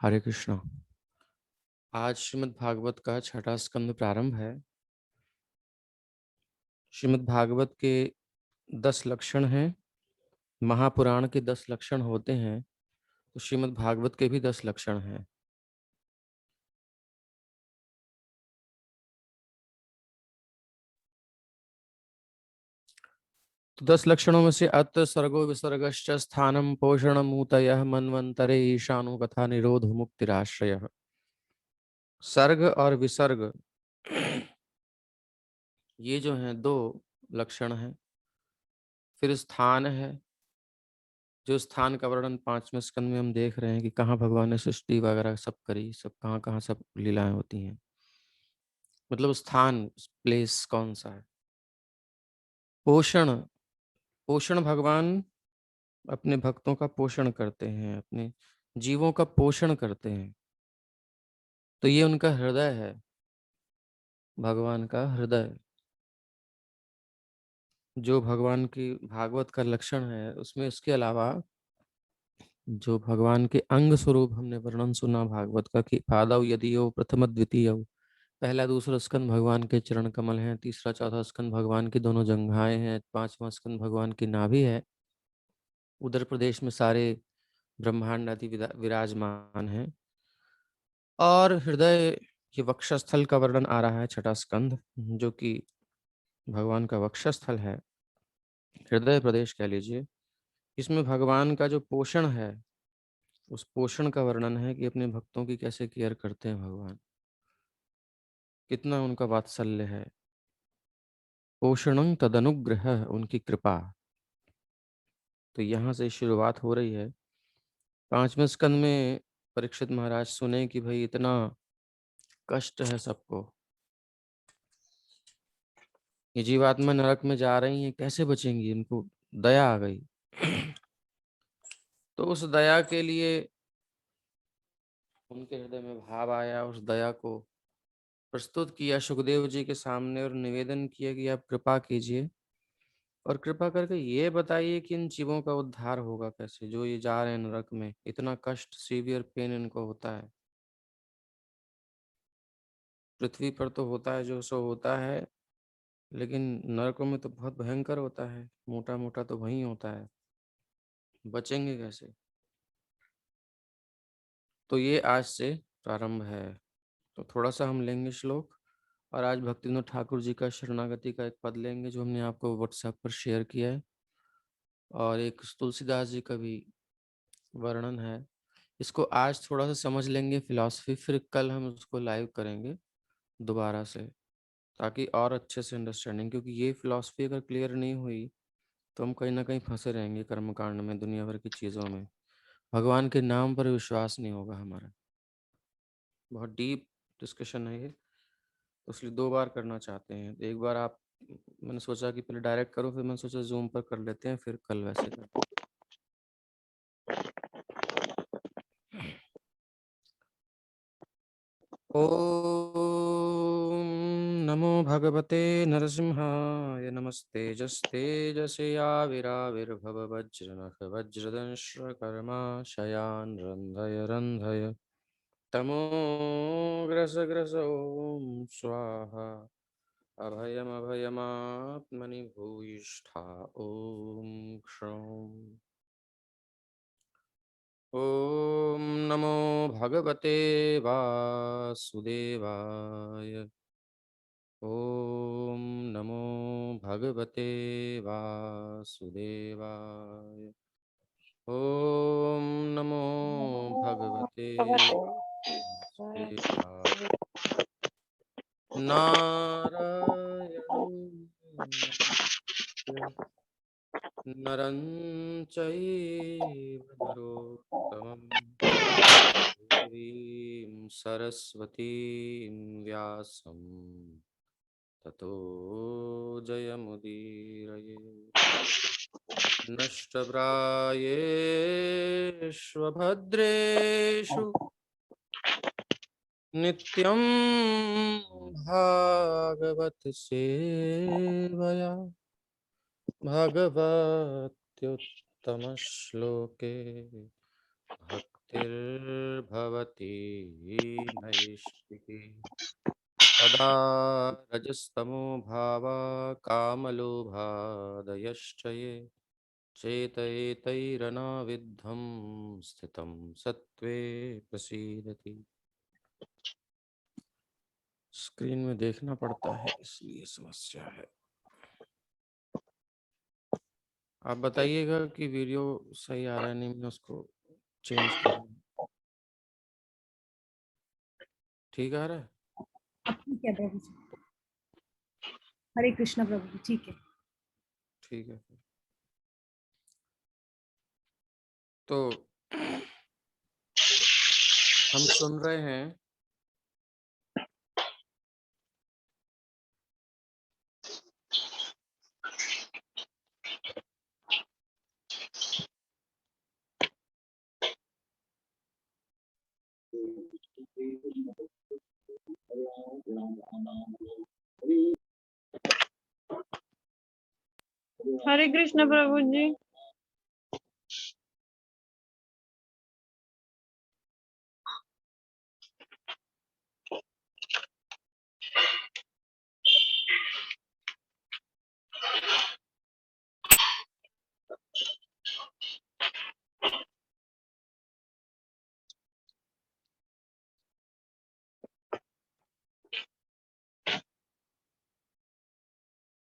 हरे कृष्णा। आज श्रीमद् भागवत का छठा स्कंद प्रारंभ है। श्रीमद् भागवत के 10 लक्षण हैं। महापुराण के 10 लक्षण होते हैं, तो श्रीमद् भागवत के भी 10 लक्षण हैं। तो 10 लक्षणों में से अत सर्गो विसर्गश्च स्थानम पोषणम ऊतयः मन्वंतरे ईशानु कथा निरोध मुक्तिराश्रय। सर्ग और विसर्ग ये जो हैं दो लक्षण हैं। फिर स्थान है, जो स्थान का वर्णन 5वें स्कंद में हम देख रहे हैं कि कहाँ भगवान ने सृष्टि वगैरह सब करी, सब कहाँ कहाँ सब लीलाएं होती हैं। मतलब स्थान, प्लेस कौन सा है। पोषण, पोषण भगवान अपने भक्तों का पोषण करते हैं, अपने जीवों का पोषण करते हैं। तो ये उनका हृदय है, भगवान का हृदय। जो भगवान की भागवत का लक्षण है, उसमें इसके अलावा जो भगवान के अंग स्वरूप हमने वर्णन सुना भागवत का कि पादौ यदि हो प्रथम द्वितीय, पहला दूसरा स्कंद भगवान के चरण कमल हैं, तीसरा चौथा स्कंद भगवान की दोनों जंघाएं हैं, पांचवा स्कंद भगवान की नाभि है। उधर प्रदेश में सारे ब्रह्मांड आदि विराजमान हैं। और हृदय, ये वक्षस्थल का वर्णन आ रहा है छठा स्कंद, जो कि भगवान का वक्षस्थल है, हृदय प्रदेश कह लीजिए। इसमें भगवान का जो पोषण है, उस पोषण का वर्णन है कि अपने भक्तों की कैसे केयर करते हैं भगवान, कितना उनका वात्सल्य है। पोषणं तदनुग्रह, उनकी कृपा। तो यहाँ से शुरुआत हो रही है। 5वें स्कंद में परीक्षित महाराज सुने कि भाई इतना कष्ट है सबको, ये जीवात्मा नरक में जा रही हैं, कैसे बचेंगी, इनको दया आ गई। तो उस दया के लिए उनके हृदय में भाव आया, उस दया को प्रस्तुत किया सुखदेव जी के सामने और निवेदन किया कि आप कृपा कीजिए और कृपा करके ये बताइए कि इन जीवों का उद्धार होगा कैसे, जो ये जा रहे हैं नरक में। इतना कष्ट, सीवियर पेन इनको होता है। पृथ्वी पर तो होता है जो सो होता है, लेकिन नरकों में तो बहुत भयंकर होता है। मोटा मोटा तो वहीं होता है, बचेंगे कैसे। तो ये आज से प्रारंभ है। तो थोड़ा सा हम लेंगे श्लोक, और आज भक्तिविनोद ठाकुर जी का शरणागति का एक पद लेंगे जो हमने आपको व्हाट्सएप पर शेयर किया है, और एक तुलसीदास जी का भी वर्णन है। इसको आज थोड़ा सा समझ लेंगे फिलॉसफी, फिर कल हम उसको लाइव करेंगे दोबारा से, ताकि और अच्छे से अंडरस्टैंडिंग, क्योंकि ये फिलॉसफी अगर क्लियर नहीं हुई तो हम कहीं ना कहीं फंसे रहेंगे कर्मकांड में, दुनिया भर की चीज़ों में। भगवान के नाम पर विश्वास नहीं होगा हमारा। बहुत डीप डिस्कशन है ये, तो इसलिए 2 बार करना चाहते हैं। एक बार आप, मैंने सोचा कि पहले डायरेक्ट करूं, फिर मैंने सोचा जूम पर कर लेते हैं, फिर कल वैसे कर। ओम नमो भगवते नरसिंहाय, नमस्तेजस्तेजसे आविराविर्भव वज्रनख वज्रदंश्र कर्मा शयान रंधय रंधय तमो ग्रस ग्रस ओम स्वाहा अभयमभयमात्मनि भूयिष्ठा ओम क्षौम। ओम नमो भगवते वासुदेवाय। ओम नमो भगवते वासुदेवाय। ओम नमो भगवते वासुदेवाय। नारायणं नमस्कृत्य नरं चैव नरोत्तमं देवीं सरस्वतीं व्यासं ततो जयमुदीरये। नष्टप्रायेष्वभद्रेषु नित्यं भागवत सेवया भगवत्युत्तमश्लोके स्थितिर्भवति नैष्टिकी तदा रजस्तमो भावा कामलोभादयश्च ये चेतैतैरनाविद्धं स्थितं सत्त्वे प्रसीदति। स्क्रीन में देखना पड़ता है इसलिए समस्या है। आप बताइएगा कि वीडियो सही आ रहा है नहीं, मैं उसको चेंज कर लूँ। ठीक आ रहा है? अब ठीक है प्रभु जी। हरे कृष्ण प्रभु जी, ठीक है। ठीक है फिर। तो हम सुन रहे हैं हरे कृष्ण प्रभु जी।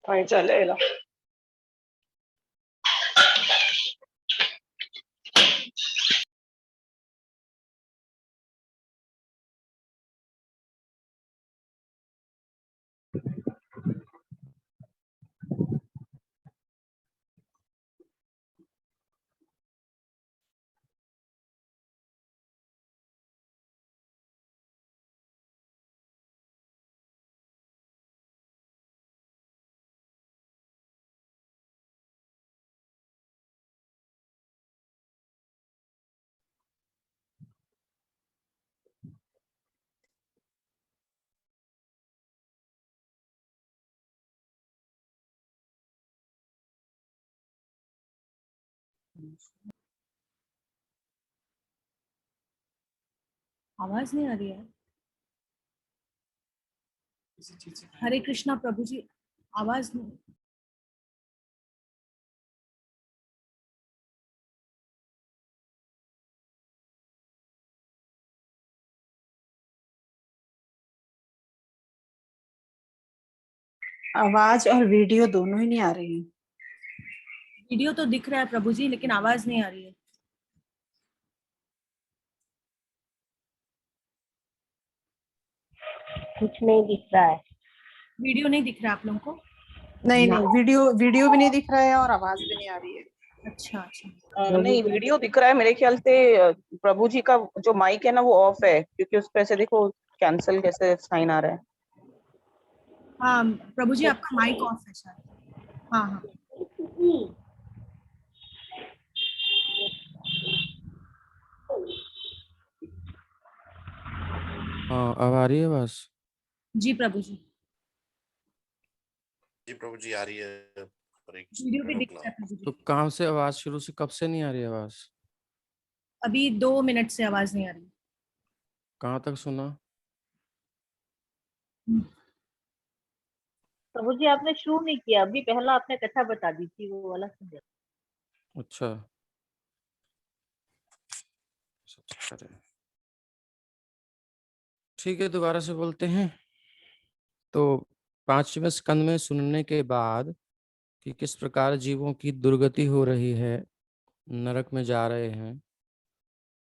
वहीं चलेगा। आवाज नहीं आ रही है। हरे कृष्णा प्रभु जी, आवाज नहीं। आवाज और वीडियो दोनों ही नहीं आ रही है। वीडियो तो दिख रहा है प्रभु जी, लेकिन आवाज नहीं आ रही है। कुछ नहीं दिख रहा है। वीडियो नहीं दिख रहा आप लोगों को? नहीं नहीं, वीडियो भी नहीं दिख रहा है और आवाज भी नहीं आ रही है। अच्छा अच्छा। नहीं, वीडियो दिख रहा है मेरे ख्याल से। प्रभु जी का जो माइक है ना वो ऑफ है, क्योंकि उस पे से देखो कैंसिल कैसे साइन आ रहा है। हाँ प्रभु जी, आपका माइक ऑफ है शायद। हाँ हाँ। हाँ, अब आ रही है बस। जी प्रभु जी। जी प्रभु जी आ रही है। वीडियो भी दिख रहा है प्रभु तो जी। कहाँ से आवाज, शुरू से कब से नहीं आ रही आवाज? अभी 2 मिनट से आवाज नहीं आ रही। कहाँ तक सुना? प्रभु जी आपने शुरू नहीं किया, अभी पहला आपने कथा बता दी थी, वो वाला सुन लिया। अच्छा, अच्छा करें। ठीक है, दोबारा से बोलते हैं। तो 5वें स्कंद में सुनने के बाद कि किस प्रकार जीवों की दुर्गति हो रही है, नरक में जा रहे हैं,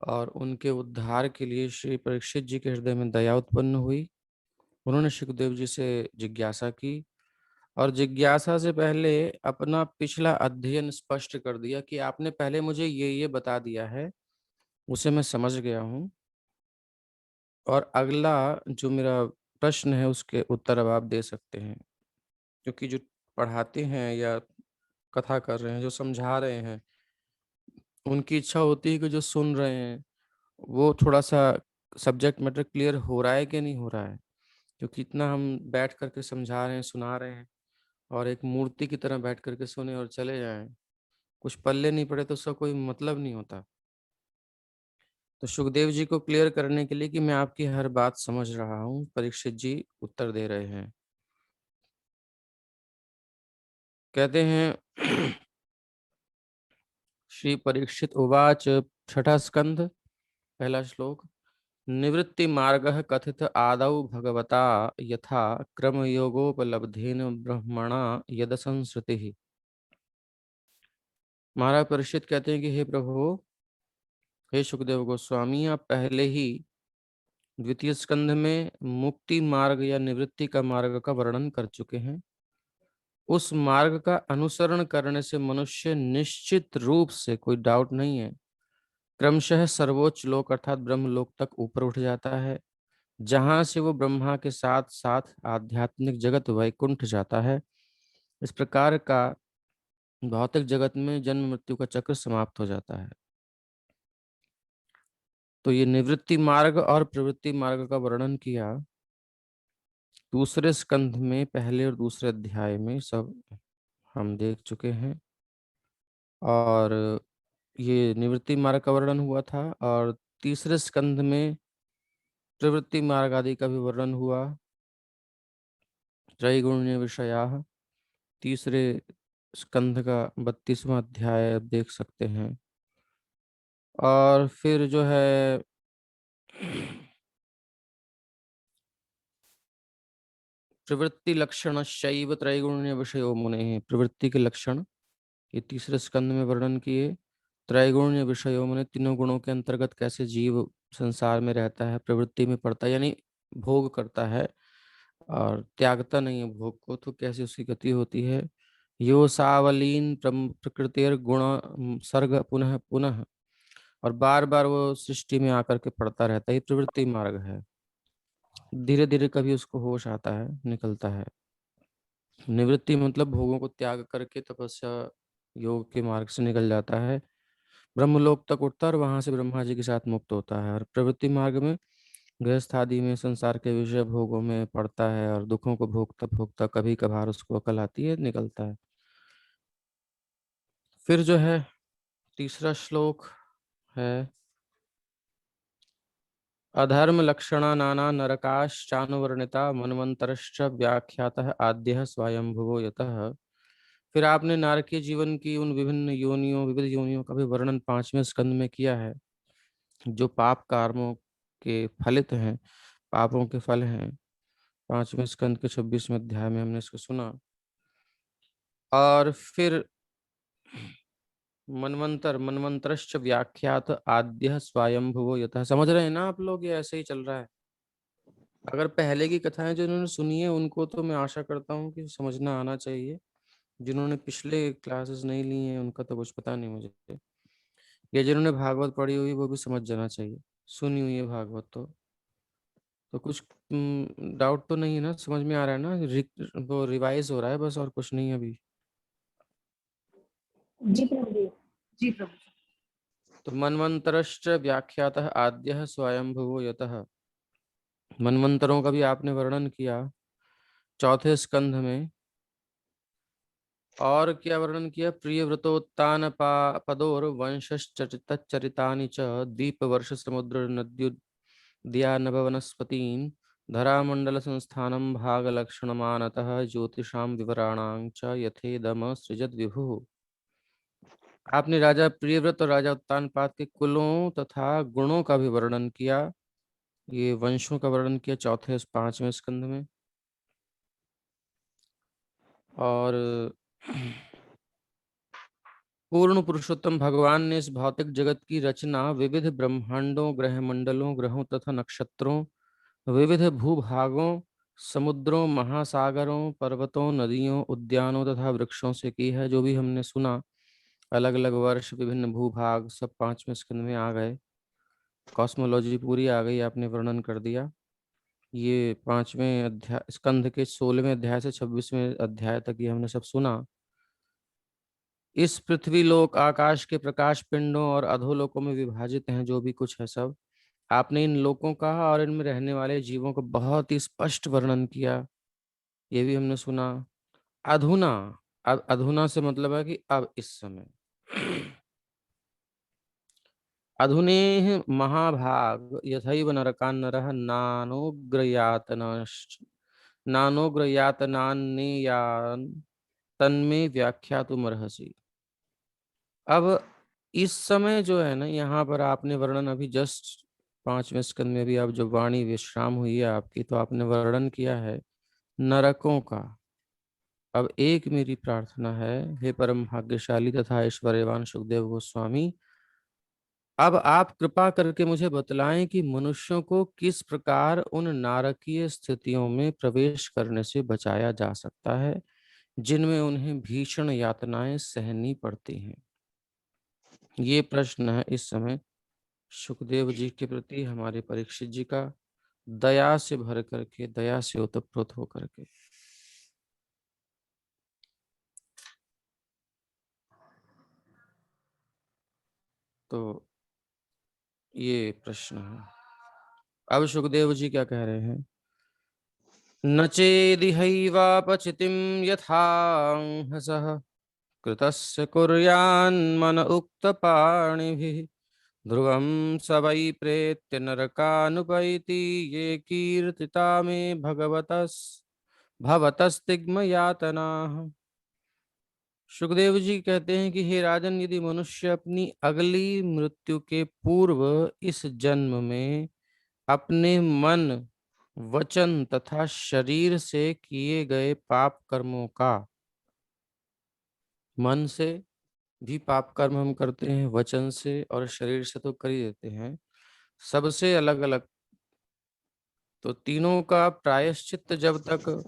और उनके उद्धार के लिए श्री परीक्षित जी के हृदय में दया उत्पन्न हुई। उन्होंने सुखदेव जी से जिज्ञासा की, और जिज्ञासा से पहले अपना पिछला अध्ययन स्पष्ट कर दिया कि आपने पहले मुझे ये बता दिया है, उसे मैं समझ गया हूँ, और अगला जो मेरा प्रश्न है उसके उत्तर अब आप दे सकते हैं। क्योंकि जो पढ़ाते हैं या कथा कर रहे हैं, जो समझा रहे हैं, उनकी इच्छा होती है कि जो सुन रहे हैं वो थोड़ा सा सब्जेक्ट मैटर क्लियर हो रहा है कि नहीं हो रहा है। क्योंकि इतना हम बैठ करके समझा रहे हैं, सुना रहे हैं, और एक मूर्ति की तरह बैठ करके सुने और चले जाएं, कुछ पल्ले नहीं पड़े तो उसका कोई मतलब नहीं होता। तो सुखदेव जी को क्लियर करने के लिए कि मैं आपकी हर बात समझ रहा हूं, परीक्षित जी उत्तर दे रहे हैं। कहते हैं श्री परीक्षित उवाच, छठा स्कंध, पहला श्लोक। निवृत्ति मार्गः कथित आदौ भगवता यथा क्रम योगोपलब्धेन ब्रह्मणा यद संस्कृति। महाराज परीक्षित कहते हैं कि हे प्रभु, हे सुखदेव गोस्वामी, आप पहले ही द्वितीय स्कंध में मुक्ति मार्ग या निवृत्ति का मार्ग का वर्णन कर चुके हैं। उस मार्ग का अनुसरण करने से मनुष्य निश्चित रूप से, कोई डाउट नहीं है, क्रमशः सर्वोच्च लोक अर्थात ब्रह्म लोक तक ऊपर उठ जाता है, जहां से वो ब्रह्मा के साथ साथ आध्यात्मिक जगत वैकुंठ जाता है। इस प्रकार का भौतिक जगत में जन्म मृत्यु का चक्र समाप्त हो जाता है। तो ये निवृत्ति मार्ग और प्रवृत्ति मार्ग का वर्णन किया दूसरे स्कंध में, पहले और दूसरे अध्याय में सब हम देख चुके हैं। और ये निवृत्ति मार्ग का वर्णन हुआ था, और तीसरे स्कंध में प्रवृत्ति मार्ग आदि का भी वर्णन हुआ। त्रैगुण्य विषयाः, तीसरे स्कंध का 32वां अध्याय आप देख सकते हैं। और फिर जो है प्रवृत्ति लक्षण शैव त्रैगुण्य विषयो मुने, प्रवृत्ति के लक्षण ये तीसरे स्कंद में वर्णन किए। त्रैगुण्य विषयों में तीनों गुणों के अंतर्गत कैसे जीव संसार में रहता है, प्रवृत्ति में पड़ता है, यानी भोग करता है और त्यागता नहीं है भोग को, तो कैसे उसकी गति होती है। यो सावलीन प्रकृतिर गुण सर्ग पुनः पुनः, और बार बार वो सृष्टि में आकर के पड़ता रहता है, ये प्रवृत्ति मार्ग है। धीरे धीरे कभी उसको होश आता है, निकलता है। निवृत्ति मतलब भोगों को त्याग करके तपस्या योग के मार्ग से निकल जाता है, ब्रह्मलोक तक उठता है और वहां से ब्रह्मा जी के साथ मुक्त होता है। और प्रवृत्ति मार्ग में गृहस्थ आदि में संसार के विषय भोगों में पड़ता है और दुखों को भोगता भोगता कभी कभार उसको अकल आती है, निकलता है। फिर जो है तीसरा श्लोक है, अधर्म लक्षणा नाना नरकाश्चानुवर्णिता मनवंतरश्च व्याख्यातः आद्यः स्वयंभुवो यतः। फिर आपने नारकीय जीवन की उन विभिन्न योनियों, विविध योनियों का भी वर्णन 5वें स्कंद में किया है, जो पाप कर्मों के फलित हैं, पापों के फल हैं। 5वें स्कंद के 26वें अध्याय में हमने इसको सुना। और फिर मनवंतरश्च व्याख्यात आद्य स्वयंभुवो यतः। समझ रहे हैं ना आप लोग, ये ऐसे ही चल रहा है। अगर पहले की कथाएं जो इन्होंने सुनी है उनको तो मैं आशा करता हूँ कि समझना आना चाहिए। जिन्होंने पिछले क्लासेस नहीं ली हैं उनका तो कुछ पता नहीं मुझे, या जिन्होंने भागवत पढ़ी हुई वो भी समझ जाना चाहिए, सुनी हुई है भागवत तो कुछ डाउट तो नहीं है ना, समझ में आ रहा है ना। वो रिवाइज हो रहा है बस, और कुछ नहीं है अभी। जी प्रभु जी। जी प्रभु जी। तो मनवंतरश्च व्याख्यातः आद्यः स्वयंभुवो यतः, मनवंतरों का भी आपने वर्णन किया 4थे स्कंध में। और क्या वर्णन किया, प्रिय व्रतोत्तान पदोर वंशश्चरितानि च दीप वर्ष समुद्र नद्युद्या नभ वनस्पतीन धरामंडल संस्थानम भाग लक्षण मानतः ज्योतिषाम विवराणां च यथेदम सृजत विभु। आपने राजा प्रियव्रत और राजा उत्तानपाद के कुलों तथा गुणों का भी वर्णन किया, ये वंशों का वर्णन किया 4थे 5वें स्कंध में। और पूर्ण पुरुषोत्तम भगवान ने इस भौतिक जगत की रचना विविध ब्रह्मांडों, ग्रह मंडलों, ग्रहों तथा नक्षत्रों, विविध भूभागों, समुद्रों, महासागरों, पर्वतों, नदियों, उद्यानों तथा वृक्षों से की है। जो भी हमने सुना, अलग अलग वर्ष, विभिन्न भूभाग, सब 5वें स्कंद में आ गए। कॉस्मोलॉजी पूरी आ गई, आपने वर्णन कर दिया। ये 5वें अध्याय स्कंध के 16वें अध्याय से 26वें अध्याय तक ये हमने सब सुना। इस पृथ्वी लोक आकाश के प्रकाश पिंडों और अधोलोकों में विभाजित हैं जो भी कुछ है सब। आपने इन लोकों का और इनमें रहने वाले जीवों का बहुत ही स्पष्ट वर्णन किया, ये भी हमने सुना। अधुना, अब अधुना से मतलब है कि अब इस समय अधुनेह महाभाग यथैव नरकान् नरः नानोग्रयातनान्नेयान् तन्मे व्याख्यातुमर्हसि। अब इस समय जो है ना, यहाँ पर आपने वर्णन अभी जस्ट 5वें स्कंद में भी आप जो वाणी विश्राम हुई है आपकी, तो आपने वर्णन किया है नरकों का। अब एक मेरी प्रार्थना है, हे परम भाग्यशाली तथा ऐश्वर्यवान सुखदेव गोस्वामी, अब आप कृपा करके मुझे बतलाएं कि मनुष्यों को किस प्रकार उन नारकीय स्थितियों में प्रवेश करने से बचाया जा सकता है जिनमें उन्हें भीषण यातनाएं सहनी पड़ती हैं। ये प्रश्न है इस समय सुखदेव जी के प्रति हमारे परीक्षित जी का, दया से भर करके, दया से ओतप्रोत होकर के। तो ये प्रश्न है। अब सुखदेव जी क्या कह रहे हैं? न चेदिहैवापचितिं यथांहसः कृतस्य कुर्यान्मन उक्तपाणिभिः ध्रुवं स वै प्रेत्य नरकानुपैति ये कीर्तिता मे भवतस्तिग्म यातनाः। सुखदेव जी कहते हैं कि हे राजन, यदि मनुष्य अपनी अगली मृत्यु के पूर्व इस जन्म में अपने मन, वचन तथा शरीर से किए गए पाप कर्मों का, मन से भी पाप कर्म हम करते हैं, वचन से और शरीर से तो कर ही देते हैं, सबसे अलग अलग, तो तीनों का प्रायश्चित जब तक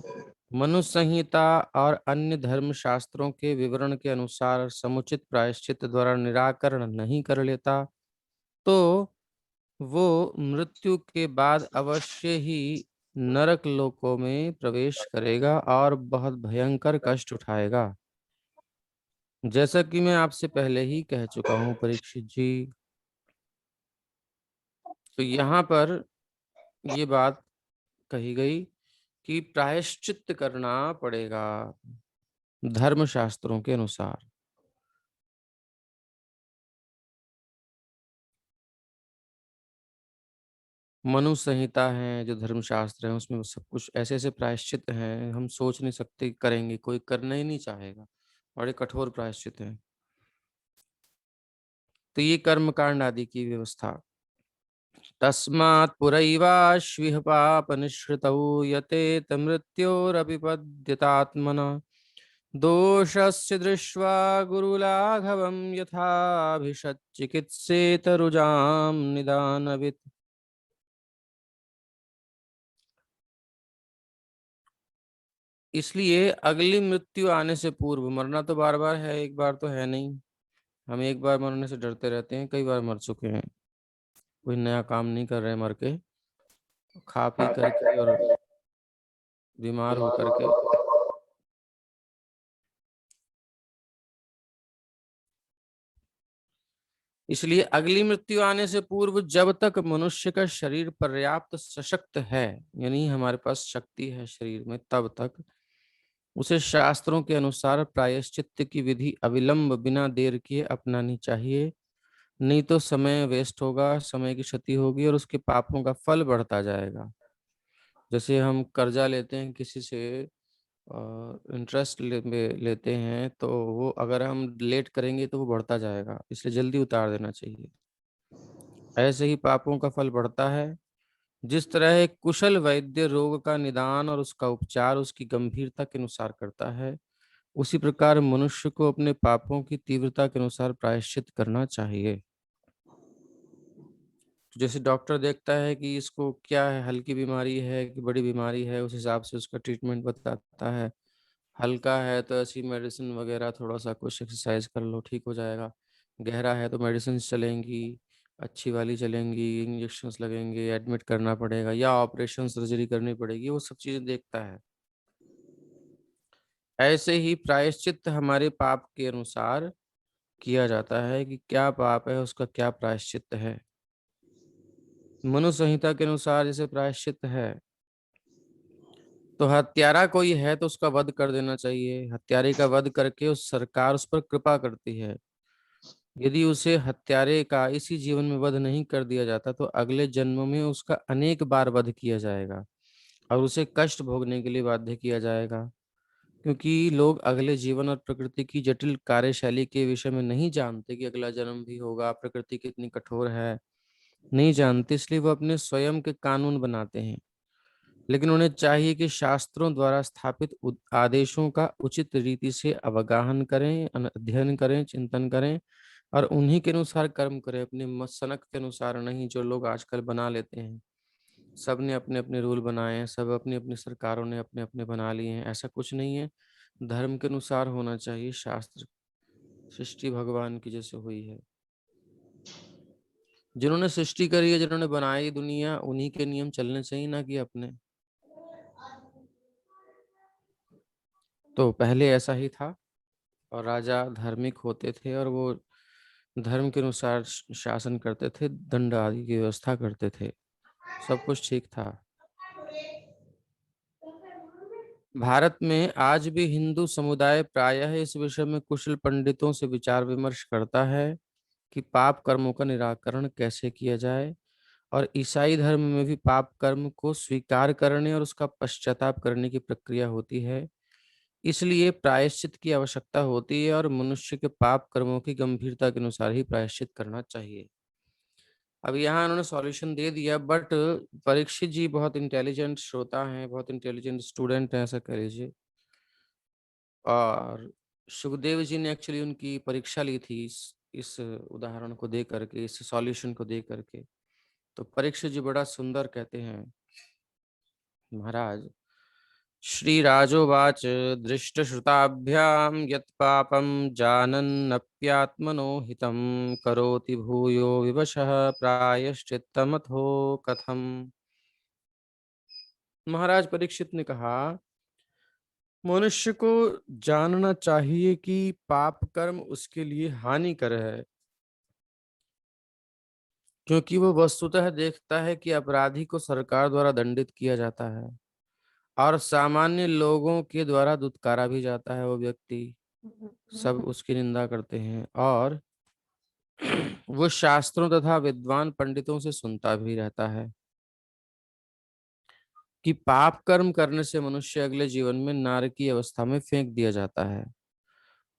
मनुष्य संहिता और अन्य धर्म शास्त्रों के विवरण के अनुसार समुचित प्रायश्चित द्वारा निराकरण नहीं कर लेता, तो वो मृत्यु के बाद अवश्य ही नरक लोकों में प्रवेश करेगा और बहुत भयंकर कष्ट उठाएगा। जैसा कि मैं आपसे पहले ही कह चुका हूं परीक्षित जी, तो यहाँ पर ये बात कही गई कि प्रायश्चित करना पड़ेगा धर्म शास्त्रों के अनुसार। मनु संहिता है जो धर्म शास्त्र है, उसमें सब कुछ ऐसे ऐसे प्रायश्चित हैं, हम सोच नहीं सकते करेंगे, कोई करना ही नहीं चाहेगा, बड़े कठोर प्रायश्चित हैं। तो ये कर्म कांड आदि की व्यवस्था। तस्मात् पुरैवाश्विह पाप निश्रितौ यतेत मृत्योरपिपद्यतात्मना दोषस्य दृष्ट्वा गुरुलाघवं यथाभिषच्चिकित्सेत रुजां निदानवित्। इसलिए अगली मृत्यु आने से पूर्व, मरना तो बार बार है, एक बार तो है नहीं, हम एक बार मरने से डरते रहते हैं, कई बार मर चुके हैं, कोई नया काम नहीं कर रहे मर के, खा पी करके और बीमार होकर के। इसलिए अगली मृत्यु आने से पूर्व जब तक मनुष्य का शरीर पर्याप्त सशक्त है, यानी हमारे पास शक्ति है शरीर में, तब तक उसे शास्त्रों के अनुसार प्रायश्चित्त की विधि अविलंब बिना देर किए अपनानी चाहिए। नहीं तो समय वेस्ट होगा, समय की क्षति होगी और उसके पापों का फल बढ़ता जाएगा। जैसे हम कर्जा लेते हैं किसी से, इंटरेस्ट लेते हैं, तो वो अगर हम लेट करेंगे तो वो बढ़ता जाएगा, इसलिए जल्दी उतार देना चाहिए। ऐसे ही पापों का फल बढ़ता है। जिस तरह एक कुशल वैद्य रोग का निदान और उसका उपचार उसकी गंभीरता के अनुसार करता है, उसी प्रकार मनुष्य को अपने पापों की तीव्रता के अनुसार प्रायश्चित करना चाहिए। जैसे डॉक्टर देखता है कि इसको क्या है, हल्की बीमारी है कि बड़ी बीमारी है, उस हिसाब से उसका ट्रीटमेंट बताता है। हल्का है तो ऐसी मेडिसिन वगैरह, थोड़ा सा कुछ एक्सरसाइज कर लो ठीक हो जाएगा। गहरा है तो मेडिसिन चलेंगी, अच्छी वाली चलेंगी, इंजेक्शंस लगेंगे, एडमिट करना पड़ेगा या ऑपरेशन सर्जरी करनी पड़ेगी, वो सब चीजें देखता है। ऐसे ही प्रायश्चित हमारे पाप के अनुसार किया जाता है कि क्या पाप है, उसका क्या प्रायश्चित है। मनु संहिता के अनुसार जैसे प्रायश्चित है, तो हत्यारा कोई है तो उसका वध कर देना चाहिए। हत्यारे का वध करके उस सरकार उस पर कृपा करती है। यदि उसे हत्यारे का इसी जीवन में वध नहीं कर दिया जाता तो अगले जन्म में उसका अनेक बार वध किया जाएगा और उसे कष्ट भोगने के लिए बाध्य किया जाएगा। क्योंकि लोग अगले जीवन और प्रकृति की जटिल कार्यशैली के विषय में नहीं जानते कि अगला जन्म भी होगा, प्रकृति कितनी कठोर है, नहीं जानते, इसलिए वो अपने स्वयं के कानून बनाते हैं। लेकिन उन्हें चाहिए कि शास्त्रों द्वारा स्थापित आदेशों का उचित रीति से अवगाहन करें, अध्ययन करें, चिंतन करें और उन्हीं के अनुसार कर्म करें, अपने मसनक के अनुसार नहीं, जो लोग आजकल बना लेते हैं। सब ने अपने अपने रूल बनाए हैं, सब अपनी अपनी सरकारों ने अपने अपने बना लिए हैं। ऐसा कुछ नहीं है, धर्म के अनुसार होना चाहिए। शास्त्र सृष्टि भगवान की जैसे हुई है, जिन्होंने सृष्टि करी है, जिन्होंने बनाई दुनिया, उन्हीं के नियम चलने चाहिए, ना कि अपने। तो पहले ऐसा ही था और राजा धार्मिक होते थे और वो धर्म के अनुसार शासन करते थे, दंड आदि की व्यवस्था करते थे, सब कुछ ठीक था। भारत में आज भी हिंदू समुदाय प्रायः इस विषय में कुशल पंडितों से विचार विमर्श करता है कि पाप कर्मों का निराकरण कैसे किया जाए, और ईसाई धर्म में भी पाप कर्म को स्वीकार करने और उसका पश्चाताप करने की प्रक्रिया होती है। इसलिए प्रायश्चित की आवश्यकता होती है और मनुष्य के पाप कर्मों की गंभीरता के अनुसार ही प्रायश्चित करना चाहिए। अब यहाँ उन्होंने सॉल्यूशन दे दिया, बट परीक्षित जी बहुत इंटेलिजेंट श्रोता हैं, बहुत इंटेलिजेंट स्टूडेंट हैं, ऐसा कह लीजिए। और सुखदेव जी ने एक्चुअली उनकी परीक्षा ली थी इस उदाहरण को दे करके, इस सॉल्यूशन को दे करके। तो परीक्षित जी बड़ा सुंदर कहते हैं, महाराज श्रीराजोवाच दृष्टश्रुताभ्यां यत्पापं जानन्नप्यात्मनो हितं करोति भूयो विवशः प्रायश्चित्तमथो कथम। महाराज परीक्षित ने कहा, मनुष्य को जानना चाहिए कि पाप कर्म उसके लिए हानिकर है, क्योंकि वो वस्तुतः देखता है कि अपराधी को सरकार द्वारा दंडित किया जाता है और सामान्य लोगों के द्वारा दुत्कारा भी जाता है। वो व्यक्ति सब उसकी निंदा करते हैं और वो शास्त्रों तथा विद्वान पंडितों से सुनता भी रहता है कि पाप कर्म करने से मनुष्य अगले जीवन में नरक की अवस्था में फेंक दिया जाता है।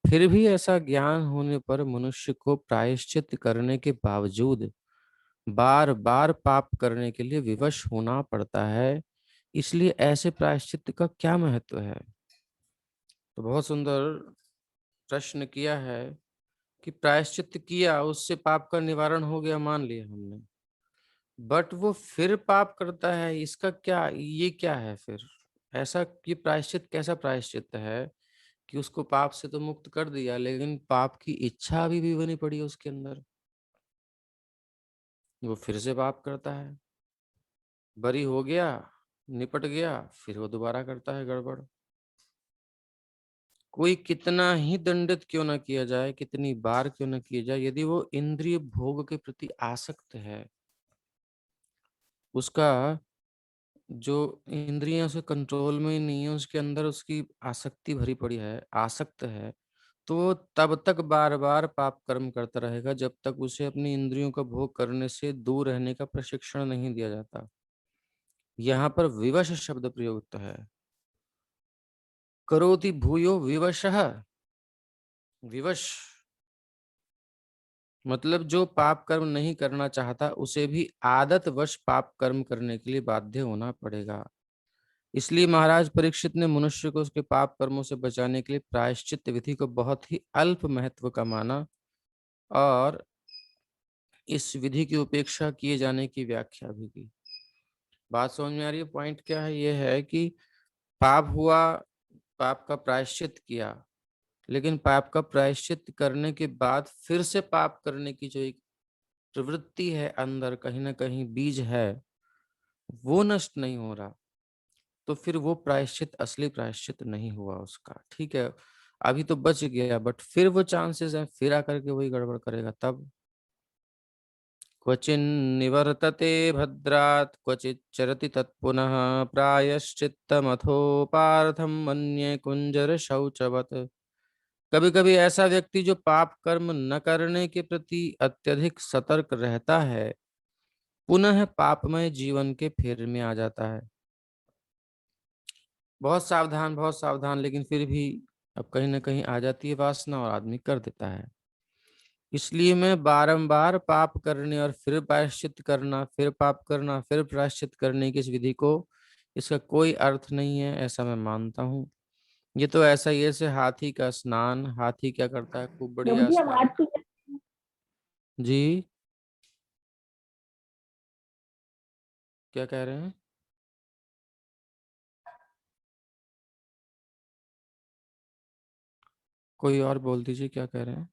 फिर भी ऐसा ज्ञान होने पर मनुष्य को प्रायश्चित करने के बावजूद बार बार पाप करने के लिए विवश होना पड़ता है। इसलिए ऐसे प्रायश्चित का क्या महत्व है? तो बहुत सुंदर प्रश्न किया है कि प्रायश्चित किया, उससे पाप का निवारण हो गया, मान लिया हमने, बट वो फिर पाप करता है, इसका क्या, ये क्या है फिर? ऐसा कि प्रायश्चित कैसा प्रायश्चित है कि उसको पाप से तो मुक्त कर दिया, लेकिन पाप की इच्छा अभी भी बनी पड़ी है उसके अंदर, वो फिर से पाप करता है। बरी हो गया, निपट गया, फिर वो दोबारा करता है गड़बड़। कोई कितना ही दंडित क्यों ना किया जाए, कितनी बार क्यों ना किया जाए, यदि वो इंद्रिय भोग के प्रति आसक्त है, उसका जो इंद्रियां उसे कंट्रोल में ही नहीं है, उसके अंदर उसकी आसक्ति भरी पड़ी है, आसक्त है, तो वो तब तक बार बार पाप कर्म करता रहेगा जब तक उसे अपनी इंद्रियों का भोग करने से दूर रहने का प्रशिक्षण नहीं दिया जाता। यहाँ पर विवश शब्द प्रयुक्त है। करोति भूयो विवशः, विवश मतलब जो पाप कर्म नहीं करना चाहता उसे भी आदत वश पाप कर्म करने के लिए बाध्य होना पड़ेगा। इसलिए महाराज परीक्षित ने मनुष्य को उसके पाप कर्मों से बचाने के लिए प्रायश्चित विधि को बहुत ही अल्प महत्व का माना और इस विधि की उपेक्षा किए जाने की व्याख्या भी की। बात समझ में आ रही है? पॉइंट क्या है? ये है कि पाप हुआ, पाप का प्रायश्चित किया, लेकिन पाप का प्रायश्चित करने के बाद फिर से पाप करने की जो एक प्रवृत्ति है अंदर, कहीं ना कहीं बीज है, वो नष्ट नहीं हो रहा, तो फिर वो प्रायश्चित असली प्रायश्चित नहीं हुआ उसका। ठीक है, अभी तो बच गया, बट फिर वो चांसेस है फिर आकर के वही गड़बड़ करेगा। तब क्वचिन निवर्तते भद्रात् क्वचित चरति तत्पुनः प्रायश्चित्तमथो पार्थम मन्ये कुंजर शौचवत् कभी कभी ऐसा व्यक्ति जो पाप कर्म न करने के प्रति अत्यधिक सतर्क रहता है, पुनः पापमय जीवन के फेर में आ जाता है। बहुत सावधान, लेकिन फिर भी अब कहीं ना कहीं आ जाती है वासना और आदमी कर देता है। इसलिए मैं बारंबार पाप करने और फिर प्रायश्चित करना, फिर पाप करना, फिर प्रायश्चित करने की इस विधि को, इसका कोई अर्थ नहीं है, ऐसा मैं मानता हूँ। ये तो ऐसा ही है जैसे हाथी का स्नान। हाथी क्या करता है? खूब प्रभु बढ़िया जी स्नान। आवाज क्लियर जी, क्या कह रहे हैं? कोई और बोल दीजिए, क्या कह रहे हैं?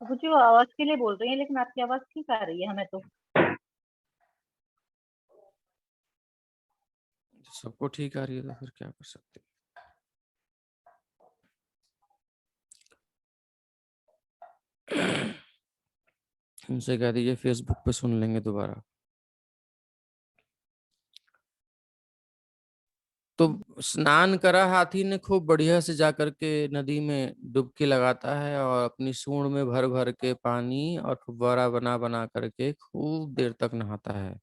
प्रभु जी वो आवाज के लिए बोल रही है, लेकिन आपकी आवाज ठीक आ रही है हमें तो। सबको ठीक आ रही है तो फिर क्या कर सकते हैं। उनसे कह दीजिए फेसबुक पे सुन लेंगे दोबारा। तो स्नान करा हाथी ने, खूब बढ़िया से जाकर के नदी में डुबकी लगाता है और अपनी सूंड में भर भर के पानी और फुव्वारा बना बना करके खूब देर तक नहाता है।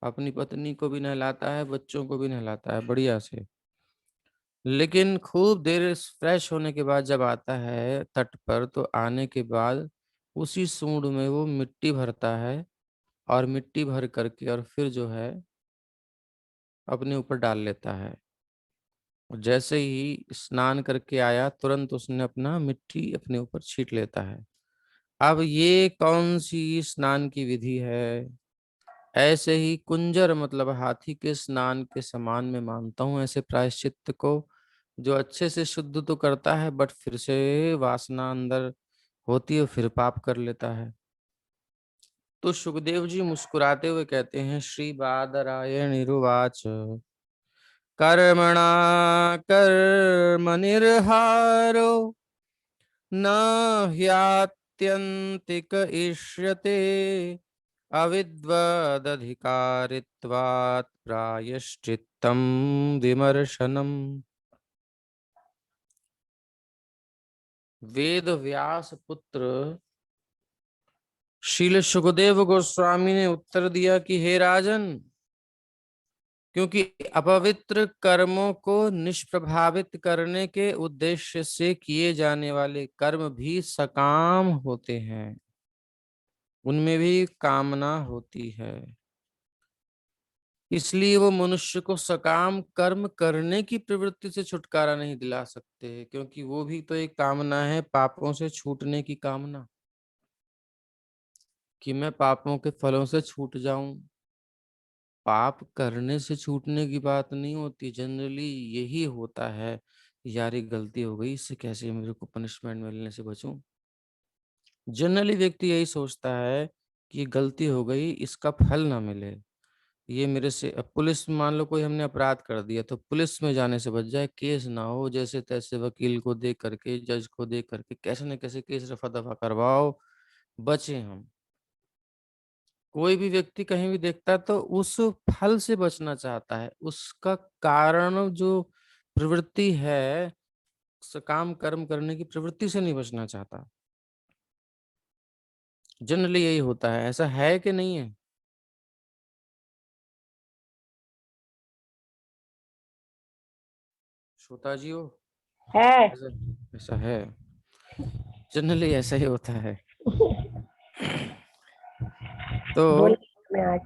अपनी पत्नी को भी नहलाता है, बच्चों को भी नहलाता है बढ़िया से। लेकिन खूब देर फ्रेश होने के बाद जब आता है तट पर, तो आने के बाद उसी सूंड में वो मिट्टी भरता है और मिट्टी भर करके और फिर जो है अपने ऊपर डाल लेता है। और जैसे ही स्नान करके आया, तुरंत उसने अपना मिट्टी अपने ऊपर छीट लेता है। अब ये कौन सी स्नान की विधि है? ऐसे ही कुंजर मतलब हाथी के स्नान के समान मैं मानता हूँ ऐसे प्रायश्चित को, जो अच्छे से शुद्ध तो करता है बट फिर से वासना अंदर होती है, फिर पाप कर लेता है। तो सुखदेव जी मुस्कुराते हुए कहते हैं, श्री बादरायणिरुवाच कर्मणा कर्म निर्हारो न ह्यात्यन्तिक इष्यते अविद्वदधिकारित्वात् प्रायश्चित्तं विमर्शनम्। वेद व्यास पुत्र शील सुखदेव गोस्वामी ने उत्तर दिया कि हे राजन, क्योंकि अपवित्र कर्मों को निष्प्रभावित करने के उद्देश्य से किए जाने वाले कर्म भी सकाम होते हैं, उनमें भी कामना होती है। इसलिए वो मनुष्य को सकाम कर्म करने की प्रवृत्ति से छुटकारा नहीं दिला सकते, क्योंकि वो भी तो एक कामना है, पापों से छूटने की कामना, कि मैं पापों के फलों से छूट जाऊं। पाप करने से छूटने की बात नहीं होती, जनरली यही होता है, यार ये गलती हो गई, इससे कैसे मेरे को पनिशमेंट मिलने से बचूं। जनरली व्यक्ति यही सोचता है कि ये गलती हो गई, इसका फल ना मिले, ये मेरे से। अब पुलिस, मान लो कोई हमने अपराध कर दिया, तो पुलिस में जाने से बच जाए, केस ना हो, जैसे तैसे वकील को देख करके, जज को देख करके कैसे न कैसे केस रफा दफा करवाओ, बचे हम। कोई भी व्यक्ति कहीं भी देखता है तो उस फल से बचना चाहता है, उसका कारण जो प्रवृत्ति है, काम कर्म करने की प्रवृत्ति से नहीं बचना चाहता। जनरली यही होता है, ऐसा है कि नहीं है? श्रोता जी हो, है। ऐसा ऐसा है, जनरली ऐसा ही होता है। तो बोल मैं आज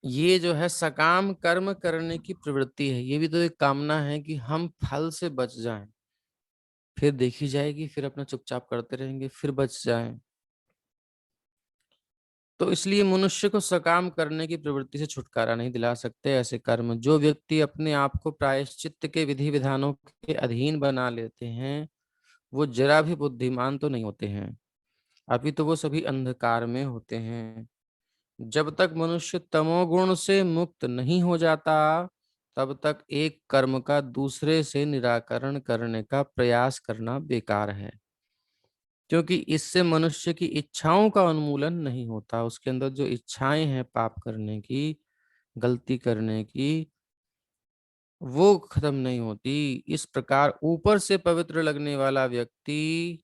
ये जो है सकाम कर्म करने की प्रवृत्ति है, ये भी तो एक कामना है कि हम फल से बच जाएं, फिर देखी जाएगी, फिर अपना चुपचाप करते रहेंगे, फिर बच जाएं। तो इसलिए मनुष्य को सकाम करने की प्रवृत्ति से छुटकारा नहीं दिला सकते ऐसे कर्म। जो व्यक्ति अपने आप को प्रायश्चित्त के विधि विधानों के अधीन बना लेते हैं, वो जरा भी बुद्धिमान तो नहीं होते हैं, अभी तो वो सभी अंधकार में होते हैं। जब तक मनुष्य तमोगुण से मुक्त नहीं हो जाता, तब तक एक कर्म का दूसरे से निराकरण करने का प्रयास करना बेकार है, क्योंकि इससे मनुष्य की इच्छाओं का उन्मूलन नहीं होता। उसके अंदर जो इच्छाएं हैं पाप करने की, गलती करने की, वो खत्म नहीं होती। इस प्रकार ऊपर से पवित्र लगने वाला व्यक्ति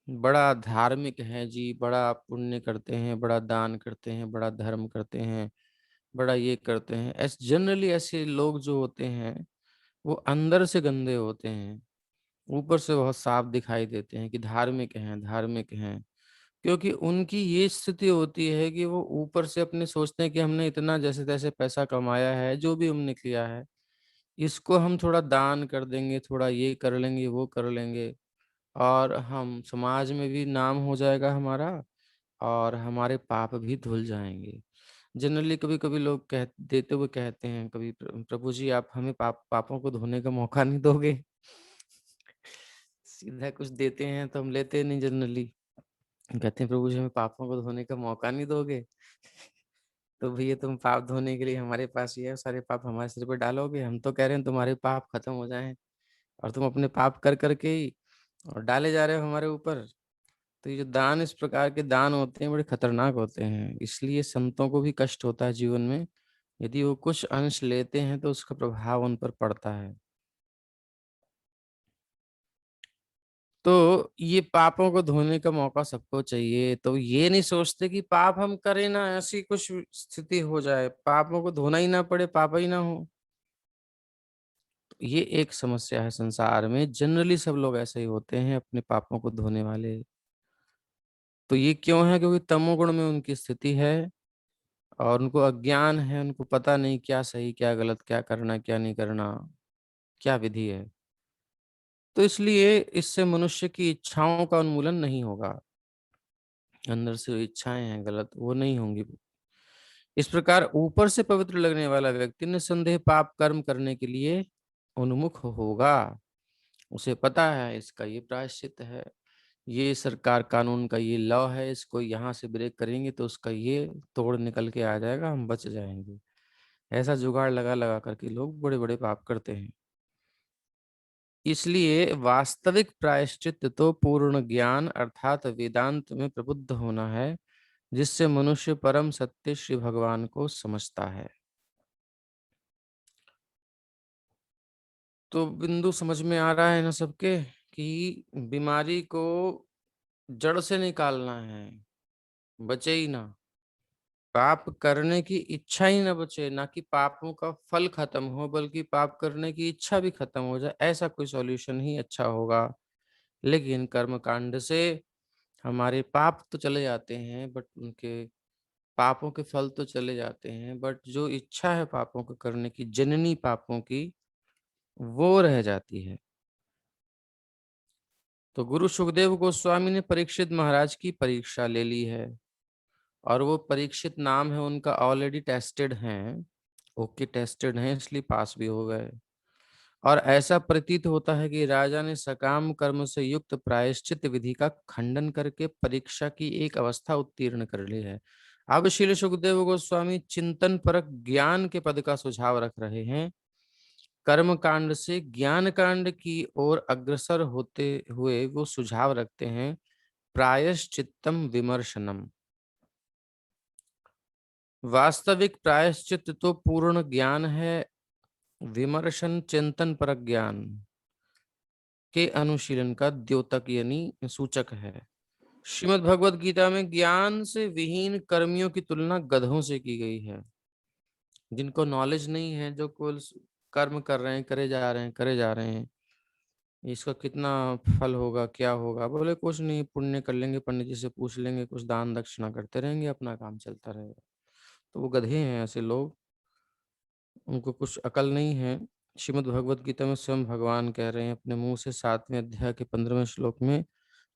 बड़ा धार्मिक है जी, बड़ा पुण्य करते हैं, बड़ा दान करते हैं, बड़ा धर्म करते हैं, बड़ा ये करते हैं, ऐसे जनरली ऐसे लोग जो होते हैं वो अंदर से गंदे होते हैं, ऊपर से बहुत साफ दिखाई देते हैं कि धार्मिक हैं, धार्मिक हैं। क्योंकि उनकी ये स्थिति होती है कि वो ऊपर से अपने सोचते हैं कि हमने इतना जैसे तैसे पैसा कमाया है, जो भी हमने किया है इसको हम थोड़ा दान कर देंगे, थोड़ा ये कर लेंगे, वो कर लेंगे, और हम समाज में भी नाम हो जाएगा हमारा, और हमारे पाप भी धुल जाएंगे। जनरली कभी कभी लोग कह देते हुए कहते हैं, कभी प्रभु जी आप हमें पापों को धोने का मौका नहीं दोगे? सीधा कुछ देते हैं तो हम लेते नहीं जनरली, कहते हैं प्रभु जी हमें पापों को धोने का मौका नहीं दोगे? तो भैया तुम पाप धोने के लिए हमारे पास ही है, सारे पाप हमारे सिर पे डालोगे? हम तो कह रहे हैं तुम्हारे पाप खत्म हो जाएं, और तुम अपने पाप कर करके ही और डाले जा रहे हो हमारे ऊपर। तो ये जो दान, इस प्रकार के दान होते हैं बड़े खतरनाक होते हैं, इसलिए संतों को भी कष्ट होता है जीवन में। यदि वो कुछ अंश लेते हैं तो उसका प्रभाव उन पर पड़ता है। तो ये पापों को धोने का मौका सबको चाहिए, तो ये नहीं सोचते कि पाप हम करें ना, ऐसी कुछ स्थिति हो जाए, पापों को धोना ही ना पड़े, पाप ही ना हो। तो ये एक समस्या है संसार में, जनरली सब लोग ऐसे ही होते हैं, अपने पापों को धोने वाले। तो ये क्यों है? क्योंकि तमोगुण में उनकी स्थिति है, और उनको अज्ञान है, उनको पता नहीं क्या सही क्या गलत, क्या करना क्या नहीं करना, क्या विधि है। तो इसलिए इससे मनुष्य की इच्छाओं का उन्मूलन नहीं होगा, अंदर से जो इच्छाएं हैं गलत वो नहीं होंगी। इस प्रकार ऊपर से पवित्र लगने वाला व्यक्ति निस्संदेह पाप कर्म करने के लिए उन्मुख होगा। उसे पता है इसका ये प्रायश्चित है, ये सरकार कानून का ये लॉ है, इसको यहाँ से ब्रेक करेंगे तो उसका ये तोड़ निकल के आ जाएगा, हम बच जाएंगे। ऐसा जुगाड़ लगा लगा करके लोग बड़े बड़े पाप करते हैं। इसलिए वास्तविक प्रायश्चित तो पूर्ण ज्ञान अर्थात वेदांत में प्रबुद्ध होना है, जिससे मनुष्य परम सत्य श्री भगवान को समझता है। तो बिंदु समझ में आ रहा है ना सबके, कि बीमारी को जड़ से निकालना है, बचे ही ना, पाप करने की इच्छा ही ना बचे, ना कि पापों का फल खत्म हो, बल्कि पाप करने की इच्छा भी खत्म हो जाए, ऐसा कोई सॉल्यूशन ही अच्छा होगा। लेकिन कर्म कांड से हमारे पाप तो चले जाते हैं, बट उनके पापों के फल तो चले जाते हैं, बट जो इच्छा है पापों को करने की, जननी पापों की, वो रह जाती है। तो गुरु सुखदेव गोस्वामी ने परीक्षित महाराज की परीक्षा ले ली है, और वो परीक्षित नाम है उनका, ऑलरेडी टेस्टेड हैं, ओके टेस्टेड हैं, इसलिए पास भी हो गए। और ऐसा प्रतीत होता है कि राजा ने सकाम कर्म से युक्त प्रायश्चित विधि का खंडन करके परीक्षा की एक अवस्था उत्तीर्ण कर ली है। अब श्री सुखदेव गोस्वामी चिंतन परक ज्ञान के पद का सुझाव रख रहे हैं। कर्म कांड से ज्ञान कांड की ओर अग्रसर होते हुए वो सुझाव रखते हैं, प्रायश्चित्तम विमर्शनम। वास्तविक प्रायश्चित तो पूर्ण ज्ञान है, विमर्शन चिंतन परक ज्ञान के अनुशीलन का द्योतक यानी सूचक है। श्रीमद् भगवत गीता में ज्ञान से विहीन कर्मियों की तुलना गधों से की गई है, जिनको नॉलेज नहीं है, जो कुल कर्म कर रहे हैं, करे जा रहे हैं, करे जा रहे हैं, इसका कितना फल होगा, क्या होगा, बोले कुछ नहीं, पुण्य कर लेंगे, पंडित जी से पूछ लेंगे, कुछ दान दक्षिणा करते रहेंगे, अपना काम चलता रहेगा। तो वो गधे हैं ऐसे लोग, उनको कुछ अकल नहीं है। श्रीमद् भगवत गीता में स्वयं भगवान कह रहे हैं अपने मुंह से 7वें अध्याय के 15वें श्लोक में,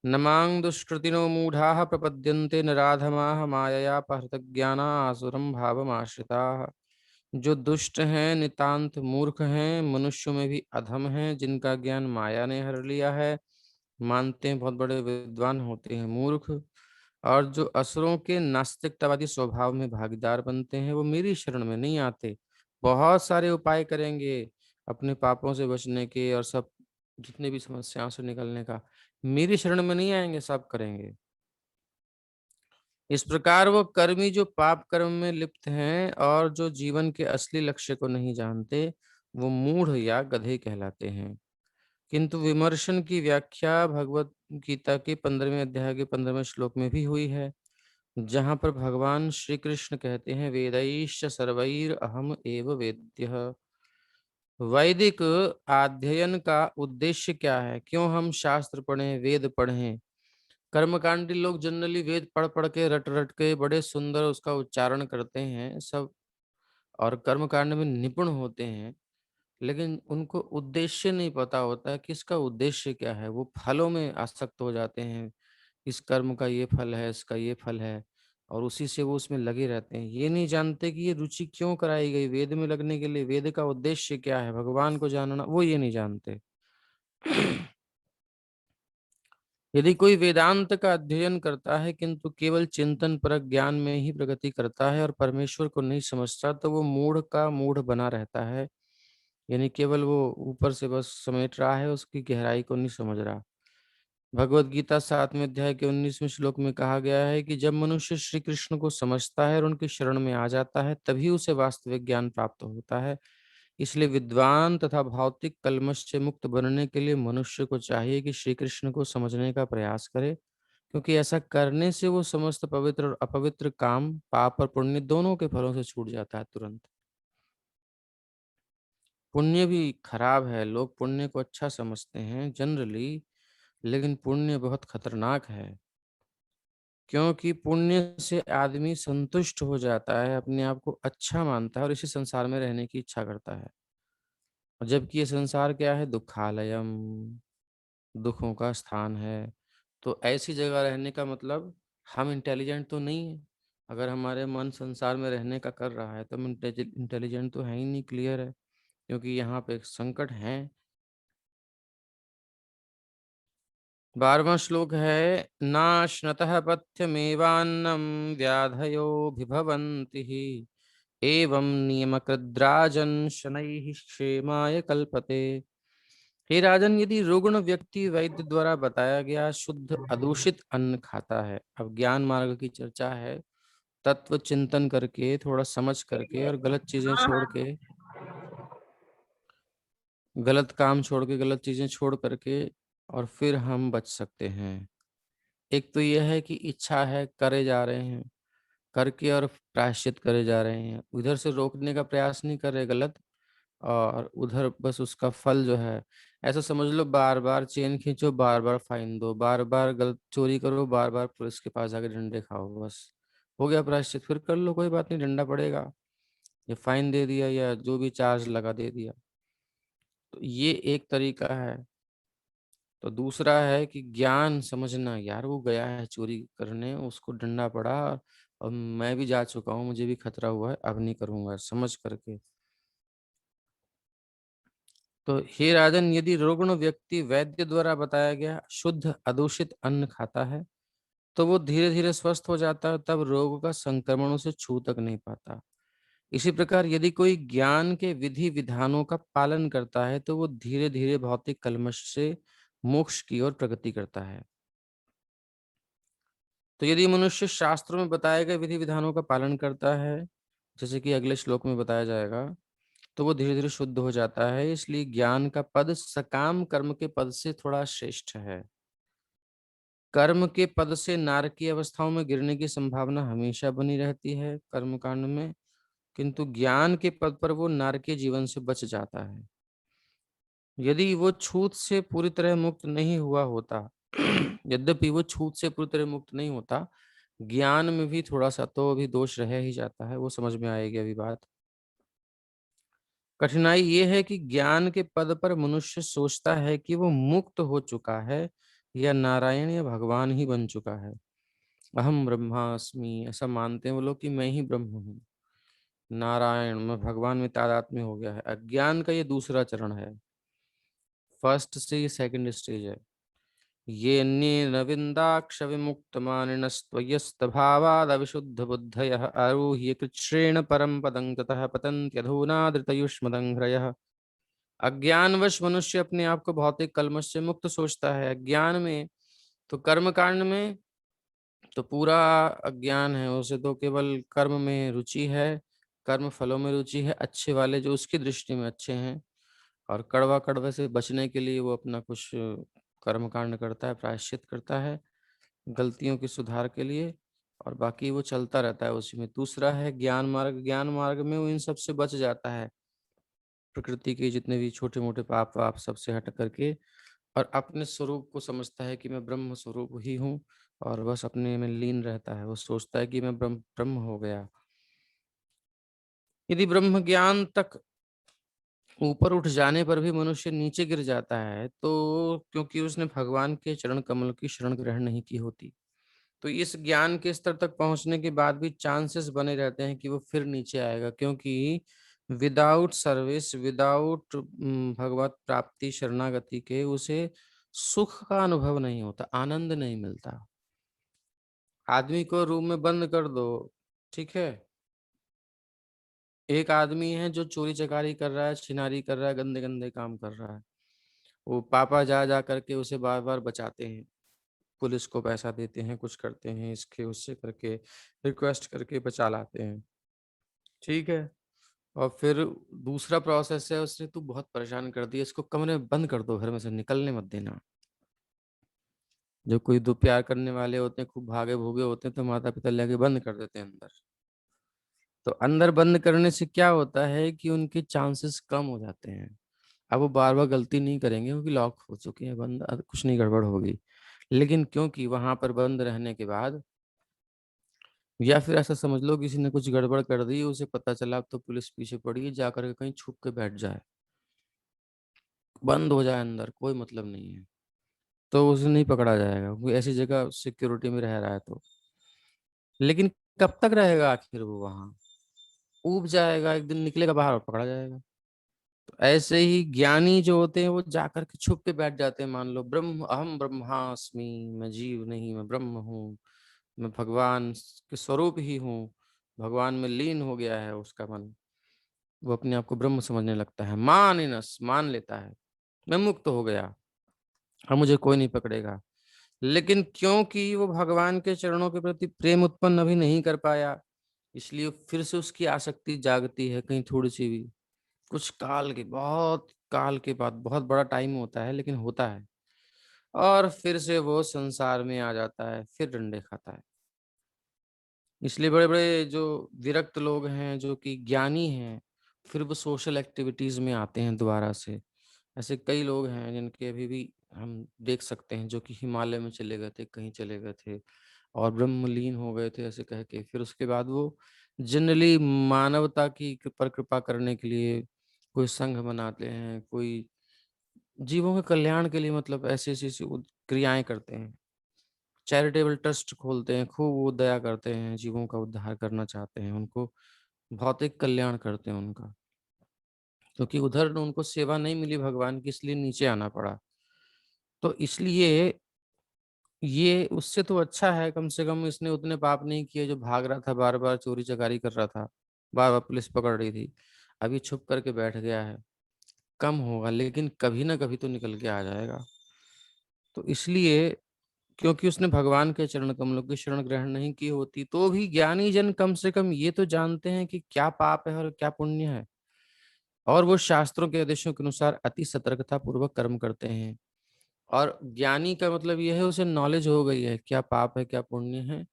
नमांग दुष्कृतिनो मूढ़ाः प्रपद्यन्ते नराधमाः मायया पहृतज्ञाना आसुरं भावमाश्रिताः। जो दुष्ट हैं, नितांत मूर्ख हैं, मनुष्यों में भी अधम हैं, जिनका ज्ञान माया ने हर लिया है, मानते हैं बहुत बड़े विद्वान, होते हैं मूर्ख। और जो असुरों के नास्तिकतावादी स्वभाव में भागीदार बनते हैं, वो मेरी शरण में नहीं आते। बहुत सारे उपाय करेंगे अपने पापों से बचने के और सब जितने भी समस्याओं से निकलने का, मेरी शरण में नहीं आएंगे, सब करेंगे। इस प्रकार वो कर्मी जो पाप कर्म में लिप्त हैं और जो जीवन के असली लक्ष्य को नहीं जानते, वो मूढ़ या गधे कहलाते हैं। किंतु विमर्शन की व्याख्या भगवत गीता के 15वें अध्याय के 15वें श्लोक में भी हुई है, जहां पर भगवान श्री कृष्ण कहते हैं, वेदैश्च सर्वैर अहम एव वेद्यः। वैदिक अध्ययन का उद्देश्य क्या है? क्यों हम शास्त्र पढ़ें, वेद पढ़ें? कर्मकांडी लोग जनरली वेद पढ़ पढ़ के रट रट के बड़े सुंदर उसका उच्चारण करते हैं सब, और कर्मकांड में निपुण होते हैं, लेकिन उनको उद्देश्य नहीं पता होता है कि इसका उद्देश्य क्या है। वो फलों में आसक्त हो जाते हैं, इस कर्म का ये फल है, इसका ये फल है, और उसी से वो उसमें लगे रहते हैं। ये नहीं जानते कि ये रुचि क्यों कराई गई वेद में लगने के लिए, वेद का उद्देश्य क्या है, भगवान को जानना, वो ये नहीं जानते। यदि कोई वेदांत का अध्ययन करता है किंतु केवल चिंतन परक ज्ञान में ही प्रगति करता है और परमेश्वर को नहीं समझता, तो वो मूढ़ का मूढ़ बना रहता है। यानी केवल वो ऊपर से बस समेट रहा है, उसकी गहराई को नहीं समझ रहा। भगवत गीता 7वें अध्याय के 19वें श्लोक में कहा गया है कि जब मनुष्य श्री कृष्ण को समझता है और उनकी शरण में आ जाता है, तभी उसे वास्तविक ज्ञान प्राप्त होता है। इसलिए विद्वान तथा भौतिक कल्मश से मुक्त बनने के लिए मनुष्य को चाहिए कि श्री कृष्ण को समझने का प्रयास करे, क्योंकि ऐसा करने से वो समस्त पवित्र और अपवित्र काम, पाप और पुण्य दोनों के फलों से छूट जाता है तुरंत। पुण्य भी खराब है, लोग पुण्य को अच्छा समझते हैं जनरली, लेकिन पुण्य बहुत खतरनाक है, क्योंकि पुण्य से आदमी संतुष्ट हो जाता है, अपने आप को अच्छा मानता है और इसी संसार में रहने की इच्छा करता है। और जबकि ये संसार क्या है? दुखालयम, दुखों का स्थान है। तो ऐसी जगह रहने का मतलब हम इंटेलिजेंट तो नहीं है। अगर हमारे मन संसार में रहने का कर रहा है तो हम इंटेलिजेंट तो है ही नहीं, क्लियर है, क्योंकि यहाँ पे एक संकट है। 12वां श्लोक है, नाश्नतः पथ्यमेवान्नं व्याधयो विभवन्ति हि, एवं नियमकृद्राजन् शनैः क्षेमाय कल्पते। हे राजन, यदि रुग्ण व्यक्ति वैद्य द्वारा बताया गया शुद्ध अदूषित अन्न खाता है, अब ज्ञान मार्ग की चर्चा है, तत्व चिंतन करके, थोड़ा समझ करके और गलत चीजें छोड़ के, गलत काम छोड़ के, गलत चीजें छोड़ करके, और फिर हम बच सकते हैं। एक तो यह है कि इच्छा है, करे जा रहे हैं, करके और प्रायश्चित करे जा रहे हैं, उधर से रोकने का प्रयास नहीं कर रहे गलत, और उधर बस उसका फल जो है, ऐसा समझ लो बार बार चेन खींचो, बार बार फाइन दो, बार बार गलत चोरी करो, बार बार पुलिस के पास जाके डंडे खाओ, बस हो गया प्रायश्चित, फिर कर लो, कोई बात नहीं, डंडा पड़ेगा, या फाइन दे दिया या जो भी चार्ज लगा दे दिया। तो ये एक तरीका है। तो दूसरा है कि ज्ञान समझना, यार वो गया है चोरी करने, उसको डंडा पड़ा, और मैं भी जा चुका हूँ, मुझे भी खतरा हुआ है, अब नहीं करूंगा, समझ करके। तो हे राजन, यदि रुग्ण व्यक्ति वैद्य द्वारा बताया गया शुद्ध अदूषित अन्न खाता है, तो वो धीरे धीरे स्वस्थ हो जाता है, तब रोग का संक्रमण उसे छू तक नहीं पाता। इसी प्रकार यदि कोई ज्ञान के विधि विधानों का पालन करता है, तो वो धीरे धीरे भौतिक कल्मश से मोक्ष की ओर प्रगति करता है। तो यदि मनुष्य शास्त्रों में बताए गए विधि विधानों का पालन करता है, जैसे कि अगले श्लोक में बताया जाएगा, तो वो धीरे धीरे शुद्ध हो जाता है। इसलिए ज्ञान का पद सकाम कर्म के पद से थोड़ा श्रेष्ठ है। कर्म के पद से नारक की अवस्थाओं में गिरने की संभावना हमेशा बनी रहती है कर्मकांड में, किंतु ज्ञान के पद पर वो नारकीय जीवन से बच जाता है। यदि वो छूत से पूरी तरह मुक्त नहीं हुआ होता, यद्यपि वो छूत से पूरी तरह मुक्त नहीं होता, ज्ञान में भी थोड़ा सा तो अभी दोष रह ही जाता है, वो समझ में आएगी अभी बात। कठिनाई ये है कि ज्ञान के पद पर मनुष्य सोचता है कि वो मुक्त हो चुका है, या नारायण या भगवान ही बन चुका है। अहम ब्रह्मास्मि, ऐसा मानते हैं वो लोग कि मैं ही ब्रह्म हूँ, नारायण, मैं भगवान में तादात्म्य हो गया है। अज्ञान का ये दूसरा चरण है, फर्स्ट से ये सेकंड स्टेज है। ये नविंदाक्ष विमुक्त मानिनस्त्वयस्तभावाद अविशुद्ध बुद्धयः आरुह्य कृच्छ्रेण परम पदं ततः पतन्त्यधूना धृतयुष्मदंघ्रयः। अज्ञानवश मनुष्य अपने आप को भौतिक कल्मश से मुक्त सोचता है। अज्ञान में तो कर्म कांड में तो पूरा अज्ञान है, उसे तो केवल कर्म में रुचि है, कर्म फलों में रुचि है, अच्छे वाले जो उसकी दृष्टि में अच्छे हैं, और कड़वा कड़वे से बचने के लिए वो अपना कुछ कर्म कांड करता है, प्रायश्चित करता है गलतियों की सुधार के लिए, और बाकी वो चलता रहता है उसी में। दूसरा है ज्ञान मार्ग। ज्ञान मार्ग में वो इन सब से बच जाता है, प्रकृति के जितने भी छोटे मोटे पाप वाप सबसे हट करके, और अपने स्वरूप को समझता है कि मैं ब्रह्म स्वरूप ही हूँ, और बस अपने में लीन रहता है। वो सोचता है कि मैं ब्रह्म ब्रह्म हो गया। यदि ब्रह्म ज्ञान तक ऊपर उठ जाने पर भी मनुष्य नीचे गिर जाता है, तो क्योंकि उसने भगवान के चरण कमल की शरण ग्रहण नहीं की होती, तो इस ज्ञान के स्तर तक पहुंचने के बाद भी चांसेस बने रहते हैं कि वो फिर नीचे आएगा, क्योंकि विदाउट सर्विस, विदाउट भगवत प्राप्ति शरणागति के उसे सुख का अनुभव नहीं होता, आनंद नहीं मिलता। आदमी को रूम में बंद कर दो, ठीक है, एक आदमी है जो चोरी चकारी कर रहा है, छिनारी कर रहा है, गंदे गंदे काम कर रहा है, वो पापा जा जा करके उसे बार बार बचाते हैं, पुलिस को पैसा देते हैं, कुछ करते हैं, इसके उससे करके रिक्वेस्ट करके बचा लाते हैं, ठीक है। और फिर दूसरा प्रोसेस है, उसने तू बहुत परेशान कर दिया, इसको कमरे में बंद कर दो, घर में से निकलने मत देना। जो कोई दो प्यार करने वाले होते हैं, खूब भागे भूगे होते हैं, तो माता पिता लेके बंद कर देते हैं अंदर। तो अंदर बंद करने से क्या होता है कि उनके चांसेस कम हो जाते हैं। अब वो बार बार गलती नहीं करेंगे क्योंकि लॉक हो चुके हैं बंद, अब कुछ नहीं गड़बड़ होगी। लेकिन क्योंकि वहां पर बंद रहने के बाद, या फिर ऐसा समझ लो किसी ने कुछ गड़बड़ कर दी, उसे पता चला, अब तो पुलिस पीछे पड़ी है, जाकर के कहीं छुप के बैठ जाए, बंद हो जाए अंदर, कोई मतलब नहीं है, तो उसे नहीं पकड़ा जाएगा, वो ऐसी जगह सिक्योरिटी में रह रहा है तो। लेकिन कब तक रहेगा आखिर वो वहां, ऊब जाएगा, एक दिन निकलेगा बाहर और पकड़ा जाएगा। तो ऐसे ही ज्ञानी जो होते हैं वो जाकर के छुप के बैठ जाते हैं, मान लो ब्रह्म अहम ब्रह्मास्मि, मैं जीव नहीं, मैं ब्रह्म हूँ, मैं भगवान के स्वरूप ही हूँ, भगवान में लीन हो गया है उसका मन, वो अपने आप को ब्रह्म समझने लगता है, मान लेता है, मैं मुक्त हो गया, अब मुझे कोई नहीं पकड़ेगा। लेकिन क्योंकि वो भगवान के चरणों के प्रति प्रेम उत्पन्न अभी नहीं कर पाया, इसलिए फिर से उसकी आसक्ति जागती है, कहीं थोड़ी सी भी, कुछ काल के, बहुत काल के बाद, बहुत बड़ा टाइम होता है लेकिन होता है, और फिर से वो संसार में आ जाता है, फिर डंडे खाता है। इसलिए बड़े बड़े जो विरक्त लोग हैं, जो कि ज्ञानी हैं, फिर वो सोशल एक्टिविटीज में आते हैं दोबारा से। ऐसे कई लोग हैं जिनके अभी भी हम देख सकते हैं, जो कि हिमालय में चले गए थे, कहीं चले गए थे और ब्रह्मलीन हो गए थे ऐसे कह के, फिर उसके बाद वो जनरली मानवता की पर कृपा करने के लिए कोई संघ बनाते हैं, कोई जीवों के कल्याण के लिए, मतलब ऐसी ऐसी ऐसी क्रियाएं करते हैं, चैरिटेबल ट्रस्ट खोलते हैं, खूब वो दया करते हैं, जीवों का उद्धार करना चाहते हैं, उनको भौतिक कल्याण करते हैं उनका, क्योंकि उधर उनको सेवा नहीं मिली भगवान की, इसलिए नीचे आना पड़ा। तो इसलिए ये उससे तो अच्छा है, कम से कम इसने उतने पाप नहीं किए, जो भाग रहा था, बार बार चोरी चकारी कर रहा था, बार बार पुलिस पकड़ रही थी, अभी छुप करके बैठ गया है, कम होगा लेकिन कभी ना कभी तो निकल के आ जाएगा। तो इसलिए क्योंकि उसने भगवान के चरण कमलों की शरण ग्रहण नहीं की होती, तो भी ज्ञानी जन कम से कम ये तो जानते हैं कि क्या पाप है और क्या पुण्य है, और वो शास्त्रों के आदेशों के अनुसार अति सतर्कता पूर्वक कर्म करते हैं। और ज्ञानी का मतलब यह है, उसे नॉलेज हो गई है क्या पाप है क्या पुण्य है,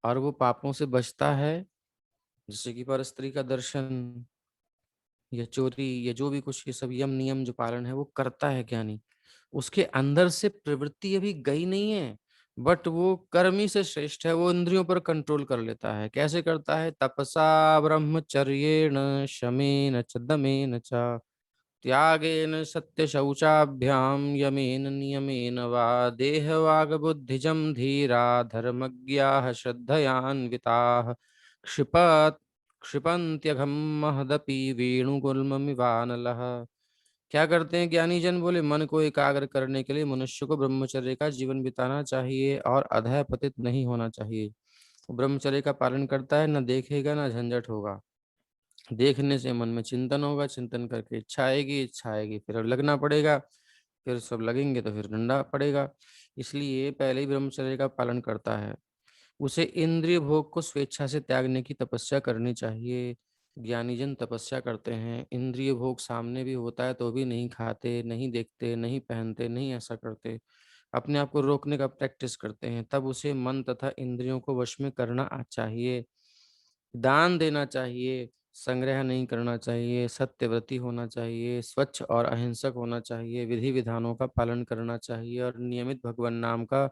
और वो पापों से बचता है, जैसे कि पर स्त्री का दर्शन या चोरी या जो भी कुछ, ये सब यम नियम जो पालन है वो करता है ज्ञानी। उसके अंदर से प्रवृत्ति अभी गई नहीं है, बट वो कर्मी से श्रेष्ठ है, वो इंद्रियों पर कंट्रोल कर लेता है। कैसे करता है? तपसा ब्रह्मचर्येण शमेन च दमेन च त्यागेन सत्य शौचाभ्याम यमेन नियमेन वा देहवाग बुद्धिजम धीरा धर्मज्ञाः श्रद्धयान्विताः क्षिपत क्षिपन्त्यघम महदपि वेणुगुल्ममिवानलः। क्या करते हैं ज्ञानी जन? बोले मन को एकाग्र करने के लिए मनुष्य को ब्रह्मचर्य का जीवन बिताना चाहिए और अधः पतित नहीं होना चाहिए। ब्रह्मचर्य का पालन करता है, न देखेगा न झंझट होगा, देखने से मन में चिंतन होगा, चिंतन करके इच्छा आएगी, फिर अब लगना पड़ेगा, फिर सब लगेंगे तो फिर डंडा पड़ेगा। इसलिए पहले ही ब्रह्मचर्य का पालन करता है। उसे इंद्रिय भोग को स्वेच्छा से त्यागने की तपस्या करनी चाहिए। ज्ञानीजन तपस्या करते हैं, इंद्रिय भोग सामने भी होता है तो भी नहीं खाते, नहीं देखते, नहीं पहनते, नहीं ऐसा करते, अपने आप को रोकने का प्रैक्टिस करते हैं। तब उसे मन तथा इंद्रियों को वश में करना चाहिए, दान देना चाहिए, संग्रह नहीं करना चाहिए, सत्यव्रती होना चाहिए, स्वच्छ और अहिंसक होना चाहिए, विधि विधानों का पालन करना चाहिए और नियमित भगवान नाम का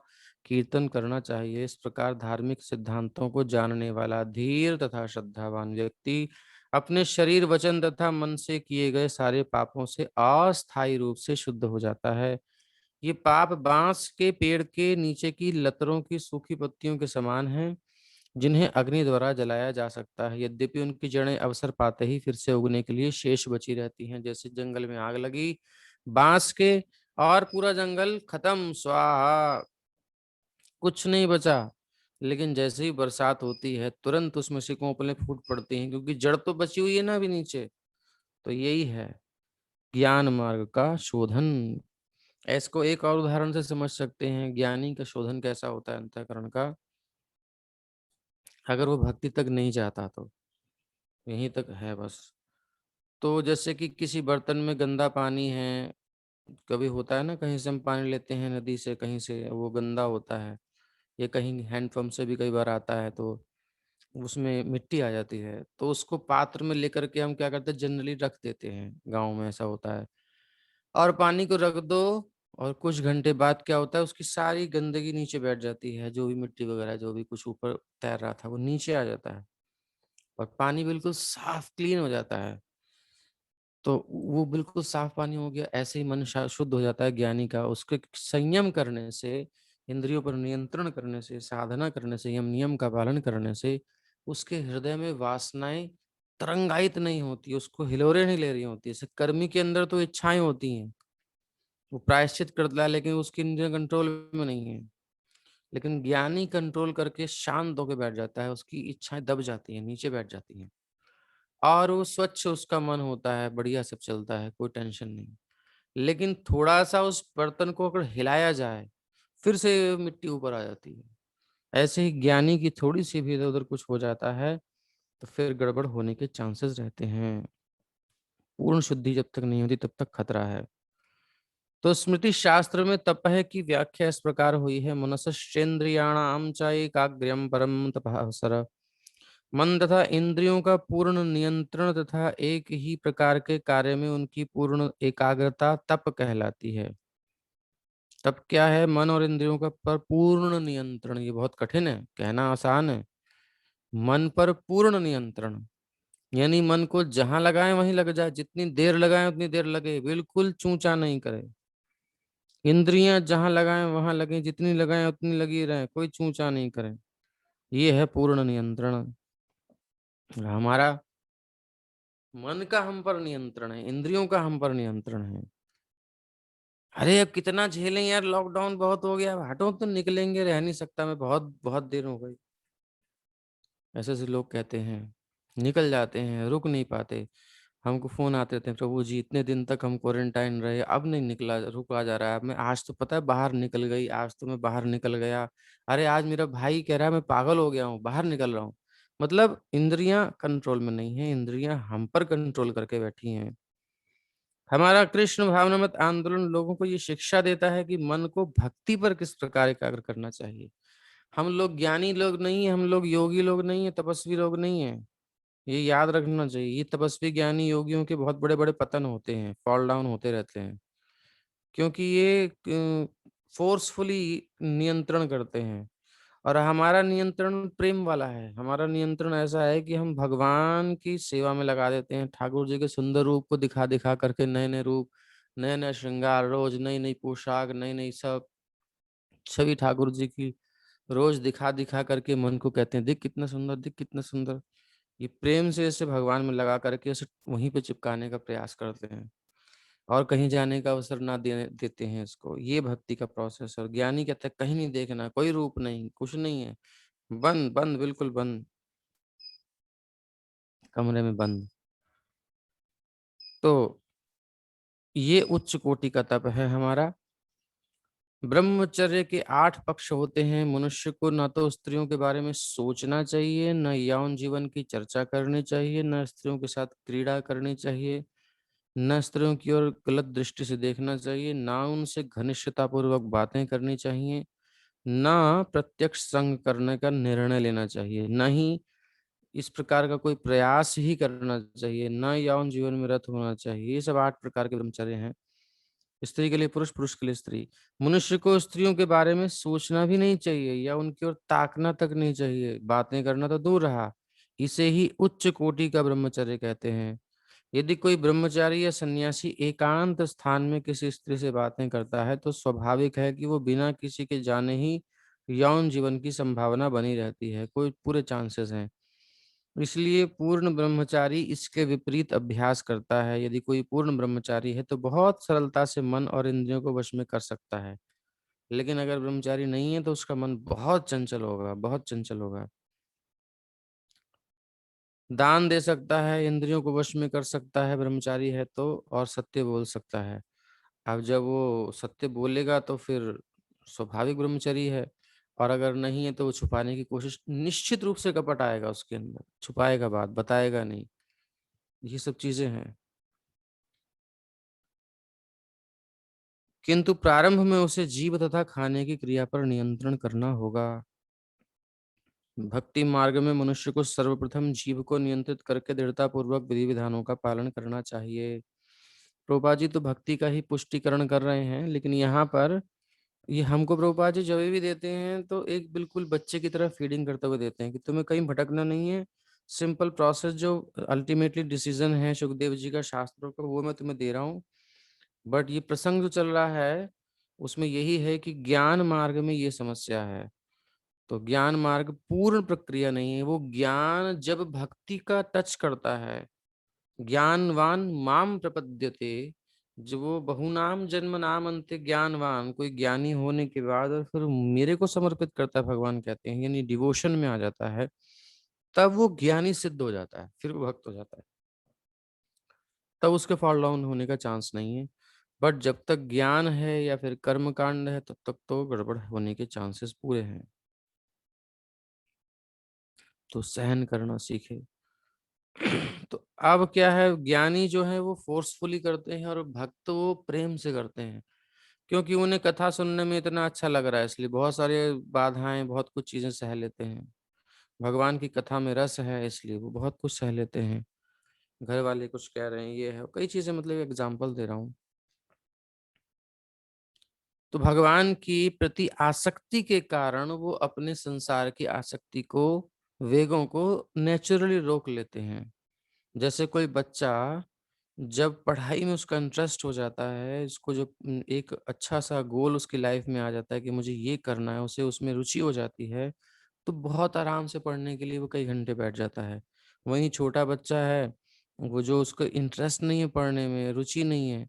कीर्तन करना चाहिए। इस प्रकार धार्मिक सिद्धांतों को जानने वाला धीर तथा श्रद्धावान व्यक्ति अपने शरीर, वचन तथा मन से किए गए सारे पापों से अस्थायी रूप से शुद्ध हो जाता है। ये पाप बांस के पेड़ के नीचे की लतरों की सूखी पत्तियों के समान हैं, जिन्हें अग्नि द्वारा जलाया जा सकता है, यद्यपि उनकी जड़ें अवसर पाते ही फिर से उगने के लिए शेष बची रहती हैं। जैसे जंगल में आग लगी बांस के और पूरा जंगल खत्म, स्वाहा, कुछ नहीं बचा। लेकिन जैसे ही बरसात होती है तुरंत उसमें से कोपलें फूट पड़ती हैं, क्योंकि जड़ तो बची हुई है ना अभी नीचे। तो यही है ज्ञान मार्ग का शोधन। इसको एक और उदाहरण से समझ सकते हैं, ज्ञानी का शोधन कैसा होता है अंतःकरण का। अगर वो भक्ति तक नहीं जाता तो यहीं तक है बस। तो जैसे कि किसी बर्तन में गंदा पानी है, कभी होता है ना, कहीं से हम पानी लेते हैं नदी से, कहीं से वो गंदा होता है, या कहीं हैंडपंप से भी कई बार आता है, तो उसमें मिट्टी आ जाती है, तो उसको पात्र में लेकर के हम क्या करते हैं, जनरली रख देते हैं, गाँव में ऐसा होता है। और पानी को रख दो और कुछ घंटे बाद क्या होता है, उसकी सारी गंदगी नीचे बैठ जाती है, जो भी मिट्टी वगैरह जो भी कुछ ऊपर तैर रहा था वो नीचे आ जाता है और पानी बिल्कुल साफ क्लीन हो जाता है। तो वो बिल्कुल साफ पानी हो गया। ऐसे ही मन शुद्ध हो जाता है ज्ञानी का, उसके संयम करने से, इंद्रियों पर नियंत्रण करने से, साधना करने से, यम नियम का पालन करने से उसके हृदय में वासनाएं तरंगायित नहीं होती, उसको हिलोरे नहीं ले रही होती। जैसे कर्मी के अंदर तो इच्छाएं होती हैं, वो प्रायश्चित करता है, लेकिन उसकी इंद्रिय कंट्रोल में नहीं है। लेकिन ज्ञानी कंट्रोल करके शांत होकर बैठ जाता है, उसकी इच्छाएं दब जाती हैं, नीचे बैठ जाती हैं, और वो स्वच्छ उसका मन होता है, बढ़िया सब चलता है, कोई टेंशन नहीं। लेकिन थोड़ा सा उस बर्तन को अगर हिलाया जाए फिर से मिट्टी ऊपर आ जाती है। ऐसे ही ज्ञानी की थोड़ी सी भी इधर उधर कुछ हो जाता है तो फिर गड़बड़ होने के चांसेस रहते हैं। पूर्ण शुद्धि जब तक नहीं होती तब तक खतरा है। तो स्मृति शास्त्र में तपह की व्याख्या इस प्रकार हुई है, मनसश्चेन्द्रियाणाम च एकाग्र्यम परम तपः। मन तथा इंद्रियों का पूर्ण नियंत्रण तथा एक ही प्रकार के कार्य में उनकी पूर्ण एकाग्रता तप कहलाती है। तप क्या है? मन और इंद्रियों का पर पूर्ण नियंत्रण। ये बहुत कठिन है, कहना आसान है। मन पर पूर्ण नियंत्रण यानी मन को जहां लगाएं वहीं लग जाए, जितनी देर लगाएं उतनी देर लगे, बिल्कुल चूचा नहीं करे। इंद्रियां जहां लगाएं वहां लगे, जितनी लगाएं उतनी लगी रहे, कोई चूचा नहीं करे। ये है पूर्ण नियंत्रण। हमारा मन का हम पर नियंत्रण है, इंद्रियों का हम पर नियंत्रण है। अरे अब कितना झेलें यार, लॉकडाउन बहुत हो गया, हटो तो निकलेंगे, रह नहीं सकता मैं, बहुत बहुत देर हो गई। ऐसे ऐसे लोग कहते हैं, निकल जाते हैं, रुक नहीं पाते। हमको फोन आते थे, प्रभु जी इतने दिन तक हम क्वारंटाइन रहे, अब नहीं निकला, रुका जा रहा है। मैं आज तो पता है बाहर निकल गई, आज तो मैं बाहर निकल गया। अरे आज मेरा भाई कह रहा है मैं पागल हो गया हूँ, बाहर निकल रहा हूँ। मतलब इंद्रियां कंट्रोल में नहीं है, इंद्रियां हम पर कंट्रोल करके बैठी हैं। हमारा कृष्ण भावनामत आंदोलन लोगों को ये शिक्षा देता है कि मन को भक्ति पर किस प्रकार एकाग्र करना चाहिए। हम लोग ज्ञानी लोग नहीं है, हम लोग योगी लोग नहीं है, तपस्वी लोग नहीं है। ये याद रखना चाहिए। ये तपस्वी ज्ञानी योगियों के बहुत बड़े बड़े पतन होते हैं, फॉल डाउन होते रहते हैं, क्योंकि ये फोर्सफुली नियंत्रण करते हैं। और हमारा नियंत्रण प्रेम वाला है। हमारा नियंत्रण ऐसा है कि हम भगवान की सेवा में लगा देते हैं। ठाकुर जी के सुंदर रूप को दिखा दिखा करके, नए नए रूप, नए नए श्रृंगार, रोज नई नई पोशाक, नई नई सब छवि ठाकुर जी की रोज दिखा दिखा करके मन को कहते हैं दिख कितना सुंदर, दिख कितना सुंदर। ये प्रेम से इसे भगवान में लगा करके उसे वहीं पे चिपकाने का प्रयास करते हैं और कहीं जाने का अवसर ना देते हैं इसको। ये भक्ति का प्रोसेस। और ज्ञानी कहते हैं कहीं नहीं देखना, कोई रूप नहीं, कुछ नहीं है, बंद बंद, बिल्कुल बंद, कमरे में बंद। तो ये उच्च कोटि का तप है हमारा। ब्रह्मचर्य के 8 पक्ष होते हैं। मनुष्य को न तो स्त्रियों के बारे में सोचना चाहिए, न यौन जीवन की चर्चा करनी चाहिए, न स्त्रियों के साथ क्रीड़ा करनी चाहिए, न स्त्रियों की ओर गलत दृष्टि से देखना चाहिए, न उनसे घनिष्ठतापूर्वक बातें करनी चाहिए, न प्रत्यक्ष संग करने का निर्णय लेना चाहिए, न ही इस प्रकार का कोई प्रयास ही करना चाहिए, न यौन जीवन में रत होना चाहिए। ये सब 8 प्रकार के ब्रह्मचर्य हैं। स्त्री के लिए पुरुष, पुरुष के लिए स्त्री। मनुष्य को स्त्रियों के बारे में सोचना भी नहीं चाहिए या उनकी ओर ताकना तक नहीं चाहिए, बातें करना तो दूर रहा। इसे ही उच्च कोटि का ब्रह्मचर्य कहते हैं। यदि कोई ब्रह्मचारी या सन्यासी एकांत स्थान में किसी स्त्री से बातें करता है तो स्वाभाविक है कि वो बिना किसी के जाने ही यौन जीवन की संभावना बनी रहती है, कोई पूरे चांसेस हैं। इसलिए पूर्ण ब्रह्मचारी इसके विपरीत अभ्यास करता है। यदि कोई पूर्ण ब्रह्मचारी है तो बहुत सरलता से मन और इंद्रियों को वश में कर सकता है, लेकिन अगर ब्रह्मचारी नहीं है तो उसका मन बहुत चंचल होगा, बहुत चंचल होगा। दान दे सकता है, इंद्रियों को वश में कर सकता है ब्रह्मचारी है तो, और सत्य बोल सकता है। अब जब वो सत्य बोलेगा तो फिर स्वाभाविक ब्रह्मचारी है, और अगर नहीं है तो वो छुपाने की कोशिश, निश्चित रूप से कपट आएगा उसके अंदर, छुपाएगा बात, बताएगा नहीं। ये सब चीजें हैं। किंतु प्रारंभ में उसे जीव तथा खाने की क्रिया पर नियंत्रण करना होगा। भक्ति मार्ग में मनुष्य को सर्वप्रथम जीव को नियंत्रित करके दृढ़ता पूर्वक विधि विधानों का पालन करना चाहिए। प्रभुपाद जी तो भक्ति का ही पुष्टिकरण कर रहे हैं, लेकिन यहाँ पर ये हमको प्रभुपाद जी जब भी देते हैं तो एक बिल्कुल बच्चे की तरह फीडिंग करते हुए देते हैं कि तुम्हें कहीं भटकना नहीं है। सिंपल प्रोसेस जो अल्टीमेटली डिसीजन है सुखदेव जी का शास्त्रों का, वो मैं तुम्हें दे रहा हूँ। बट ये प्रसंग जो चल रहा है उसमें यही है कि ज्ञान मार्ग में ये समस्या है। तो ज्ञान मार्ग पूर्ण प्रक्रिया नहीं है। वो ज्ञान जब भक्ति का टच करता है, ज्ञानवान माम प्रपद्यते, जो वो बहुनाम जन्म नाम अंते ज्ञानवान, कोई ज्ञानी होने के बाद और फिर मेरे को समर्पित करता है, भगवान कहते हैं, यानी डिवोशन में आ जाता है, तब वो ज्ञानी सिद्ध हो जाता है, फिर वो भक्त हो जाता है। तब उसके फॉल डाउन होने का चांस नहीं है। बट जब तक ज्ञान है या फिर कर्म कांड है तब तक तो गड़बड़ होने के चांसेस पूरे हैं। तो सहन करना सीखे। तो अब क्या है, ज्ञानी जो है वो फोर्सफुली करते हैं और भक्त वो प्रेम से करते हैं, क्योंकि उन्हें कथा सुनने में इतना अच्छा लग रहा है, इसलिए बहुत सारे बाधाएं, बहुत कुछ चीजें सह लेते हैं। भगवान की कथा में रस है इसलिए वो बहुत कुछ सह लेते हैं। घर वाले कुछ कह रहे हैं, ये है, कई चीजें, मतलब एग्जाम्पल दे रहा हूँ। तो भगवान की प्रति आसक्ति के कारण वो अपने संसार की आसक्ति को, वेगों को नेचुरली रोक लेते हैं। जैसे कोई बच्चा जब पढ़ाई में उसका इंटरेस्ट हो जाता है, इसको जो एक अच्छा सा गोल उसकी लाइफ में आ जाता है कि मुझे ये करना है, उसे उसमें रुचि हो जाती है, तो बहुत आराम से पढ़ने के लिए वो कई घंटे बैठ जाता है। वहीं छोटा बच्चा है, वो जो उसको इंटरेस्ट नहीं है, पढ़ने में रुचि नहीं है,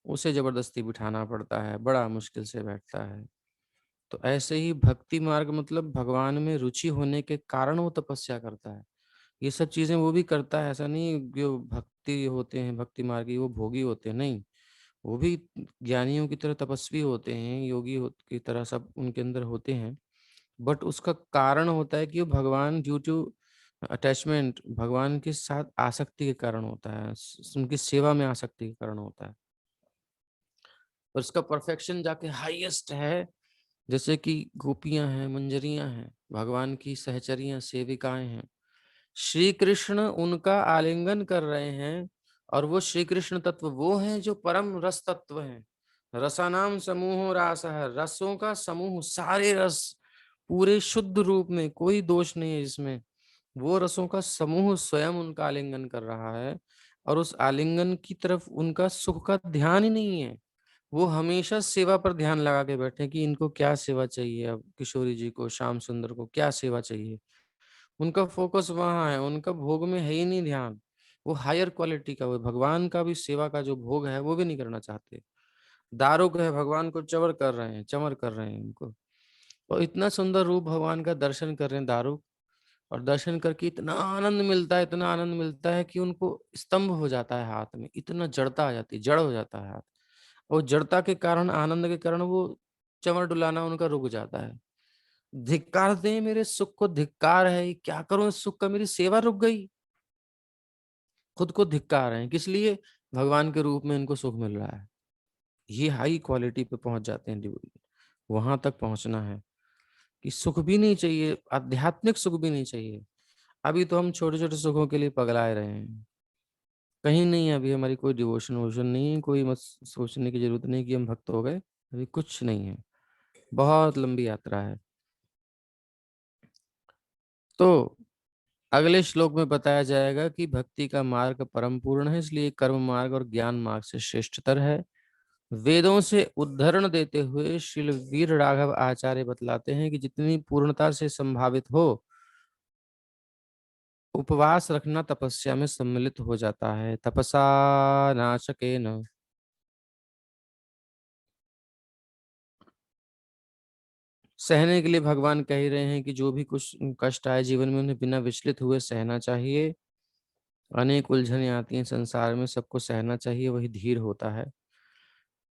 उसे जबरदस्ती बिठाना पड़ता है, बड़ा मुश्किल से बैठता है। तो ऐसे ही भक्ति मार्ग मतलब भगवान में रुचि होने के कारण वो तपस्या करता है। ये सब चीजें वो भी करता है, ऐसा नहीं जो भक्ति होते हैं, भक्ति मार्गी वो भोगी होते हैं, नहीं, वो भी ज्ञानियों की तरह तपस्वी होते हैं, की तरह सब उनके अंदर होते हैं। बट उसका कारण होता है कि वो भगवान ड्यू टू अटैचमेंट, भगवान के साथ आसक्ति के कारण होता है, उनकी सेवा में आसक्ति के कारण होता है। और उसका परफेक्शन जाके हाईएस्ट है, जैसे कि गोपियां हैं, मंजरियां हैं, भगवान की सहचरियां, सेविकाएं हैं, श्री कृष्ण उनका आलिंगन कर रहे हैं, और वो श्री कृष्ण तत्व वो हैं जो परम रस तत्व हैं। रसानाम समूह रास है, रसों का समूह, सारे रस पूरे शुद्ध रूप में, कोई दोष नहीं है जिसमें। वो रसों का समूह स्वयं उनका आलिंगन कर रहा है, और उस आलिंगन की तरफ उनका सुख का ध्यान ही नहीं है। वो हमेशा सेवा पर ध्यान लगा के बैठे हैं कि इनको क्या सेवा चाहिए, अब किशोरी जी को, श्याम सुंदर को क्या सेवा चाहिए। उनका फोकस वहां है, उनका भोग में है ही नहीं ध्यान। वो हायर क्वालिटी का, वो भगवान का भी सेवा का जो भोग है वो भी नहीं करना चाहते। दारुक है, भगवान को चवर कर रहे हैं, चमर कर रहे हैं उनको। और इतना सुंदर रूप भगवान का दर्शन कर रहे हैं दारुक, और दर्शन करके इतना आनंद मिलता है, इतना आनंद मिलता है कि उनको स्तंभ हो जाता है हाथ में, इतना जड़ता आ जाती है, जड़ हो जाता है हाथ। और जड़ता के कारण, आनंद के कारण वो चंवर डुलाना उनका रुक जाता है। धिक्कार दे मेरे सुख को, धिक्कार है, क्या करूं इस सुख का, मेरी सेवा रुक गई। खुद को धिक्कार है, किस लिए? भगवान के रूप में इनको सुख मिल रहा है। ये हाई क्वालिटी पे पहुंच जाते हैं डिवोटी। वहां तक पहुंचना है कि सुख भी नहीं चाहिए, आध्यात्मिक सुख भी नहीं चाहिए। अभी तो हम छोटे छोटे सुखों के लिए पगलाए रहे हैं, कहीं नहीं है। अभी हमारी कोई डिवोशन वोशन नहीं है, कोई मत सोचने की जरूरत नहीं कि हम भक्त हो गए, अभी कुछ नहीं है, बहुत लंबी यात्रा है। तो अगले श्लोक में बताया जाएगा कि भक्ति का मार्ग परम पूर्ण है, इसलिए कर्म मार्ग और ज्ञान मार्ग से श्रेष्ठतर है। वेदों से उद्धरण देते हुए श्रील वीर राघव आचार्य बतलाते हैं कि जितनी पूर्णता से संभावित हो उपवास रखना तपस्या में सम्मिलित हो जाता है। तपसा नाशकेन, सहने के लिए भगवान कह ही रहे हैं कि जो भी कुछ कष्ट आए जीवन में उन्हें बिना विचलित हुए सहना चाहिए। अनेक उलझनें आती हैं संसार में, सबको सहना चाहिए, वही धीर होता है।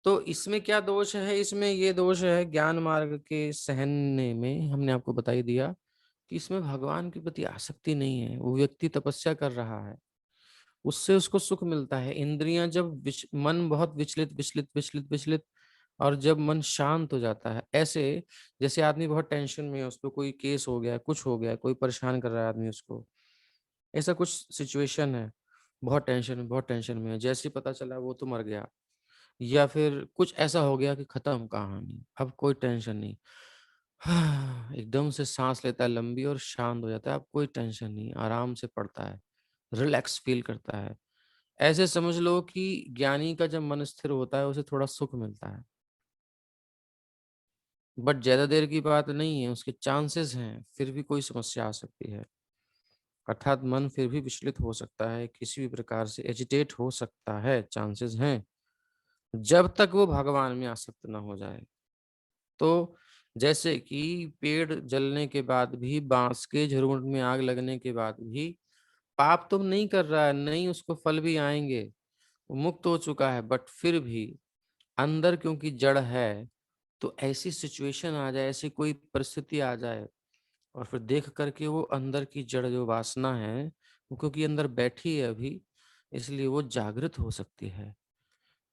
तो इसमें क्या दोष है? इसमें ये दोष है ज्ञान मार्ग के सहने में, हमने आपको बता ही दिया कि इसमें भगवान के प्रति आसक्ति नहीं है। वो व्यक्ति तपस्या कर रहा है, उससे उसको सुख मिलता है। इंद्रियां जब मन बहुत विचलित विचलित विचलित विचलित, और जब मन शांत हो जाता है, ऐसे जैसे आदमी बहुत टेंशन में है, उसको कोई केस हो गया, कुछ हो गया, कोई परेशान कर रहा है आदमी उसको, ऐसा कुछ सिचुएशन है, बहुत टेंशन में है, जैसे ही पता चला वो तो मर गया, या फिर कुछ ऐसा हो गया कि खत्म कहानी, अब कोई टेंशन नहीं। एकदम से सांस लेता है लंबी और शांत हो जाता है, अब कोई टेंशन नहीं, आराम से पड़ता है, रिलैक्स फील करता है। ऐसे समझ लो कि ज्ञानी का जब मन स्थिर होता है उसे थोड़ा सुख मिलता है, बट ज्यादा देर की बात नहीं है, उसके चांसेस हैं, फिर भी कोई समस्या आ सकती है। अर्थात मन फिर भी विचलित हो सकता है, किसी भी प्रकार से एजिटेट हो सकता है, चांसेस हैं, जब तक वो भगवान में आसक्त ना हो जाए। तो जैसे कि पेड़ जलने के बाद भी, बांस के झुरमुट में आग लगने के बाद भी पाप तो नहीं कर रहा है, नहीं, उसको फल भी आएंगे, वो मुक्त हो चुका है, बट फिर भी अंदर क्योंकि जड़ है, तो ऐसी सिचुएशन आ जाए, ऐसी कोई परिस्थिति आ जाए, और फिर देख करके वो अंदर की जड़ जो वासना है, वो क्योंकि अंदर बैठी है अभी, इसलिए वो जागृत हो सकती है।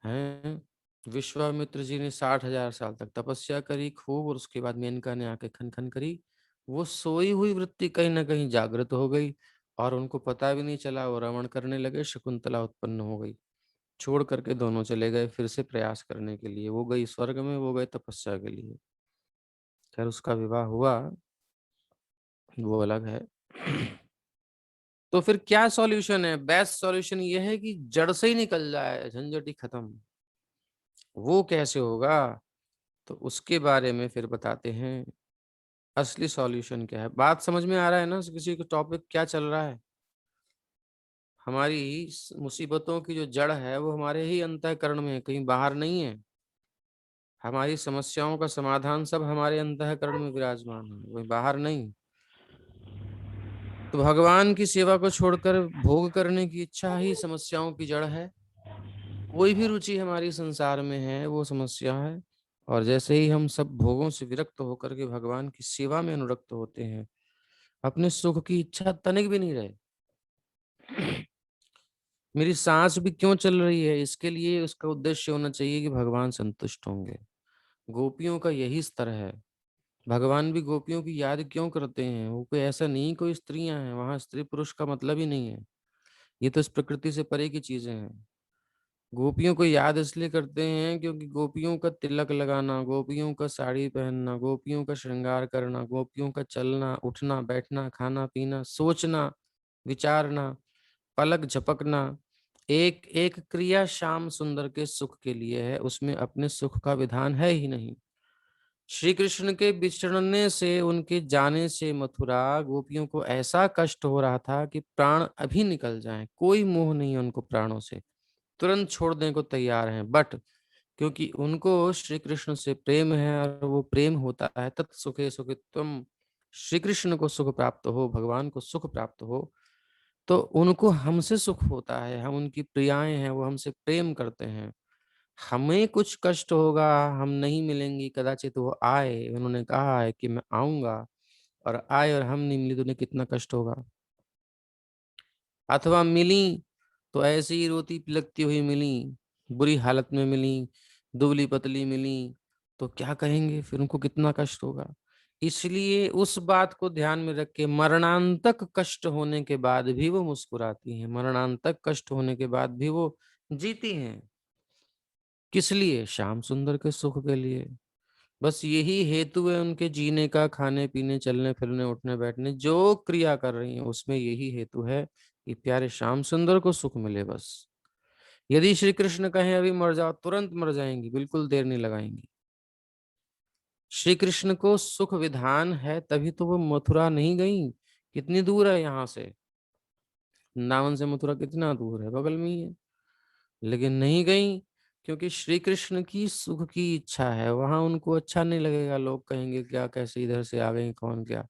हैं? विश्वामित्र जी ने 60,000 साल तक तपस्या करी खूब, और उसके बाद मेनका ने आके खन खन करी, वो सोई हुई वृत्ति कहीं ना कहीं जागृत हो गई, और उनको पता भी नहीं चला, वो रमण करने लगे, शकुंतला उत्पन्न हो गई। छोड़ करके दोनों चले गए फिर से प्रयास करने के लिए, वो गई स्वर्ग में, वो गए तपस्या के लिए। खैर उसका विवाह हुआ, वो अलग है। तो फिर क्या सॉल्यूशन है? बेस्ट सॉल्यूशन ये है कि जड़ से ही निकल जाए, झंझट ही खत्म। वो कैसे होगा? तो उसके बारे में फिर बताते हैं असली सॉल्यूशन क्या है। बात समझ में आ रहा है ना? किसी को टॉपिक क्या चल रहा है? हमारी मुसीबतों की जो जड़ है वो हमारे ही अंतःकरण में है, कहीं बाहर नहीं है। हमारी समस्याओं का समाधान सब हमारे अंतःकरण में विराजमान है, वही बाहर नहीं। तो भगवान की सेवा को छोड़कर भोग करने की इच्छा ही समस्याओं की जड़ है। कोई भी रुचि हमारी संसार में है वो समस्या है। और जैसे ही हम सब भोगों से विरक्त होकर के भगवान की सेवा में अनुरक्त होते हैं, अपने सुख की इच्छा तनिक भी नहीं रहे। मेरी सांस भी क्यों चल रही है, इसके लिए उसका उद्देश्य होना चाहिए कि भगवान संतुष्ट होंगे। गोपियों का यही स्तर है। भगवान भी गोपियों की याद क्यों करते हैं? वो कोई ऐसा नहीं, कोई स्त्रियां हैं, वहां स्त्री पुरुष का मतलब ही नहीं है। ये तो इस प्रकृति से परे की चीजें हैं। गोपियों को याद इसलिए करते हैं क्योंकि गोपियों का तिलक लगाना, गोपियों का साड़ी पहनना, गोपियों का श्रृंगार करना, गोपियों का चलना उठना बैठना खाना पीना सोचना विचारना पलक झपकना, एक एक क्रिया श्याम सुंदर के सुख के लिए है, उसमें अपने सुख का विधान है ही नहीं। श्री कृष्ण के बिछड़ने से, उनके जाने से मथुरा गोपियों को ऐसा कष्ट हो रहा था कि प्राण अभी निकल जाएं, कोई मोह नहीं है उनको प्राणों से, तुरंत छोड़ने को तैयार हैं। बट क्योंकि उनको श्री कृष्ण से प्रेम है, और वो प्रेम होता है तत्सुखे सुखित्वम, श्री कृष्ण को सुख प्राप्त हो, भगवान को सुख प्राप्त हो, तो उनको हमसे सुख होता है, हम उनकी प्रियाएं हैं, वो हमसे प्रेम करते हैं, हमें कुछ कष्ट होगा, हम नहीं मिलेंगी, कदाचित वो आए, उन्होंने कहा है कि मैं आऊंगा, और आए और हम नहीं मिली तो उन्हें कितना कष्ट होगा। अथवा मिली तो ऐसे ही रोती पिलकती हुई मिली, बुरी हालत में मिली, दुबली पतली मिली, तो क्या कहेंगे फिर, उनको कितना कष्ट होगा। इसलिए उस बात को ध्यान में रख के मरणांतक कष्ट होने के बाद भी वो मुस्कुराती हैं, मरणांतक कष्ट होने के बाद भी वो जीती हैं। किस लिए? श्याम सुंदर के सुख के लिए। बस यही हेतु है उनके जीने का, खाने पीने, चलने फिरने, उठने बैठने, जो क्रिया कर रही हैं उसमें यही हेतु है कि प्यारे श्याम सुंदर को सुख मिले बस। यदि श्री कृष्ण कहें अभी मर जाओ, तुरंत मर जाएंगी, बिल्कुल देर नहीं लगाएंगी। श्री कृष्ण को सुख विधान है, तभी तो वो मथुरा नहीं गई। कितनी दूर है यहाँ से, वृंदावन से मथुरा कितना दूर है, बगल में ही है, लेकिन नहीं गई, क्योंकि श्री कृष्ण की सुख की इच्छा है। वहां उनको अच्छा नहीं लगेगा, लोग कहेंगे क्या, कैसे इधर से आ गई, कौन क्या।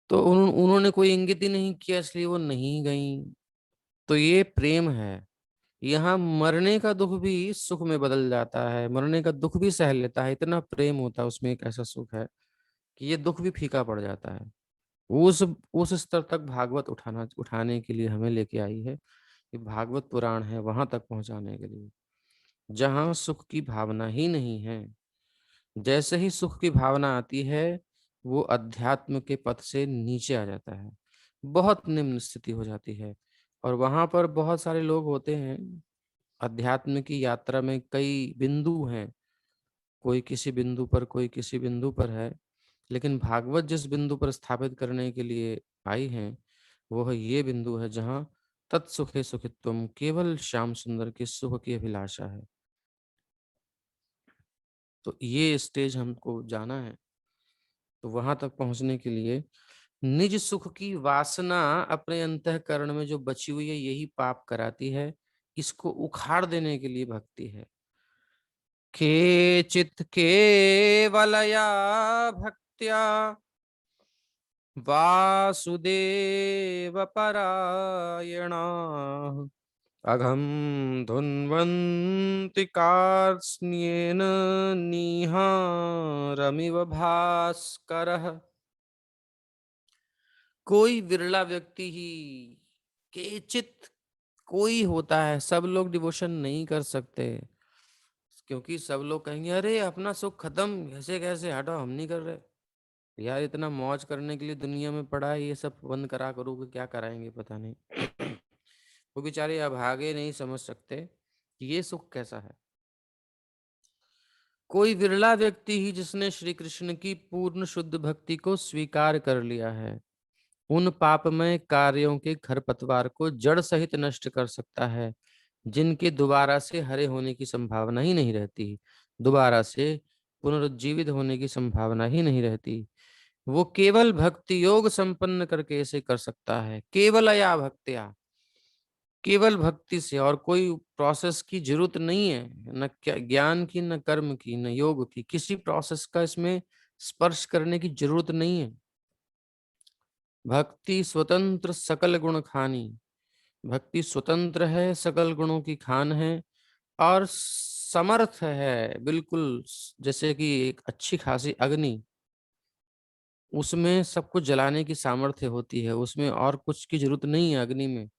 तो उन्होंने कोई इंगित ही नहीं किया, इसलिए वो नहीं गई। तो ये प्रेम है। यहाँ मरने का दुख भी सुख में बदल जाता है, मरने का दुख भी सह लेता है, इतना प्रेम होता है उसमें, एक ऐसा सुख है कि ये दुख भी फीका पड़ जाता है। उस स्तर तक भागवत उठाने के लिए हमें लेके आई है, कि भागवत पुराण है वहां तक पहुंचाने के लिए, जहां सुख की भावना ही नहीं है। जैसे ही सुख की भावना आती है, वो अध्यात्म के पथ से नीचे आ जाता है, बहुत निम्न स्थिति हो जाती है। और वहां पर बहुत सारे लोग होते हैं। अध्यात्म की यात्रा में कई बिंदु हैं, कोई किसी बिंदु पर, कोई किसी बिंदु पर है, लेकिन भागवत जिस बिंदु पर स्थापित करने के लिए आई हैं, वह ये बिंदु है जहाँ तत्सुखे सुखित्वम, केवल श्याम सुंदर के सुख की अभिलाषा है। तो ये स्टेज हमको जाना है। तो वहां तक पहुंचने के लिए निज सुख की वासना अपने अंतःकरण में जो बची हुई है, यही पाप कराती है। इसको उखाड़ देने के लिए भक्ति है। केचित् केवलया भक्त्या वासुदेव परायणाः अघं धुन्वन्ति कार्त्स्न्येन निहारमिव भास्करः। कोई विरला व्यक्ति ही, केचित कोई होता है, सब लोग डिवोशन नहीं कर सकते, क्योंकि सब लोग कहेंगे अरे अपना सुख खत्म, कैसे कैसे, हटो हम नहीं कर रहे यार, इतना मौज करने के लिए दुनिया में पड़ा है, ये सब बंद करा करोगे, क्या कराएंगे पता नहीं। वो बेचारे अभागे नहीं समझ सकते कि ये सुख कैसा है। कोई विरला व्यक्ति ही जिसने श्री कृष्ण की पूर्ण शुद्ध भक्ति को स्वीकार कर लिया है, उन पापमय कार्यों के खरपतवार को जड़ सहित नष्ट कर सकता है, जिनके दोबारा से हरे होने की संभावना ही नहीं रहती, दोबारा से पुनरुज्जीवित होने की संभावना ही नहीं रहती। वो केवल भक्ति योग संपन्न करके इसे कर सकता है, केवल या भक्त्या, केवल भक्ति से, और कोई प्रोसेस की जरूरत नहीं है, न ज्ञान की, न कर्म की, न योग की, किसी प्रोसेस का इसमें स्पर्श करने की जरूरत नहीं है। भक्ति स्वतंत्र सकल गुण खानी, भक्ति स्वतंत्र है, सकल गुणों की खान है, और समर्थ है बिल्कुल, जैसे कि एक अच्छी खासी अग्नि, उसमें सब कुछ जलाने की सामर्थ्य होती है, उसमें और कुछ की जरूरत नहीं है अग्नि में।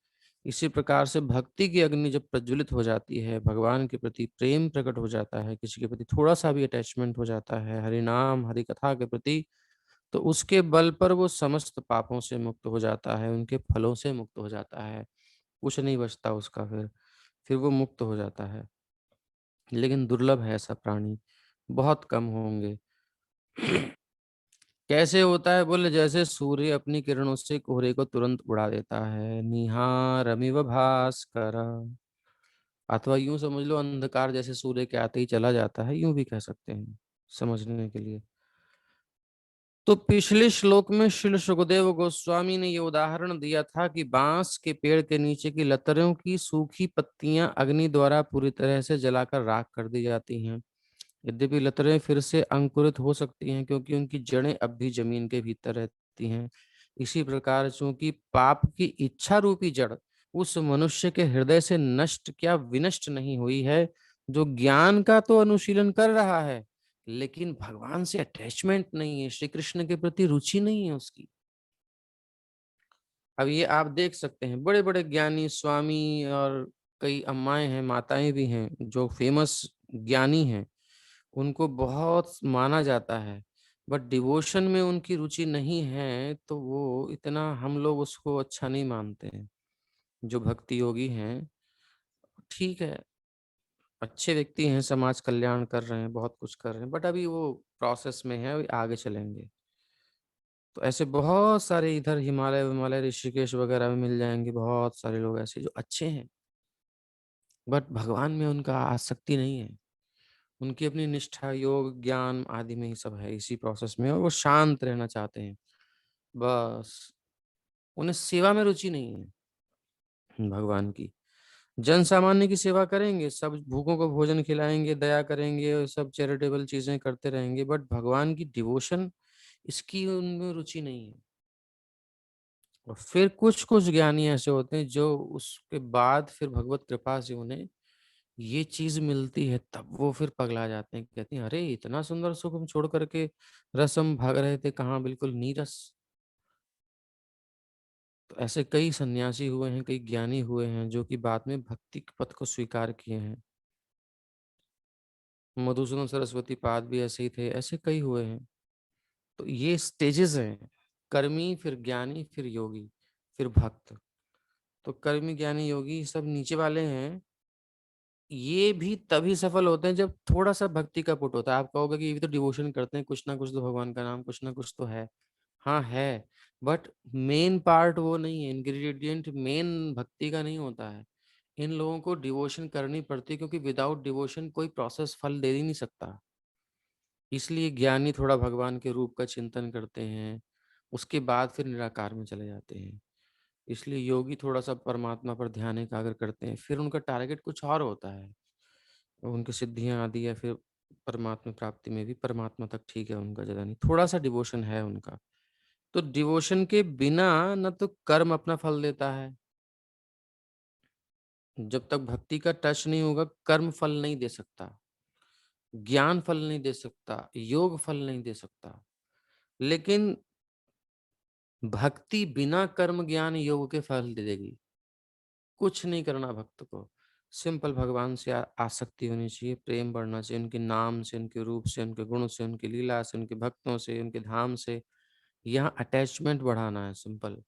इसी प्रकार से भक्ति की अग्नि जब प्रज्वलित हो जाती है, भगवान के प्रति प्रेम प्रकट हो जाता है, किसी के प्रति थोड़ा सा भी अटैचमेंट हो जाता है, हरि नाम हरि कथा के प्रति, तो उसके बल पर वो समस्त पापों से मुक्त हो जाता है, उनके फलों से मुक्त हो जाता है, कुछ नहीं बचता उसका, फिर वो मुक्त हो जाता है। लेकिन दुर्लभ है ऐसा प्राणी, बहुत कम होंगे। कैसे होता है? बोले जैसे सूर्य अपनी किरणों से कोहरे को तुरंत उड़ा देता है, निहारमिव भास्कर, अथवा यूं समझ लो अंधकार जैसे सूर्य के आते ही चला जाता है, यूं भी कह सकते हैं समझने के लिए। तो पिछले श्लोक में श्रील सुखदेव गोस्वामी ने ये उदाहरण दिया था कि बांस के पेड़ के नीचे की लताओं की सूखी पत्तियां अग्नि द्वारा पूरी तरह से जलाकर राख कर दी जाती हैं। यद्यपि लताएं फिर से अंकुरित हो सकती हैं, क्योंकि उनकी जड़ें अब भी जमीन के भीतर रहती हैं। इसी प्रकार चूंकि पाप की इच्छा रूपी जड़ उस मनुष्य के हृदय से नष्ट क्या विनष्ट नहीं हुई है, जो ज्ञान का तो अनुशीलन कर रहा है, लेकिन भगवान से अटैचमेंट नहीं है, श्री कृष्ण के प्रति रुचि नहीं है उसकी। अब ये आप देख सकते हैं, बड़े बड़े ज्ञानी स्वामी और कई अम्माएं हैं, माताएं भी हैं जो फेमस ज्ञानी हैं, उनको बहुत माना जाता है, बट डिवोशन में उनकी रुचि नहीं है, तो वो इतना हम लोग उसको अच्छा नहीं मानते हैं। जो भक्ति योगी हैं, ठीक है, अच्छे व्यक्ति हैं, समाज कल्याण कर रहे हैं, बहुत कुछ कर रहे हैं, बट अभी वो प्रोसेस में है, अभी आगे चलेंगे। तो ऐसे बहुत सारे इधर हिमालय हिमालय ऋषिकेश वगैरह में मिल जाएंगे, बहुत सारे लोग ऐसे जो अच्छे हैं, बट भगवान में उनका आसक्ति नहीं है। उनकी अपनी निष्ठा योग ज्ञान आदि में ही सब है, इसी प्रोसेस में, और वो शांत रहना चाहते हैं बस। उन्हें सेवा में रुचि नहीं है भगवान की। जन सामान्य की सेवा करेंगे, सब भूखों को भोजन खिलाएंगे, दया करेंगे, और सब चैरिटेबल चीजें करते रहेंगे, बट भगवान की डिवोशन, इसकी उनमें रुचि नहीं है। और फिर कुछ कुछ ज्ञानी ऐसे होते हैं जो उसके बाद फिर भगवत कृपा से उन्हें ये चीज मिलती है, तब वो फिर पगला जाते हैं, कहते हैं अरे इतना सुंदर सुख हम छोड़ करके रसम भाग रहे थे, कहाँ बिल्कुल नीरस। तो ऐसे कई सन्यासी हुए हैं, कई ज्ञानी हुए हैं जो कि बाद में भक्ति के पथ को स्वीकार किए हैं। मधुसूदन सरस्वती पाद भी ऐसे ही थे, ऐसे कई हुए हैं। तो ये स्टेजेस हैं, कर्मी फिर ज्ञानी फिर योगी फिर भक्त। तो कर्मी ज्ञानी योगी सब नीचे वाले हैं, ये भी तभी सफल होते हैं जब थोड़ा सा भक्ति का पुट होता है। आप कहोगे कि ये भी तो डिवोशन करते हैं, कुछ ना कुछ तो भगवान का नाम कुछ ना कुछ तो है। हाँ है, बट मेन पार्ट वो नहीं है, इंग्रेडिएंट मेन भक्ति का नहीं होता है। इन लोगों को डिवोशन करनी पड़ती है, क्योंकि विदाउट डिवोशन कोई प्रोसेस फल दे ही नहीं सकता। इसलिए ज्ञानी थोड़ा भगवान के रूप का चिंतन करते हैं, उसके बाद फिर निराकार में चले जाते हैं। इसलिए योगी थोड़ा सा परमात्मा पर ध्यान एकाग्र करते हैं, फिर उनका टारगेट कुछ और होता है, उनकी सिद्धियां आदि या फिर परमात्मा प्राप्ति में भी परमात्मा तक, ठीक है, उनका ज्यादा नहीं, थोड़ा सा डिवोशन है उनका। तो डिवोशन के बिना न तो कर्म अपना फल देता है, जब तक भक्ति का टच नहीं होगा कर्म फल नहीं दे सकता, ज्ञान फल नहीं दे सकता, योग फल नहीं दे सकता। लेकिन भक्ति बिना कर्म ज्ञान योग के फल दे देगी। कुछ नहीं करना भक्त को, सिंपल भगवान से आसक्ति होनी चाहिए, प्रेम बढ़ना चाहिए, उनके नाम से, उनके रूप से, उनके गुण से, उनकी लीला से, उनके भक्तों से, उनके धाम से। यहाँ अटैचमेंट बढ़ाना है, सिंपल।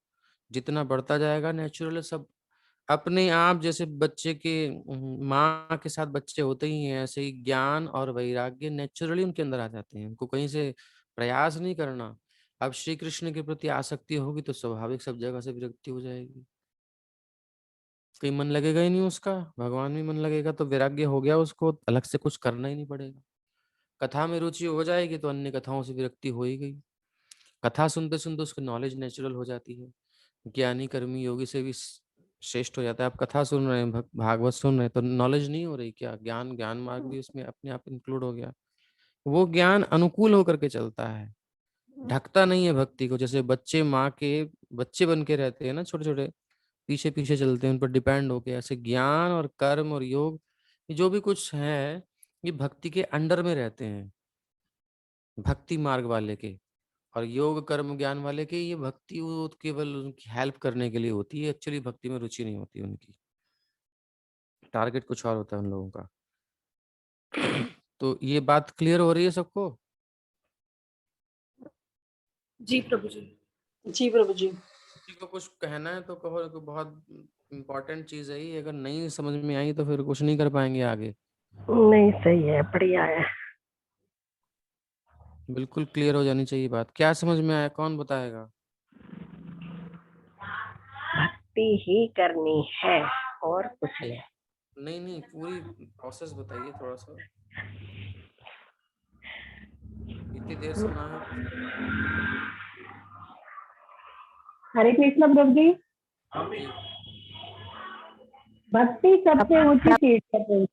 जितना बढ़ता जाएगा नेचुरल सब अपने आप, जैसे बच्चे के माँ के साथ बच्चे होते ही हैं, ऐसे ही ज्ञान और वैराग्य नेचुरली उनके अंदर आ जाते हैं, उनको कहीं से प्रयास नहीं करना। अब श्री कृष्ण के प्रति आसक्ति होगी तो स्वाभाविक सब जगह से विरक्ति हो जाएगी, कहीं मन लगेगा ही नहीं उसका, भगवान में मन लगेगा तो वैराग्य हो गया, उसको अलग से कुछ करना ही नहीं पड़ेगा। कथा में रुचि हो जाएगी तो अन्य कथाओं से विरक्ति हो ही गई। कथा सुनते सुनते उसकी नॉलेज नेचुरल हो जाती है, ज्ञानी कर्मी योगी से भी श्रेष्ठ हो जाता है। आप कथा सुन रहे हैं, भागवत सुन रहे हैं, तो नॉलेज नहीं हो रही क्या? ज्ञान ज्ञान मार्ग भी उसमें अपने आप इंक्लूड हो गया। वो ज्ञान अनुकूल होकर के चलता है, ढकता नहीं है भक्ति को। जैसे बच्चे माँ के बच्चे बन के रहते हैं ना, छोटे छोटे, पीछे पीछे चलते हैं उन पर डिपेंड होके, ऐसे ज्ञान और कर्म और योग, ये जो भी कुछ है, ये भक्ति के अंडर में रहते हैं, भक्ति मार्ग वाले के। और योग कर्म ज्ञान वाले के, ये भक्ति वो केवल उनकी हेल्प करने के लिए होती है, एक्चुअली भक्ति में रुचि नहीं होती उनकी, टारगेट कुछ और होता है उन लोगों का। तो ये बात क्लियर हो रही है सबको? जी प्रभु जी। जी प्रभु जी। किसी को कुछ कहना है तो कहो, तो बहुत इम्पोर्टेंट चीज है ये, अगर नहीं समझ में आई तो फिर कुछ नहीं कर पाएंगे आगे। नहीं सही है, बढ़िया है। बिल्कुल क्लियर हो जानी चाहिए बात। क्या समझ में आया, कौन बताएगा? भक्ति ही करनी है और कुछ नहीं। नहीं नहीं, पूरी प्रोसेस बताइए थोड़ा सा, इतनी देर सुना है तो फिर। हरे कृष्ण प्रभु जी। जी। भक्ति सबसे ऊंची चीज है प्रभु।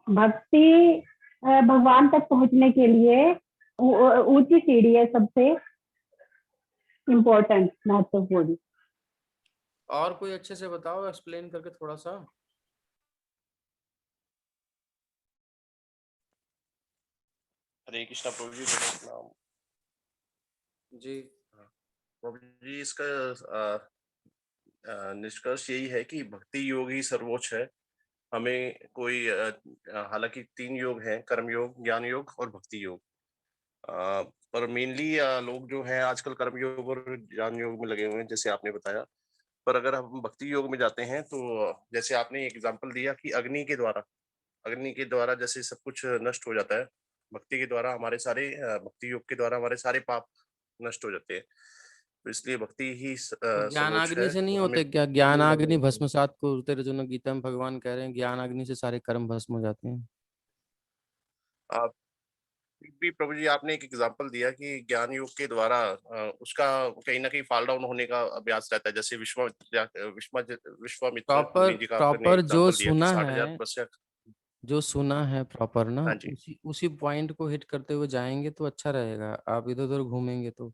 भक्ति भगवान तक पहुंचने के लिए ऊंची सीढ़ी है, सबसे इम्पोर्टेंट महत्वपूर्ण। और कोई अच्छे से बताओ, एक्सप्लेन करके थोड़ा सा। हरे कृष्णा प्रभु जी, प्रणाम। जी प्रभु जी, इसका निष्कर्ष यही है कि भक्ति योग ही सर्वोच्च है। हमें कोई हालांकि 3 योग हैं, कर्म योग, ज्ञान योग और भक्ति योग। पर मेनली लोग जो हैं आजकल कर्म योग और ज्ञान योग में लगे हुए हैं, जैसे आपने बताया। पर अगर हम भक्ति योग में जाते हैं तो जैसे आपने एग्जांपल दिया कि अग्नि के द्वारा जैसे सब कुछ नष्ट हो जाता है, भक्ति के द्वारा हमारे सारे भक्ति योग के द्वारा हमारे सारे पाप नष्ट हो जाते हैं। तो इसलिए भक्ति ही तो सर्वोच्च ज्ञानाग्नि है। से नहीं तो हमें होते क्या? ज्ञानाग्नि भस्मसात कुरुते अर्जुन, गीता में भगवान कह रहे हैं ज्ञानाग्नि से सारे कर्म भस्म हो जाते हैं। आप भी प्रभु जी, आपने एक एग्जांपल दिया कि ज्ञान योग के द्वारा उसका कहीं ना कहीं फॉल डाउन होने का अभ्यास रहता है। जैसे विश्वामित्र प्रॉपर मुनि जी का आपने प्रॉपर जो एग्जांपल दिया कि सुना 60,000 है, तपस्या। जो सुना है प्रॉपर ना, हाँ जी। उसी पॉइंट को हिट करते हुए जाएंगे तो अच्छा रहेगा। आप इधर उधर घूमेंगे तो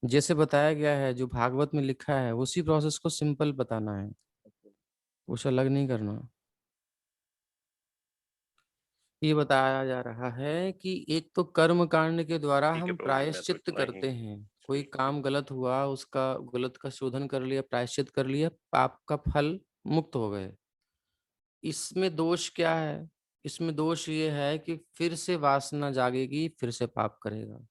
जैसे बताया गया है, जो भागवत में लिखा है उसी प्रोसेस को सिंपल बताना है, कुछ अलग नहीं करना। ये बताया जा रहा है कि एक तो कर्म कांड के द्वारा ठीक है हम प्रभु जी, मैं तो प्रायश्चित इतना ही करते हैं। कोई ठीक। काम गलत हुआ, उसका गलत का शोधन कर लिया, प्रायश्चित कर लिया, पाप का फल मुक्त हो गए। इसमें दोष क्या है? इसमें दोष ये है कि फिर से वासना जागेगी, फिर से पाप करेगा,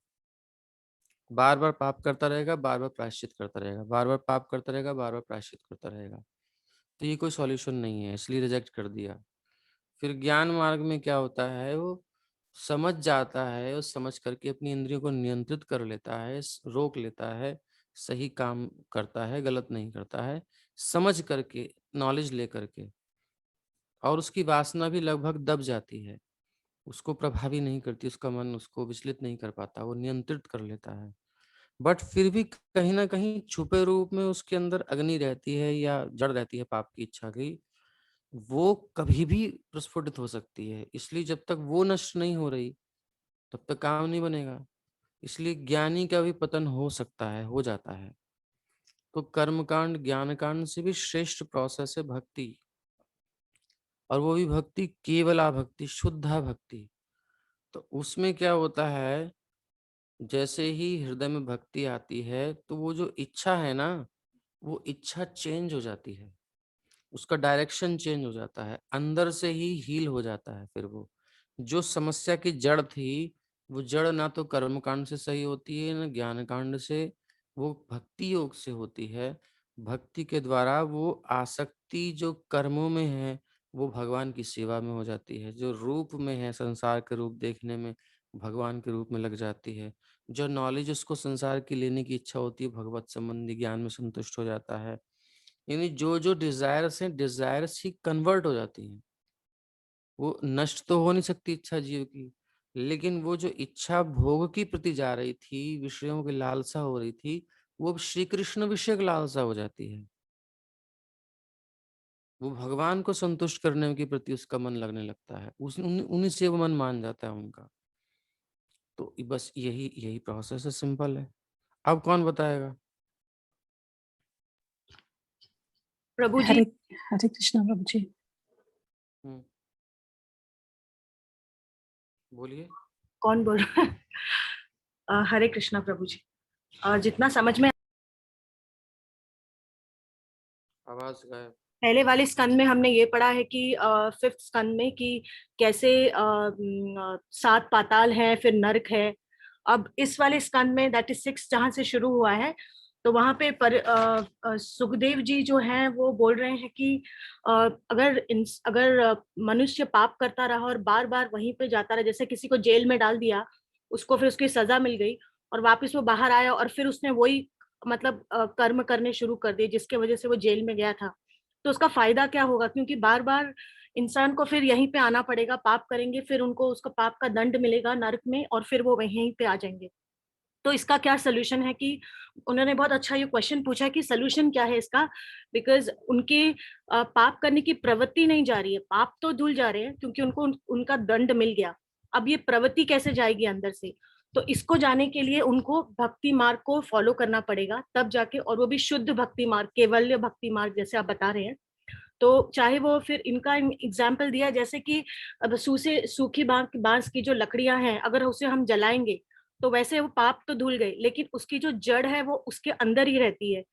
बार बार पाप करता रहेगा, बार बार प्रायश्चित करता रहेगा, बार बार पाप करता रहेगा, बार बार प्रायश्चित करता रहेगा। तो ये कोई सॉल्यूशन नहीं है, इसलिए रिजेक्ट कर दिया। फिर ज्ञान मार्ग में क्या होता है, वो समझ जाता है, वो समझ करके अपनी इंद्रियों को नियंत्रित कर लेता है, रोक लेता है, सही काम करता है, गलत नहीं करता है, समझ करके, नॉलेज ले करके। और उसकी वासना भी लगभग दब जाती है, उसको प्रभावी नहीं करती, उसका मन उसको विचलित नहीं कर पाता, वो नियंत्रित कर लेता है। बट फिर भी कहीं ना कहीं छुपे रूप में उसके अंदर अग्नि रहती है या जड़ रहती है पाप की इच्छा की, वो कभी भी प्रस्फुटित हो सकती है। इसलिए जब तक वो नष्ट नहीं हो रही तब तक काम नहीं बनेगा। इसलिए ज्ञानी का भी पतन हो सकता है, हो जाता है। तो कर्मकांड ज्ञान कांड से भी श्रेष्ठ प्रोसेस है भक्ति, और वो भी भक्ति केवला भक्ति, शुद्धा भक्ति। तो उसमें क्या होता है, जैसे ही हृदय में भक्ति आती है तो वो जो इच्छा है ना, वो इच्छा चेंज हो जाती है, उसका डायरेक्शन चेंज हो जाता है, अंदर से ही हील हो जाता है। फिर वो जो समस्या की जड़ थी, वो जड़ ना तो कर्म कांड से सही होती है ना ज्ञान कांड से, वो भक्ति योग से होती है। भक्ति के द्वारा वो आसक्ति जो कर्मों में है, वो भगवान की सेवा में हो जाती है। जो रूप में है, संसार के रूप देखने में, भगवान के रूप में लग जाती है। जो नॉलेज उसको संसार की लेने की इच्छा होती है, भगवत संबंधी ज्ञान में संतुष्ट हो जाता है। यानी जो जो डिजायर्स हैं, डिजायर्स ही कन्वर्ट हो जाती हैं। वो नष्ट तो हो नहीं सकती इच्छा जीव की, लेकिन वो जो इच्छा भोग की प्रति जा रही थी, विषयों की लालसा हो रही थी, वो अब श्री कृष्ण विषय की लालसा हो जाती है। वो भगवान को संतुष्ट करने के प्रति उसका मन लगने लगता है, उन्हीं से वो मन मान जाता है उनका। तो बस यही यही प्रोसेस है, सिंपल है। अब कौन बताएगा? प्रभु जी, हरे हरे कृष्णा प्रभु जी। बोलिए। कौन बोल रहा है? हरे कृष्णा प्रभु जी। जितना समझ में आवाज गायब। पहले वाले स्कंद में हमने ये पढ़ा है कि 5th स्कंद में कि कैसे 7 पाताल है, फिर नरक है। अब इस वाले स्कंद में दैट इज 6 जहां से शुरू हुआ है, तो वहां पे सुखदेव जी जो हैं वो बोल रहे हैं कि अगर मनुष्य पाप करता रहा और बार बार वहीं पे जाता रहा, जैसे किसी को जेल में डाल दिया, उसको फिर उसकी सजा मिल गई और वापस वो बाहर आया और फिर उसने वही मतलब कर्म करने शुरू कर दिए जिसके वजह से वो जेल में गया था, तो उसका फायदा क्या होगा? क्योंकि बार बार इंसान को फिर यहीं पे आना पड़ेगा, पाप करेंगे, फिर उनको उसका पाप का दंड मिलेगा नरक में और फिर वो वहीं पे आ जाएंगे। तो इसका क्या सोल्यूशन है? कि उन्होंने बहुत अच्छा ये क्वेश्चन पूछा कि सोल्यूशन क्या है इसका, बिकॉज उनके पाप करने की प्रवृत्ति नहीं जा रही है, पाप तो धुल जा रहे हैं क्योंकि उनको उनका दंड मिल गया। अब ये प्रवृत्ति कैसे जाएगी अंदर से? तो इसको जाने के लिए उनको भक्ति मार्ग को फॉलो करना पड़ेगा, तब जाके, और वो भी शुद्ध भक्ति मार्ग, केवल्य भक्ति मार्ग जैसे आप बता रहे हैं। तो चाहे वो, फिर इनका एग्जाम्पल दिया जैसे कि अब सूखी बांस की जो लकड़ियां हैं, अगर उसे हम जलाएंगे तो वैसे वो पाप तो धुल गए, लेकिन उसकी जो जड़ है वो उसके अंदर ही रहती है।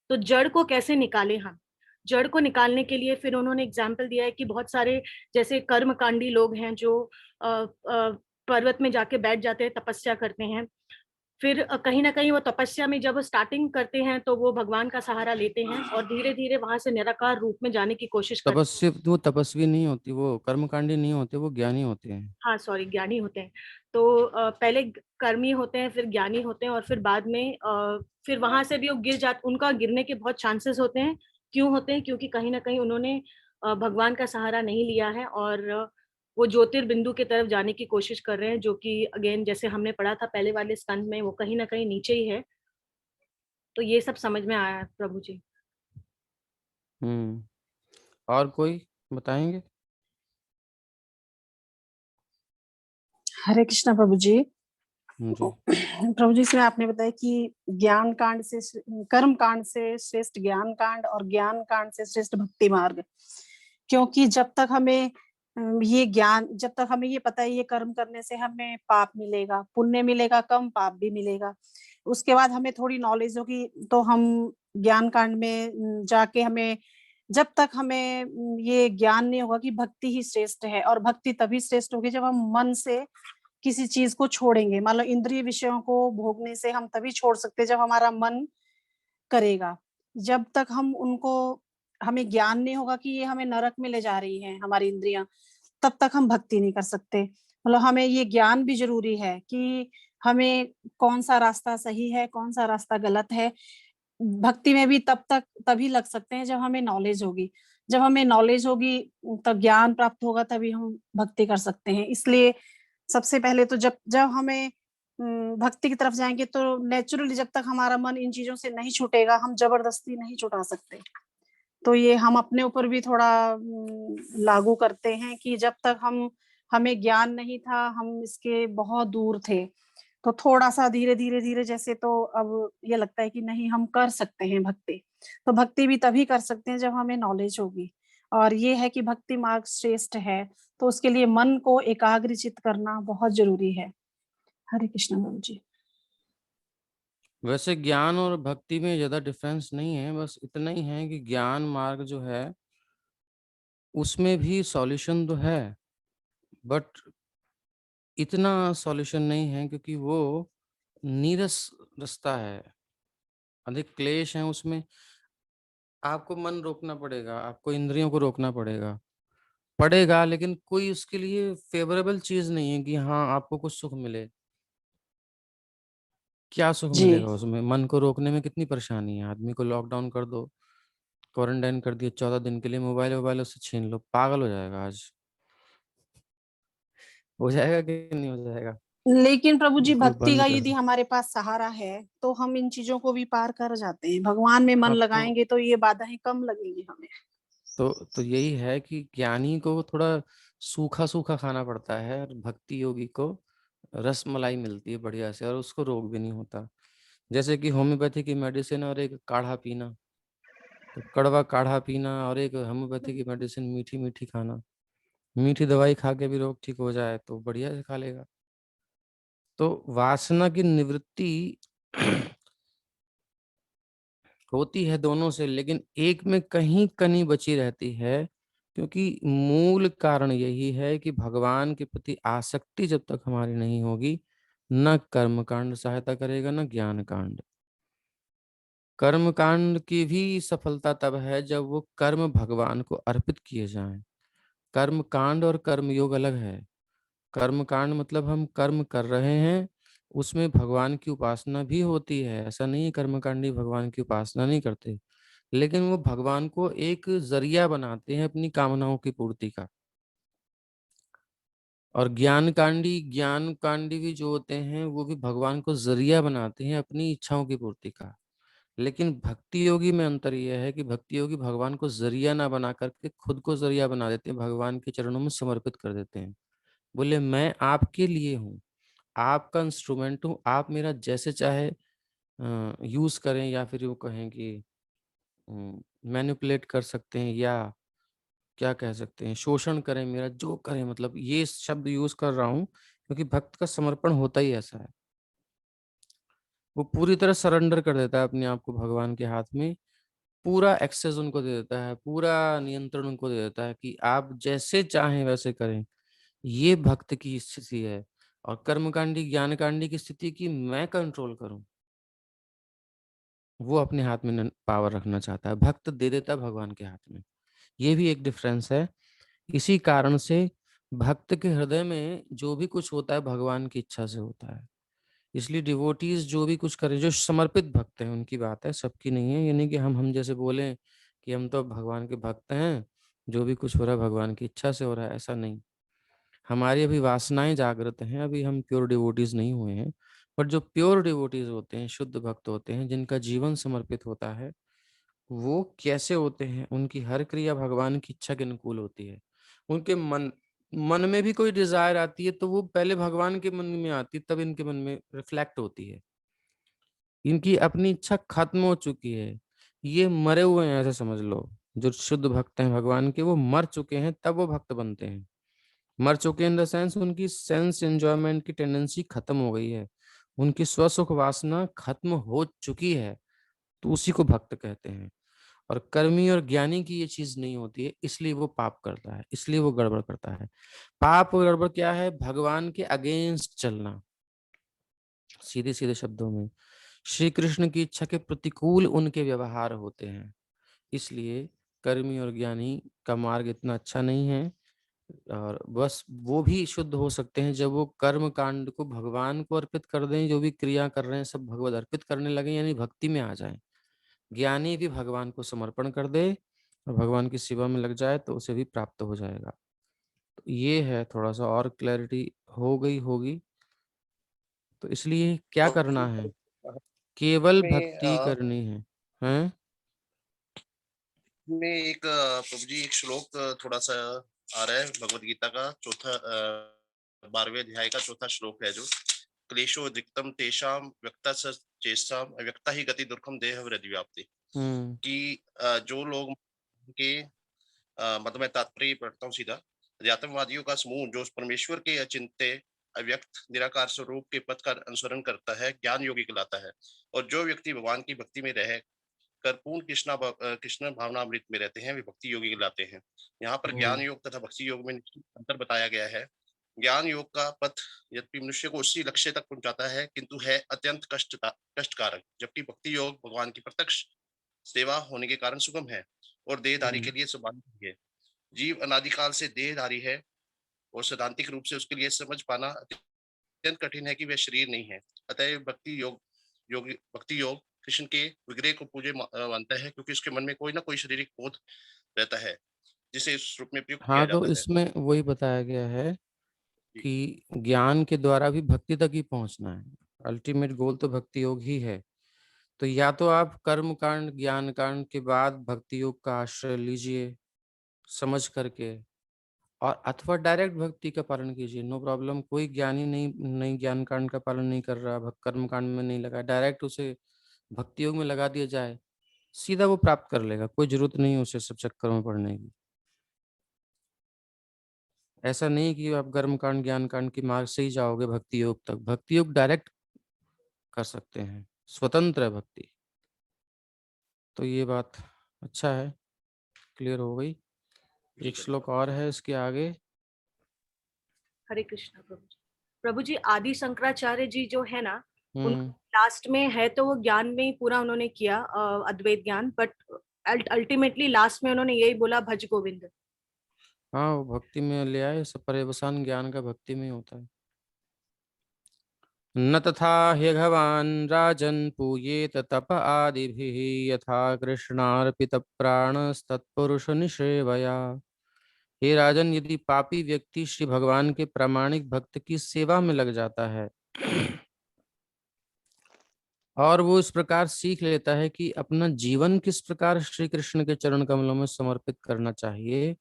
तो जड़ को कैसे निकालें हम? जड़ को निकालने के लिए फिर उन्होंने एग्जाम्पल दिया है कि बहुत सारे जैसे कर्मकांडी लोग हैं जो पर्वत में जाके बैठ जाते हैं, तपस्या करते हैं। फिर कहीं ना कहीं वो तपस्या में जब स्टार्टिंग करते हैं तो वो भगवान का सहारा लेते हैं और धीरे धीरे वहां से निराकार रूप में जाने की कोशिश करते हैं। वो तपस्वी नहीं होती, वो कर्मकांडी नहीं होते, वो ज्ञानी होते हैं। हाँ सॉरी, ज्ञानी होते हैं। तो पहले कर्मी होते हैं, फिर ज्ञानी होते हैं, और फिर बाद में फिर वहां से भी वो गिर जाते, उनका गिरने के बहुत चांसेस होते हैं। क्यों होते हैं? क्योंकि कहीं ना कहीं उन्होंने भगवान का सहारा नहीं लिया है, और वो ज्योतिर्बिंदु की तरफ जाने की कोशिश कर रहे हैं, जो कि अगेन जैसे हमने पढ़ा था पहले वाले स्कंद में, वो कहीं ना कहीं नीचे ही है। तो ये सब समझ में आया है प्रभु जी। और कोई बताएंगे? हरे कृष्णा प्रभु जी। जी। प्रभु जी, इसमें आपने बताया कि ज्ञान कांड से, कर्म कांड से श्रेष्ठ ज्ञान कांड और ज्ञान कांड से श्रेष्ठ भक्ति मार्ग। क्योंकि जब तक हमें जब तक हमें ये पता है ये कर्म करने से हमें पाप मिलेगा, पुण्य मिलेगा कम, पाप भी मिलेगा, उसके बाद हमें थोड़ी नॉलेज होगी तो हम ज्ञान कांड में जाके, हमें जब तक हमें ये ज्ञान नहीं होगा कि भक्ति ही श्रेष्ठ है, और भक्ति तभी श्रेष्ठ होगी जब हम मन से किसी चीज को छोड़ेंगे। मान लो इंद्रिय विषयों को भोगने से हम तभी छोड़ सकते हैं जब हमारा मन करेगा। जब तक हमें ज्ञान नहीं होगा कि ये हमें नरक में ले जा रही है हमारी इंद्रियां, तब तक हम भक्ति नहीं कर सकते। मतलब हमें ये ज्ञान भी जरूरी है कि हमें कौन सा रास्ता सही है, कौन सा रास्ता गलत है। भक्ति में भी तभी लग सकते हैं जब हमें नॉलेज होगी। जब हमें नॉलेज होगी, तब ज्ञान प्राप्त होगा, तभी हम भक्ति कर सकते हैं। इसलिए सबसे पहले तो जब जब हमें भक्ति की तरफ जाएंगे तो नेचुरली, जब तक हमारा मन इन चीजों से नहीं छूटेगा, हम जबरदस्ती नहीं छुटा सकते। तो ये हम अपने ऊपर भी थोड़ा लागू करते हैं कि जब तक हमें ज्ञान नहीं था, हम इसके बहुत दूर थे, तो थोड़ा सा धीरे धीरे धीरे जैसे, तो अब ये लगता है कि नहीं, हम कर सकते हैं भक्ति। तो भक्ति भी तभी कर सकते हैं जब हमें नॉलेज होगी, और ये है कि भक्ति मार्ग श्रेष्ठ है, तो उसके लिए मन को एकाग्रचित करना बहुत जरूरी है। हरे कृष्ण प्रभु जी। वैसे ज्ञान और भक्ति में ज्यादा डिफरेंस नहीं है, बस इतना ही है कि ज्ञान मार्ग जो है उसमें भी सॉल्यूशन तो है, बट इतना सॉल्यूशन नहीं है, क्योंकि वो नीरस रास्ता है, अधिक क्लेश है उसमें। आपको मन रोकना पड़ेगा, आपको इंद्रियों को रोकना पड़ेगा, लेकिन कोई उसके लिए फेवरेबल चीज नहीं है कि हाँ आपको कुछ सुख मिले। क्या सुख जी मिलेगा उसमें? मन को रोकने में कितनी परेशानी है। आदमी को लॉकडाउन कर दो, क्वारंटाइन कर दिया 14 दिन के लिए, मोबाइल उससे छीन लो, पागल हो जाएगा। आज हो जाएगा कि नहीं हो जाएगा? लेकिन प्रभु जी, बिल्कुल भक्ति का बंद कर यदि दो। हमारे पास सहारा है तो हम इन चीजों को भी पार कर जाते हैं। भगवान में मन हाँ, लगाएंगे तो ये बाधाएं कम लगेंगी हमें। तो यही है कि ज्ञानी को थोड़ा सूखा सूखा खाना पड़ता है, और भक्ति योगी को रस मलाई मिलती है बढ़िया से, और उसको रोग भी नहीं होता। जैसे कि होम्योपैथी की मेडिसिन और एक काढ़ा पीना, तो कड़वा काढ़ा पीना और एक होम्योपैथी की मेडिसिन मीठी मीठी खाना। मीठी दवाई खा के भी रोग ठीक हो जाए तो बढ़िया से खा लेगा। तो वासना की निवृत्ति होती है दोनों से, लेकिन एक में कहीं कनी बची रहती है, क्योंकि मूल कारण यही है कि भगवान के प्रति आसक्ति जब तक हमारी नहीं होगी, न कर्म कांड सहायता करेगा न ज्ञान कांड। कर्म कांड की भी सफलता तब है जब वो कर्म भगवान को अर्पित किए जाएं। कर्म कांड और कर्म योग अलग है। कर्म कांड मतलब हम कर्म कर रहे हैं, उसमें भगवान की उपासना भी होती है, ऐसा नहीं है कर्मकांडी भगवान की उपासना नहीं करते, लेकिन वो भगवान को एक जरिया बनाते हैं अपनी कामनाओं की पूर्ति का। और ज्ञान कांडी भी जो होते हैं वो भी भगवान को जरिया बनाते हैं अपनी इच्छाओं की पूर्ति का। लेकिन भक्ति योगी में अंतर यह है कि भक्ति योगी भगवान को जरिया ना बना करके खुद को जरिया बना देते हैं, भगवान के चरणों में समर्पित कर देते हैं। बोले मैं आपके लिए हूँ, आपका इंस्ट्रूमेंट हूँ, आप मेरा जैसे चाहे यूज करें, या फिर यूँ कहें कि मैनिपुलेट कर सकते हैं, या क्या कह सकते हैं, शोषण करें मेरा, जो करें, मतलब ये शब्द यूज कर रहा हूँ क्योंकि भक्त का समर्पण होता ही ऐसा है। वो पूरी तरह सरेंडर कर देता है अपने आप को भगवान के हाथ में, पूरा एक्सेस उनको दे देता है, पूरा नियंत्रण उनको दे देता है कि आप जैसे चाहें वैसे करें। ये भक्त की स्थिति है। और कर्मकांडी ज्ञानकांडी की स्थिति की मैं कंट्रोल करूं, वो अपने हाथ में पावर रखना चाहता है, भक्त दे देता है भगवान के हाथ में। ये भी एक डिफरेंस है। इसी कारण से भक्त के हृदय में जो भी कुछ होता है भगवान की इच्छा से होता है। इसलिए डिवोटीज जो भी कुछ करें, जो समर्पित भक्त हैं उनकी बात है, सबकी नहीं है। ये नहीं कि हम जैसे बोलें कि हम तो भगवान के भक्त हैं, जो भी कुछ हो रहा है भगवान की इच्छा से हो रहा है, ऐसा नहीं। हमारी अभी वासनाएं जागृत हैं, अभी हम प्योर डिवोटीज नहीं हुए हैं। पर जो प्योर डिवोटीज होते हैं, शुद्ध भक्त होते हैं, जिनका जीवन समर्पित होता है, वो कैसे होते हैं? उनकी हर क्रिया भगवान की इच्छा के अनुकूल होती है। उनके मन में भी कोई डिजायर आती है तो वो पहले भगवान के मन में आती है, तब इनके मन में रिफ्लेक्ट होती है। इनकी अपनी इच्छा खत्म हो चुकी है, ये मरे हुए हैं, ऐसे समझ लो। जो शुद्ध भक्त हैं भगवान के, वो मर चुके हैं तब वो भक्त बनते हैं। मर चुके इन द सेंस उनकी सेंस एंजॉयमेंट की टेंडेंसी खत्म हो गई है, उनकी स्वसुख वासना खत्म हो चुकी है, तो उसी को भक्त कहते हैं। और कर्मी और ज्ञानी की ये चीज नहीं होती है, इसलिए वो पाप करता है, इसलिए वो गड़बड़ करता है। पाप और गड़बड़ क्या है? भगवान के अगेंस्ट चलना। सीधे सीधे शब्दों में श्री कृष्ण की इच्छा के प्रतिकूल उनके व्यवहार होते हैं। इसलिए कर्मी और ज्ञानी का मार्ग इतना अच्छा नहीं है। और बस वो भी शुद्ध हो सकते हैं जब वो कर्म कांड को भगवान को अर्पित कर दें, जो भी क्रिया कर रहे हैं सब भगवत अर्पित करने लगे, यानी भक्ति में आ जाएं। ज्ञानी भी भगवान को समर्पण कर दे और भगवान की सेवा में लग जाए तो उसे भी प्राप्त हो जाएगा। तो ये है, थोड़ा सा और क्लैरिटी हो गई होगी। तो इसलिए क्या करना है? केवल में भक्ति करनी है, हैं? में एक प्रभु जी एक श्लोक थोड़ा सा आ रहा है भगवत गीता का चौथा 12वें अध्याय का चौथा श्लोक है, जो क्लेशो दिक्तम तेषाम व्यक्ता स चेष्टाम अव्यक्ता ही गति दुर्गम देह वृद्धि व्याप्ति। कि जो लोग के मतलब मैं तात्पर्य पढ़ता हूँ सीधा। अध्यात्मवादियों का समूह जो परमेश्वर के अचिंत्य अव्यक्त निराकार स्वरूप के पथ का अनुसरण करता है, ज्ञान योगी कहलाता है। और जो व्यक्ति भगवान की भक्ति में रह कर पूर्ण कृष्ण भावनामृत में रहते हैं, वे भक्ति योगी कहलाते हैं। यहाँ पर ज्ञान योग तथा भक्ति योग में अंतर बताया गया है। ज्ञान योग का पथ यद्यपि मनुष्य को उसी लक्ष्य तक पहुंचाता है, किंतु है अत्यंत कष्टकारक, जबकि भक्ति योग भगवान की प्रत्यक्ष सेवा होने के कारण सुगम है और देहधारी के लिए स्वाभाविक है। जीव अनादिकाल से देहधारी है और सैद्धांतिक रूप से उसके लिए समझ पाना अत्यंत कठिन है कि वह शरीर नहीं है। अतः भक्ति योग कृष्ण के विग्रह को पूजे मानता है, क्योंकि उसके मन में कोई ना कोई शारीरिक बोध रहता है जिसे इस रूप में प्रयुक्त किया हाँ, तो जाता है। इसमें वही बताया गया है कि ज्ञान के द्वारा भी भक्ति तक ही पहुंचना है। अल्टीमेट गोल तो भक्ति योग ही है। तो या तो आप कर्म कांड ज्ञान कांड के बाद भक्ति योग का आश्रय लीजिए समझ करके, और अथवा डायरेक्ट भक्ति का पालन कीजिए, नो प्रॉब्लम। कोई ज्ञानी नहीं ज्ञान कांड का पालन नहीं कर रहा, कर्म कांड में नहीं लगा, डायरेक्ट उसे भक्ति योग में लगा दिया जाए, सीधा वो प्राप्त कर लेगा, कोई जरूरत नहीं है उसे सब चक्कर में पड़ने की। ऐसा नहीं कि आप कर्म कांड ज्ञान कांड के मार्ग से ही जाओगे भक्ति योग तक। भक्ति योग डायरेक्ट कर सकते हैं, स्वतंत्र है भक्ति। तो ये बात अच्छा है, क्लियर हो गई। एक श्लोक और है इसके आगे। हरे कृष्णा प्रभु जी। प्रभु जी आदि शंकराचार्य जी जो है ना, उनका हम्म। लास्ट में है तो वो ज्ञान में ही पूरा उन्होंने किया अद्वैत ज्ञान, बट अल्टीमेटली लास्ट में उन्होंने यही बोला भज गोविंद। हाँ, वो भक्ति में ले आए, सब पर्यवसान ज्ञान का भक्ति में ही होता है। न तथा ह्यघवान् राजन् पूयेत तप आदिभिः यथा कृष्णार्पित प्राणस्तत्पुरुष निषेवया। हे राजन, यदि पापी व्यक्ति श्री भगवान के प्रामाणिक भक्त की सेवा में लग जाता है और वो इस प्रकार सीख लेता है कि अपना जीवन किस प्रकार श्री कृष्ण के चरण कमलों में समर्पित करना चाहिए,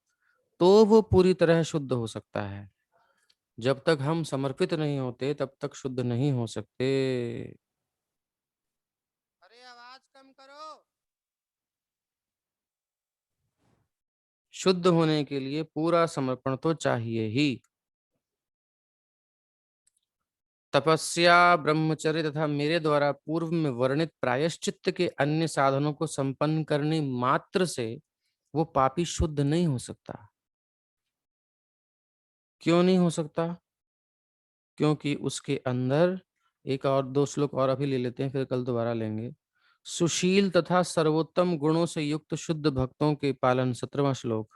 तो वो पूरी तरह शुद्ध हो सकता है। जब तक हम समर्पित नहीं होते तब तक शुद्ध नहीं हो सकते। अरे आवाज कम करो। शुद्ध होने के लिए पूरा समर्पण तो चाहिए ही। तपस्या, ब्रह्मचर्य तथा मेरे द्वारा पूर्व में वर्णित प्रायश्चित्त के अन्य साधनों को संपन्न करने मात्र से वो पापी शुद्ध नहीं हो सकता। क्यों नहीं हो सकता? क्योंकि उसके अंदर एक और दो श्लोक और अभी ले लेते हैं, फिर कल दोबारा लेंगे। सुशील तथा सर्वोत्तम गुणों से युक्त शुद्ध भक्तों के पालन, 17वां श्लोक।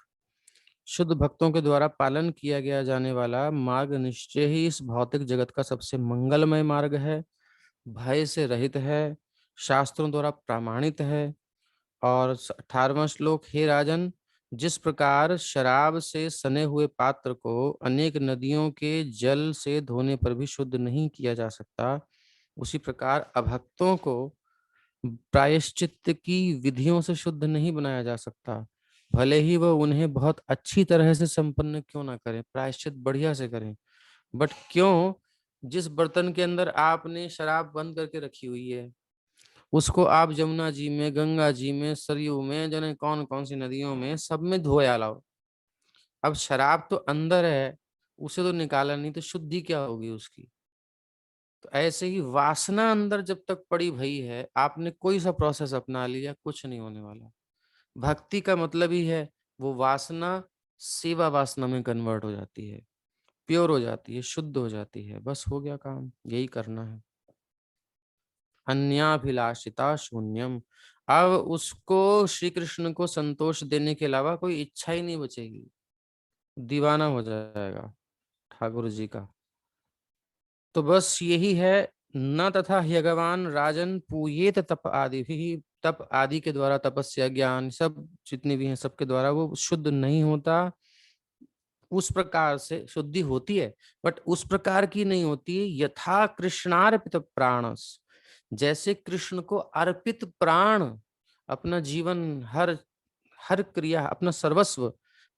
शुद्ध भक्तों के द्वारा पालन किया गया जाने वाला मार्ग निश्चय ही इस भौतिक जगत का सबसे मंगलमय मार्ग है, भय से रहित है, शास्त्रों द्वारा प्रमाणित है। और 18वां श्लोक, हे राजन, जिस प्रकार शराब से सने हुए पात्र को अनेक नदियों के जल से धोने पर भी शुद्ध नहीं किया जा सकता, उसी प्रकार अभक्तों को प्रायश्चित्त की विधियों से शुद्ध नहीं बनाया जा सकता, भले ही वह उन्हें बहुत अच्छी तरह से संपन्न क्यों ना करें, प्रायश्चित बढ़िया से करें। बट क्यों? जिस बर्तन के अंदर आपने शराब बंद करके रखी हुई है, उसको आप जमुना जी में, गंगा जी में, सरयू में, जाने कौन कौन सी नदियों में, सब में धोया लाओ। अब शराब तो अंदर है, उसे तो निकाला नहीं, तो शुद्धि क्या होगी उसकी? तो ऐसे ही वासना अंदर जब तक पड़ी भई है, आपने कोई सा प्रोसेस अपना लिया, कुछ नहीं होने वाला। भक्ति का मतलब ही है वो वासना सेवा वासना में कन्वर्ट हो जाती है, प्योर हो जाती है, शुद्ध हो जाती है, बस हो गया काम। यही करना है। अन्याभिलाषिता शून्यम। अब उसको श्री कृष्ण को संतोष देने के अलावा कोई इच्छा ही नहीं बचेगी, दीवाना हो जाएगा ठाकुर जी का। तो बस यही है। न तथा भगवान राजन पूयेत तप आदि भी, तप आदि के द्वारा तपस्या, ज्ञान, सब जितने भी हैं सबके द्वारा वो शुद्ध नहीं होता। उस प्रकार से शुद्धि होती है, बट उस प्रकार की नहीं होती है यथा कृष्णार्पित प्राणस, जैसे कृष्ण को अर्पित प्राण, अपना जीवन, हर हर क्रिया, अपना सर्वस्व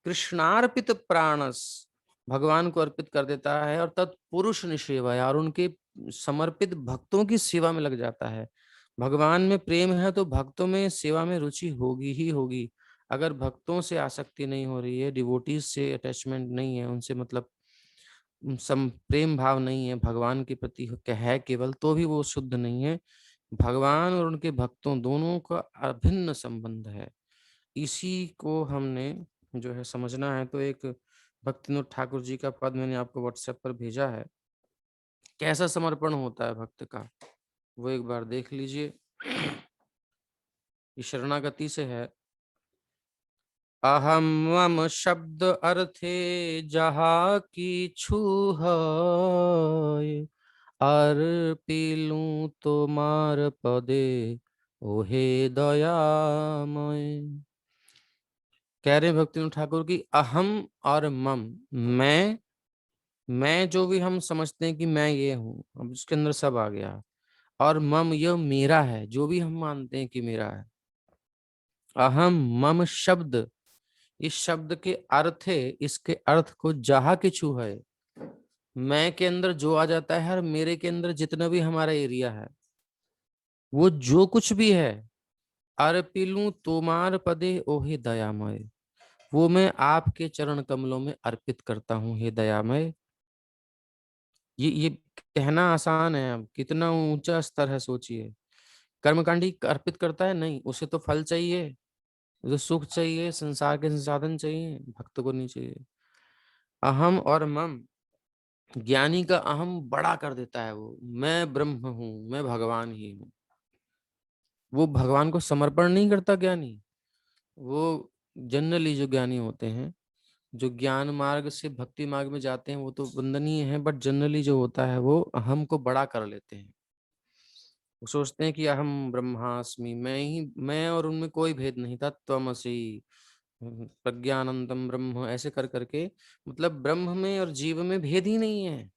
कृष्णार्पित प्राणस, भगवान को अर्पित कर देता है, और तत्पुरुष निसेवया, और उनके समर्पित भक्तों की सेवा में लग जाता है। भगवान में प्रेम है तो भक्तों में सेवा में रुचि होगी ही होगी। अगर भक्तों से आसक्ति नहीं हो रही है, डिवोटीज से अटैचमेंट नहीं है, उनसे मतलब सम प्रेम भाव नहीं है, भगवान के प्रति है केवल, तो भी वो शुद्ध नहीं है। भगवान और उनके भक्तों दोनों का अभिन्न संबंध है। इसी को हमने जो है समझना है। तो एक भक्तिनोद ठाकुर जी का पद मैंने आपको व्हाट्सएप पर भेजा है, कैसा समर्पण होता है भक्त का, वो एक बार देख लीजिए। ये शरणागति से है। अहम मम शब्द अर्थे जहा की छूह, अर्पिलूं तोमार पदे ओहे दयामय। कह रहे भक्तिनोद ठाकुर की अहम और मम, मैं जो भी हम समझते हैं कि मैं ये हूँ, अब उसके अंदर सब आ गया। और मम, यह मेरा है, जो भी हम मानते हैं कि मेरा है। अहम मम शब्द, इस शब्द के अर्थ है, इसके अर्थ को जहा किछु है, मैं के अंदर जो आ जाता है और मेरे के अंदर जितना भी हमारा एरिया है, वो जो कुछ भी है, अर्पिलूं तोमार पदे ओहे दयामय, वो मैं आपके चरण कमलों में अर्पित करता हूँ हे दयामय। ये कहना आसान है, अब कितना ऊंचा स्तर है सोचिए। कर्मकांडी अर्पित करता है नहीं, उसे तो फल चाहिए, उसे सुख चाहिए, संसार के संसाधन चाहिए, भक्त को नहीं चाहिए। अहम और मम, ज्ञानी का अहम बड़ा कर देता है, वो मैं ब्रह्म हूँ, मैं भगवान ही हूँ। वो भगवान को समर्पण नहीं करता ज्ञानी। वो जनरली जो ज्ञानी होते हैं, जो ज्ञान मार्ग से भक्ति मार्ग में जाते हैं, वो तो वंदनीय है, बट जनरली जो होता है वो अहम को बड़ा कर लेते हैं। वो सोचते हैं कि अहम ब्रह्मास्मि, मैं और उनमें कोई भेद नहीं था, त्वमसि प्रज्ञानंदम ब्रह्म, ऐसे कर करके, मतलब ब्रह्म में और जीव में भेद ही नहीं है।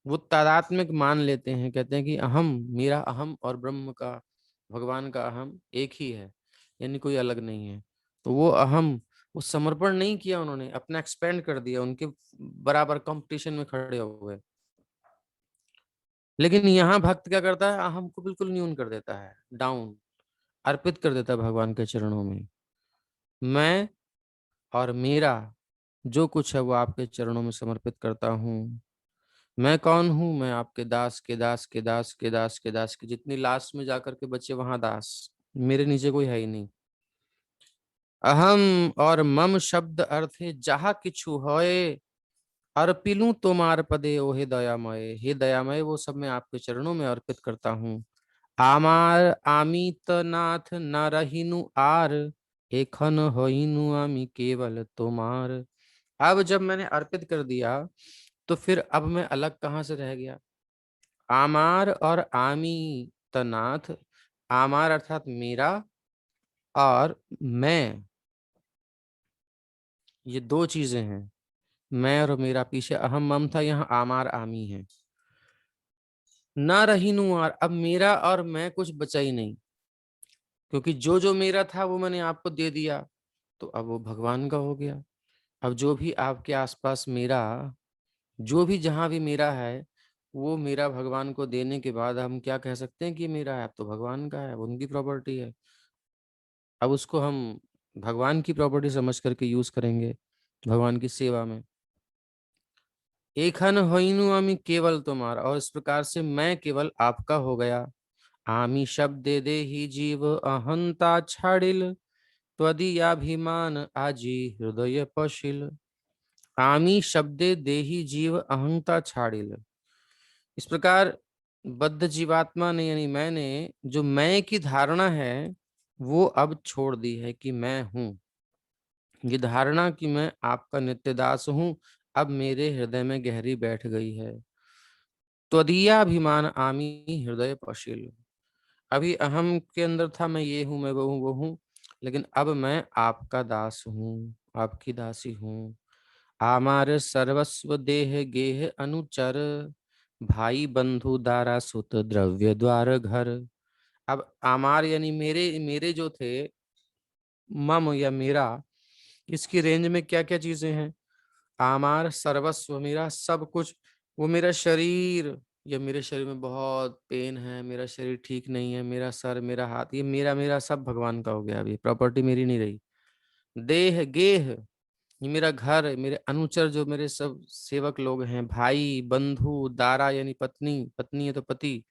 वो तादात्म्य मान लेते हैं, कहते हैं कि अहम, मेरा अहम और ब्रह्म का, भगवान का अहम एक ही है, यानी कोई अलग नहीं है। तो वो अहम वो समर्पण नहीं किया, उन्होंने अपना एक्सपेंड कर दिया, उनके बराबर कंपटीशन में खड़े हो गए। लेकिन यहाँ भक्त क्या करता है, अहम को बिल्कुल न्यून कर देता है, डाउन, अर्पित कर देता है भगवान के चरणों में। मैं और मेरा जो कुछ है वो आपके चरणों में समर्पित करता हूँ। मैं कौन हूँ? मैं आपके दास के दास के दास के दास के दास के, जितनी लास्ट में जाकर के बच्चे वहां दास, मेरे नीचे कोई है ही नहीं। अहम और मम शब्द अर्थ है जहा किछु होए, अर्पिलू तोमार पदे ओहे दयामय। हे दयामय, वो सब मैं आपके चरणों में अर्पित करता हूँ। आमार आमित नाथ न रहीनु आर, एखन होइनु आमी केवल तोमार। अब जब मैंने अर्पित कर दिया तो फिर अब मैं अलग कहाँ से रह गया? आमार और आमी तनाथ, आमार अर्थात मेरा, और मैं, ये दो चीजें हैं। मैं और मेरा, पीछे अहम मम था, यहाँ आमार आमी है। ना रही नुआर, अब मेरा और मैं कुछ बचा ही नहीं, क्योंकि जो जो मेरा था वो मैंने आपको दे दिया, तो अब वो भगवान का हो गया। अब जो भी आपके आसपास मेरा, जो भी जहां भी मेरा है, वो मेरा भगवान को देने के बाद हम क्या कह सकते हैं कि मेरा है? अब तो भगवान का है, वो उनकी प्रॉपर्टी है। अब उसको हम भगवान की प्रॉपर्टी समझ करके यूज करेंगे भगवान की सेवा में। एखन होइनु आमी केवल तुम्हारा, और इस प्रकार से मैं केवल आपका हो गया। आमी शब्द दे ही जीव अहंता छाड़िल, त्वदीयाभिमान आजी हृदय पशिल। आमी शब्दे देही जीव अहंता छाड़िल, इस प्रकार बद्ध जीवात्मा ने यानी मैंने जो मैं की धारणा है वो अब छोड़ दी है कि मैं हूं। ये धारणा कि मैं आपका नित्य दास हूं अब मेरे हृदय में गहरी बैठ गई है। त्वदीयाभिमान आमी हृदय पशिल, अभी अहम के अंदर था मैं ये हूं, मैं वो हूं, लेकिन अब मैं आपका दास हूँ, आपकी दासी हूँ। आमार सर्वस्व देह गेह अनुचर, भाई बंधु दारा सुत द्रव्य द्वार घर। अब आमार यानी मेरे, मेरे जो थे, मम या मेरा, इसकी रेंज में क्या क्या चीजें हैं? आमार सर्वस्व, मेरा सब कुछ, वो मेरा शरीर, या मेरे शरीर में बहुत पेन है, मेरा शरीर ठीक नहीं है, मेरा सर, मेरा हाथ, ये मेरा मेरा सब भगवान का हो गया, अभी प्रॉपर्टी मेरी नहीं रही। देह गेह, ये मेरा घर है, मेरे अनुचर जो मेरे सब सेवक लोग हैं, भाई बंधु, दारा यानी पत्नी, पत्नी है तो पति,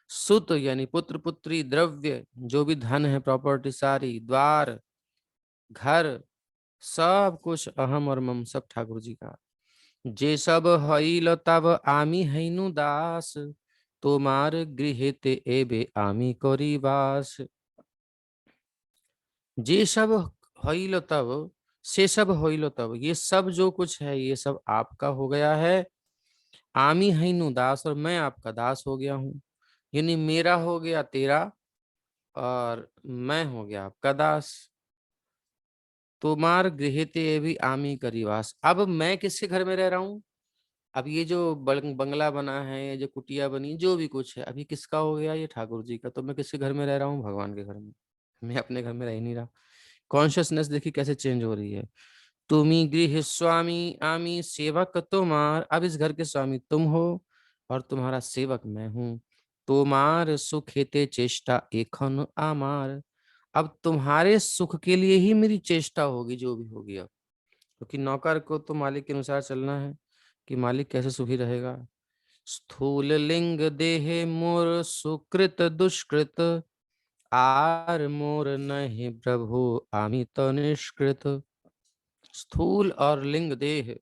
सुत यानी पुत्र पुत्री, द्रव्य जो भी धन है, प्रॉपर्टी सारी, द्वार घर, सब कुछ अहम और मम सब ठाकुर जी का। जे सब हईल तब आमी हैनु दास, तोमार गृहेते एबे आमी करी वास। जे सब हईल तब, से सब हईल तब, ये सब जो कुछ है ये सब आपका हो गया है। आमी हैनु दास, और मैं आपका दास हो गया हूँ, यानी मेरा हो गया तेरा और मैं हो गया आपका दास। तुम्हार गृहते भी आमी करीवास, अब मैं किसके घर में रह रहा हूँ? अब ये जो बंगला बना है, ये जो कुटिया बनी, जो भी कुछ है, अभी किसका हो गया? ये ठाकुर जी का। तो मैं किसके घर में रह रहा हूँ? भगवान के घर में। मैं अपने घर में रह ही नहीं रहा। कॉन्शियसनेस देखिए कैसे चेंज हो रही है। तुमी गृह स्वामी आमी सेवक तुम्हार, अब इस घर के स्वामी तुम हो और तुम्हारा सेवक मैं हूँ। तुम्हार सुख हेते चेष्टा एखन आमार, अब तुम्हारे सुख के लिए ही मेरी चेष्टा होगी, जो भी होगी अब, क्योंकि नौकर को तो मालिक के अनुसार चलना है कि मालिक कैसे सुखी रहेगा। स्थूल लिंग देहे मोर सुकृत दुष्कृत, आर मोर नहीं प्रभु आमी तो निष्कृत। स्थूल और लिंग देह,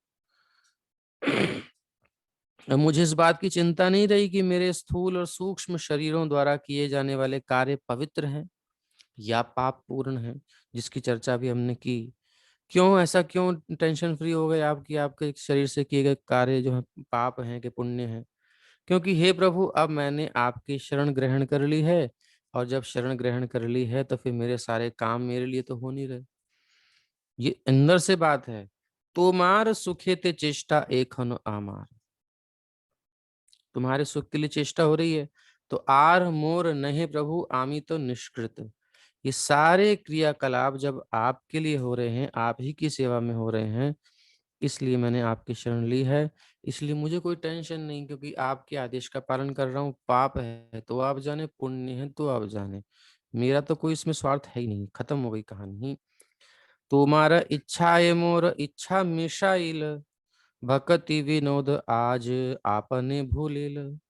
अब मुझे इस बात की चिंता नहीं रही कि मेरे स्थूल और सूक्ष्म शरीरों द्वारा किए जाने वाले कार्य पवित्र हैं या पाप पूर्ण हैं, जिसकी चर्चा भी हमने की। क्यों ऐसा, क्यों टेंशन फ्री हो गए आप कि आपके शरीर से किए गए कार्य जो है पाप हैं कि पुण्य हैं? क्योंकि हे प्रभु अब मैंने आपकी शरण ग्रहण कर ली है, और जब शरण ग्रहण कर ली है तो फिर मेरे सारे काम मेरे लिए तो हो नहीं रहे। ये अंदर से बात है। तोमार सुखे ते चेष्टा एखन आमार, तुम्हारे सुख के लिए चेष्टा हो रही है। तो आर मोर नहीं प्रभु आमी तो निष्कृत, ये सारे क्रियाकलाप जब आपके लिए हो रहे हैं, आप ही की सेवा में हो रहे हैं, इसलिए मैंने आपकी शरण ली है। इसलिए मुझे कोई टेंशन नहीं, क्योंकि आपके आदेश का पालन कर रहा हूँ। पाप है तो आप जाने, पुण्य है तो आप जाने, मेरा तो कोई इसमें स्वार्थ है ही नहीं। खत्म हो गई कहानी। तुम्हारा इच्छा है मोर इच्छा मिशाइल, भक्ति विनोद आज आपने भूलिल।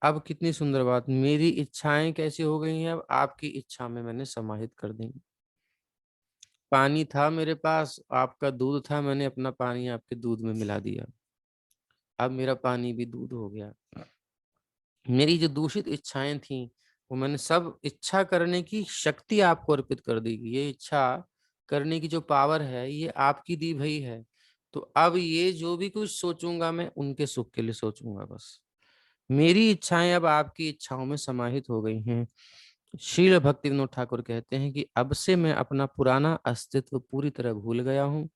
अब कितनी सुंदर बात, मेरी इच्छाएं कैसी हो गई हैं, अब आपकी इच्छा में मैंने समाहित कर दी। पानी था मेरे पास, आपका दूध था, मैंने अपना पानी आपके दूध में मिला दिया। अब मेरा पानी भी दूध हो गया। मेरी जो दूषित इच्छाएं थी, वो मैंने सब, इच्छा करने की शक्ति आपको अर्पित कर दी। ये इच्छा करने की जो पावर है, ये आपकी दी भई है। तो अब ये जो भी कुछ सोचूंगा, मैं उनके सुख के लिए सोचूंगा बस। मेरी इच्छाएं अब आपकी इच्छाओं में समाहित हो गई हैं। श्रील भक्ति विनोद ठाकुर कहते हैं कि अब से मैं अपना पुराना अस्तित्व पूरी तरह भूल गया हूँ,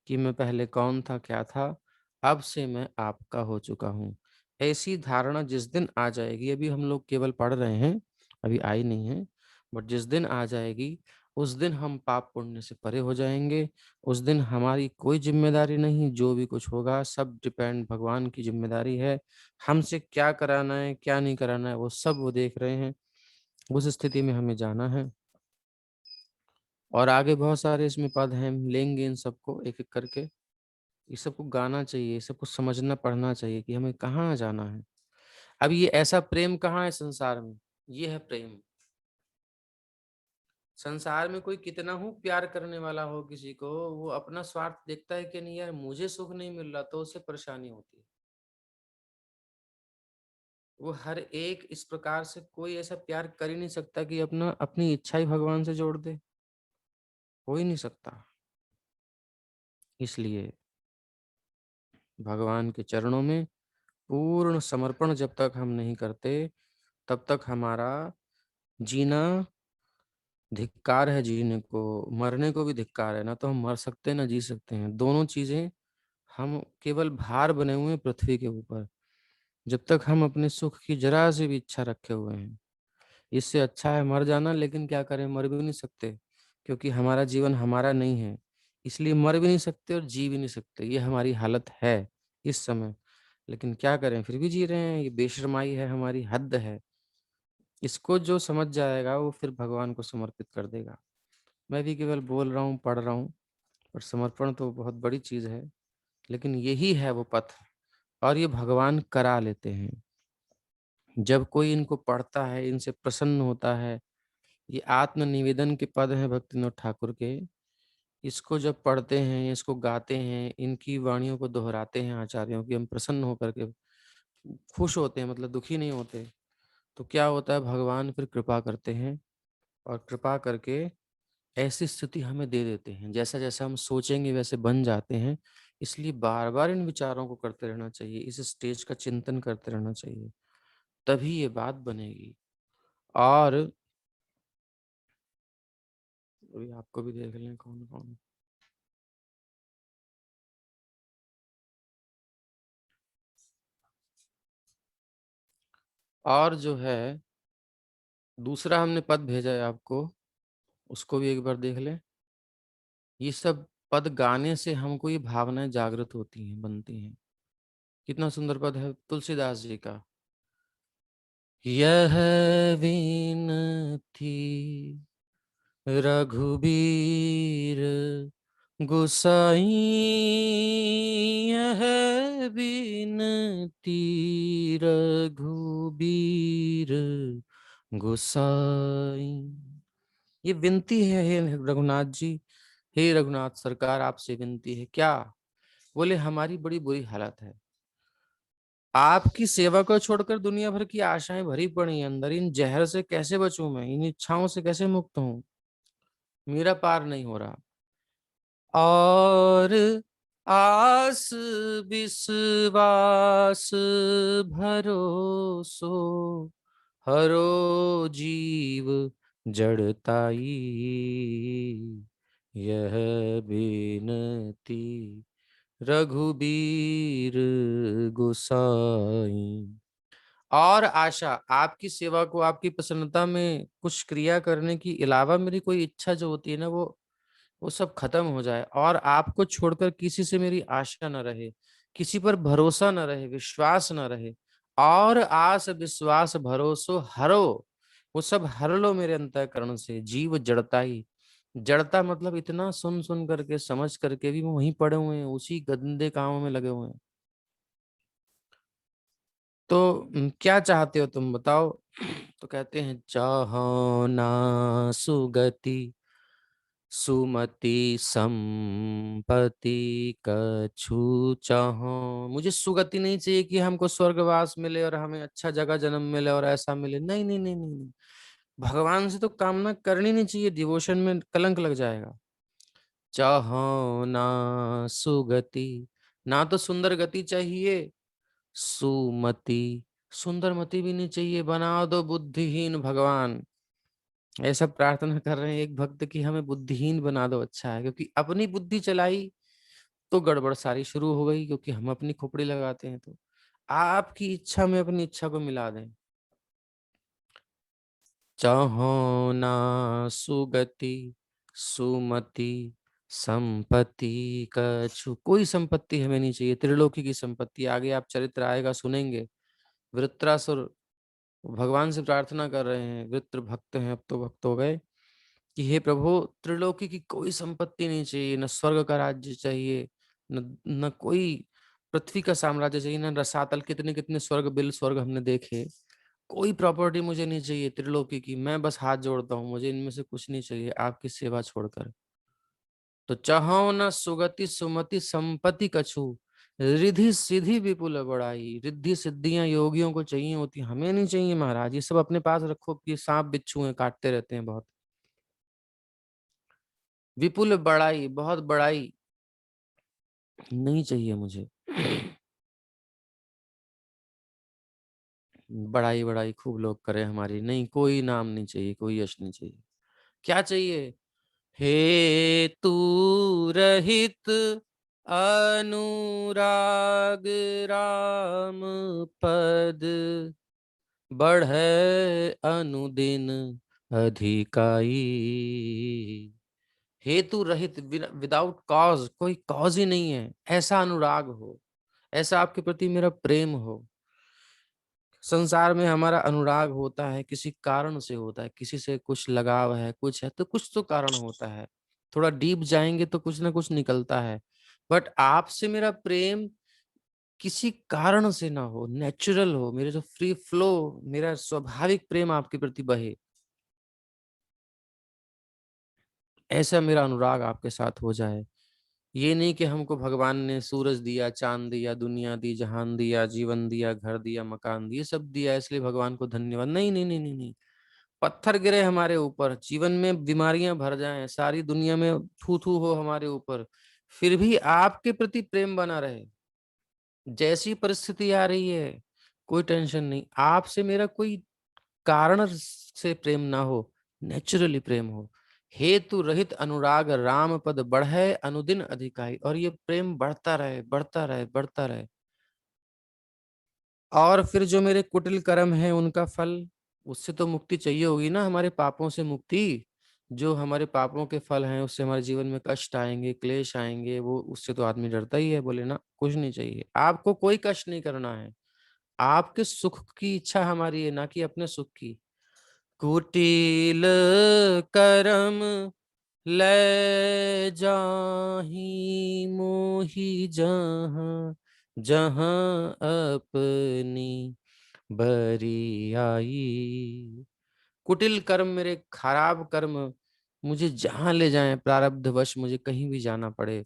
कि मैं पहले कौन था, क्या था। अब से मैं आपका हो चुका हूँ। ऐसी धारणा जिस दिन आ जाएगी, अभी हम लोग केवल पढ़ रहे हैं, अभी आई नहीं है, बट जिस दिन आ जाएगी, उस दिन हम पाप पुण्य से परे हो जाएंगे। उस दिन हमारी कोई जिम्मेदारी नहीं, जो भी कुछ होगा सब डिपेंड भगवान की जिम्मेदारी है। हमसे क्या कराना है, क्या नहीं कराना है, वो सब वो देख रहे हैं। उस स्थिति में हमें जाना है। और आगे बहुत सारे इसमें पद हैं, हम लेंगे इन सबको एक एक करके। ये सबको गाना चाहिए, ये सबको समझना पढ़ना चाहिए कि हमें कहाँ जाना है। अब ये ऐसा प्रेम कहाँ है संसार में, ये है प्रेम। संसार में कोई कितना हो प्यार करने वाला हो किसी को, वो अपना स्वार्थ देखता है कि नहीं यार मुझे सुख नहीं मिल रहा, तो उसे परेशानी होती है। वो हर एक इस प्रकार से कोई ऐसा प्यार कर ही नहीं सकता कि अपना अपनी इच्छा ही भगवान से जोड़ दे, हो ही नहीं सकता। इसलिए भगवान के चरणों में पूर्ण समर्पण जब तक हम नहीं करते, तब तक हमारा जीना धिक्कार है। जीने को, मरने को भी धिक्कार है। ना तो हम मर सकते हैं, ना जी सकते हैं, दोनों चीजें। हम केवल भार बने हुए हैं पृथ्वी के ऊपर, जब तक हम अपने सुख की जरा सी भी इच्छा रखे हुए हैं। इससे अच्छा है मर जाना, लेकिन क्या करें, मर भी नहीं सकते, क्योंकि हमारा जीवन हमारा नहीं है। इसलिए मर भी नहीं सकते और जी भी नहीं सकते, ये हमारी हालत है इस समय। लेकिन क्या करें, फिर भी जी रहे हैं। ये बेशर्माई है, हमारी हद है। इसको जो समझ जाएगा वो फिर भगवान को समर्पित कर देगा। मैं भी केवल बोल रहा हूँ, पढ़ रहा हूँ, पर समर्पण तो बहुत बड़ी चीज है। लेकिन यही है वो पथ, और ये भगवान करा लेते हैं। जब कोई इनको पढ़ता है, इनसे प्रसन्न होता है, ये आत्मनिवेदन के पद हैं भक्तिविनोद ठाकुर के। इसको जब पढ़ते हैं, इसको गाते हैं, इनकी वाणियों को दोहराते हैं आचार्यों की, हम प्रसन्न होकर के खुश होते हैं, मतलब दुखी नहीं होते। तो क्या होता है, भगवान फिर कृपा करते हैं, और कृपा करके ऐसी स्थिति हमें दे देते हैं, जैसा जैसा हम सोचेंगे वैसे बन जाते हैं। इसलिए बार बार इन विचारों को करते रहना चाहिए, इस स्टेज का चिंतन करते रहना चाहिए, तभी ये बात बनेगी। और अभी आपको भी देख लें कौन कौन। और जो है दूसरा हमने पद भेजा है आपको, उसको भी एक बार देख लें। ये सब पद गाने से हमको ये भावनाएं जागृत होती हैं, बनती हैं। कितना सुंदर पद है तुलसीदास जी का। यह विनती रघुबीर गोसाई, यह विनती रघुबीर गोसाई। ये विनती है हे रघुनाथ जी, हे रघुनाथ सरकार, आपसे विनती है। क्या बोले, हमारी बड़ी बुरी हालत है, आपकी सेवा को छोड़कर दुनिया भर की आशाएं भरी पड़ी हैं अंदर। इन जहर से कैसे बचूं मैं, इन इच्छाओं से कैसे मुक्त हूं, मेरा पार नहीं हो रहा। और आस विश्वास भरोसो हरो जीव जड़ताई, यह बिनती रघुबीर गोसाई। और आशा, आपकी सेवा को, आपकी प्रसन्नता में कुछ क्रिया करने की अलावा मेरी कोई इच्छा जो होती है ना, वो सब खत्म हो जाए, और आपको छोड़कर किसी से मेरी आशा न रहे, किसी पर भरोसा न रहे, विश्वास न रहे। और आस विश्वास भरोसो हरो, वो सब हर लो मेरे अंतःकरण से। जीव जड़ता ही, जड़ता मतलब इतना सुन सुन करके, समझ करके भी वो वहीं पड़े हुए हैं, उसी गंदे कामों में लगे हुए हैं। तो क्या चाहते हो तुम बताओ? तो कहते हैं, चाहो ना सुगति सुमति संपत्ति कछु चाहो। मुझे सुगति नहीं चाहिए कि हमको स्वर्गवास मिले और हमें अच्छा जगह जन्म मिले और ऐसा मिले, नहीं नहीं नहीं नहीं नहीं। भगवान से तो कामना करनी नहीं चाहिए, डिवोशन में कलंक लग जाएगा। चाहो ना सुगति, ना तो सुंदर गति चाहिए, सुमति, सुंदर मति भी नहीं चाहिए, बना दो बुद्धिहीन भगवान। ऐसा प्रार्थना कर रहे हैं एक भक्त की, हमें बुद्धिहीन बना दो, अच्छा है, क्योंकि अपनी बुद्धि चलाई तो गड़बड़ सारी शुरू हो गई, क्योंकि हम अपनी खोपड़ी लगाते हैं। तो आपकी इच्छा में अपनी इच्छा को मिला दें। चाहो ना सुगति सुमति संपत्ति कछु, कोई संपत्ति हमें नहीं चाहिए, त्रिलोकी की संपत्ति। आगे आप चरित्र आएगा, सुनेंगे। वृत्रासुर भगवान से प्रार्थना कर रहे हैं, वृत्र भक्त हैं, अब तो भक्त हो गए, कि हे प्रभु, त्रिलोकी की कोई संपत्ति नहीं चाहिए, न स्वर्ग का राज्य चाहिए, न कोई पृथ्वी का साम्राज्य चाहिए, न रसातल, कितने कितने स्वर्ग, बिल स्वर्ग हमने देखे, कोई प्रॉपर्टी मुझे नहीं चाहिए त्रिलोकी की। मैं बस हाथ जोड़ता हूँ, मुझे इनमें से कुछ नहीं चाहिए आपकी सेवा छोड़कर। तो चाहो न सुगति सुमति संपत्ति कछु, रिद्धि सिद्धि विपुल बड़ाई। रिद्धि सिद्धियां योगियों को चाहिए होती, हमें नहीं चाहिए महाराज। ये सब अपने पास रखो कि सांप बिच्छू हैं, काटते रहते हैं बहुत। विपुल बड़ाई, बहुत बड़ाई नहीं चाहिए मुझे। बड़ाई बड़ाई खूब लोग करें हमारी, नहीं, कोई नाम नहीं चाहिए, कोई यश नहीं चाहिए। क्या चाहिए? हे तू रहित अनुराग राम पद, बढ़े अनुदिन अधिकाई। हेतु रहित, विदाउट कॉज, कोई कॉज ही नहीं है, ऐसा अनुराग हो, ऐसा आपके प्रति मेरा प्रेम हो। संसार में हमारा अनुराग होता है किसी कारण से होता है, किसी से कुछ लगाव है, कुछ है, तो कुछ तो कारण होता है। थोड़ा डीप जाएंगे तो कुछ ना कुछ निकलता है। बट आपसे मेरा प्रेम किसी कारण से ना हो, नेचुरल हो, मेरे जो फ्री फ्लो, मेरा स्वाभाविक प्रेम आपके प्रति बहे, ऐसा मेरा अनुराग आपके साथ हो जाए। ये नहीं कि हमको भगवान ने सूरज दिया, चांद दिया, दुनिया दी, जहान दिया, जीवन दिया, घर दिया, मकान दिया, सब दिया इसलिए भगवान को धन्यवाद। नहीं नहीं नहीं नहीं नहीं। पत्थर गिरे हमारे ऊपर, जीवन में बीमारियां भर जाएं, सारी दुनिया में थू थू हो हमारे ऊपर, फिर भी आपके प्रति प्रेम बना रहे। जैसी परिस्थिति आ रही है कोई टेंशन नहीं, आपसे मेरा कोई कारण से प्रेम ना हो, नेचुरली प्रेम हो। हेतु रहित अनुराग राम पद, बढ़े अनुदिन अधिकाई। और ये प्रेम बढ़ता रहे, बढ़ता रहे, बढ़ता रहे। और फिर जो मेरे कुटिल कर्म है उनका फल, उससे तो मुक्ति चाहिए होगी ना, हमारे पापों से मुक्ति। जो हमारे पापों के फल हैं उससे हमारे जीवन में कष्ट आएंगे, क्लेश आएंगे, वो उससे तो आदमी डरता ही है। बोले ना, कुछ नहीं चाहिए, आपको कोई कष्ट नहीं करना है, आपके सुख की इच्छा हमारी है, ना कि अपने सुख की। कुटिल करम ले जाही मोहि जहाँ, जहाँ अपनी बरियाई। कुटिल कर्म, मेरे खराब कर्म मुझे जहां ले जाएं, प्रारब्धवश मुझे कहीं भी जाना पड़े,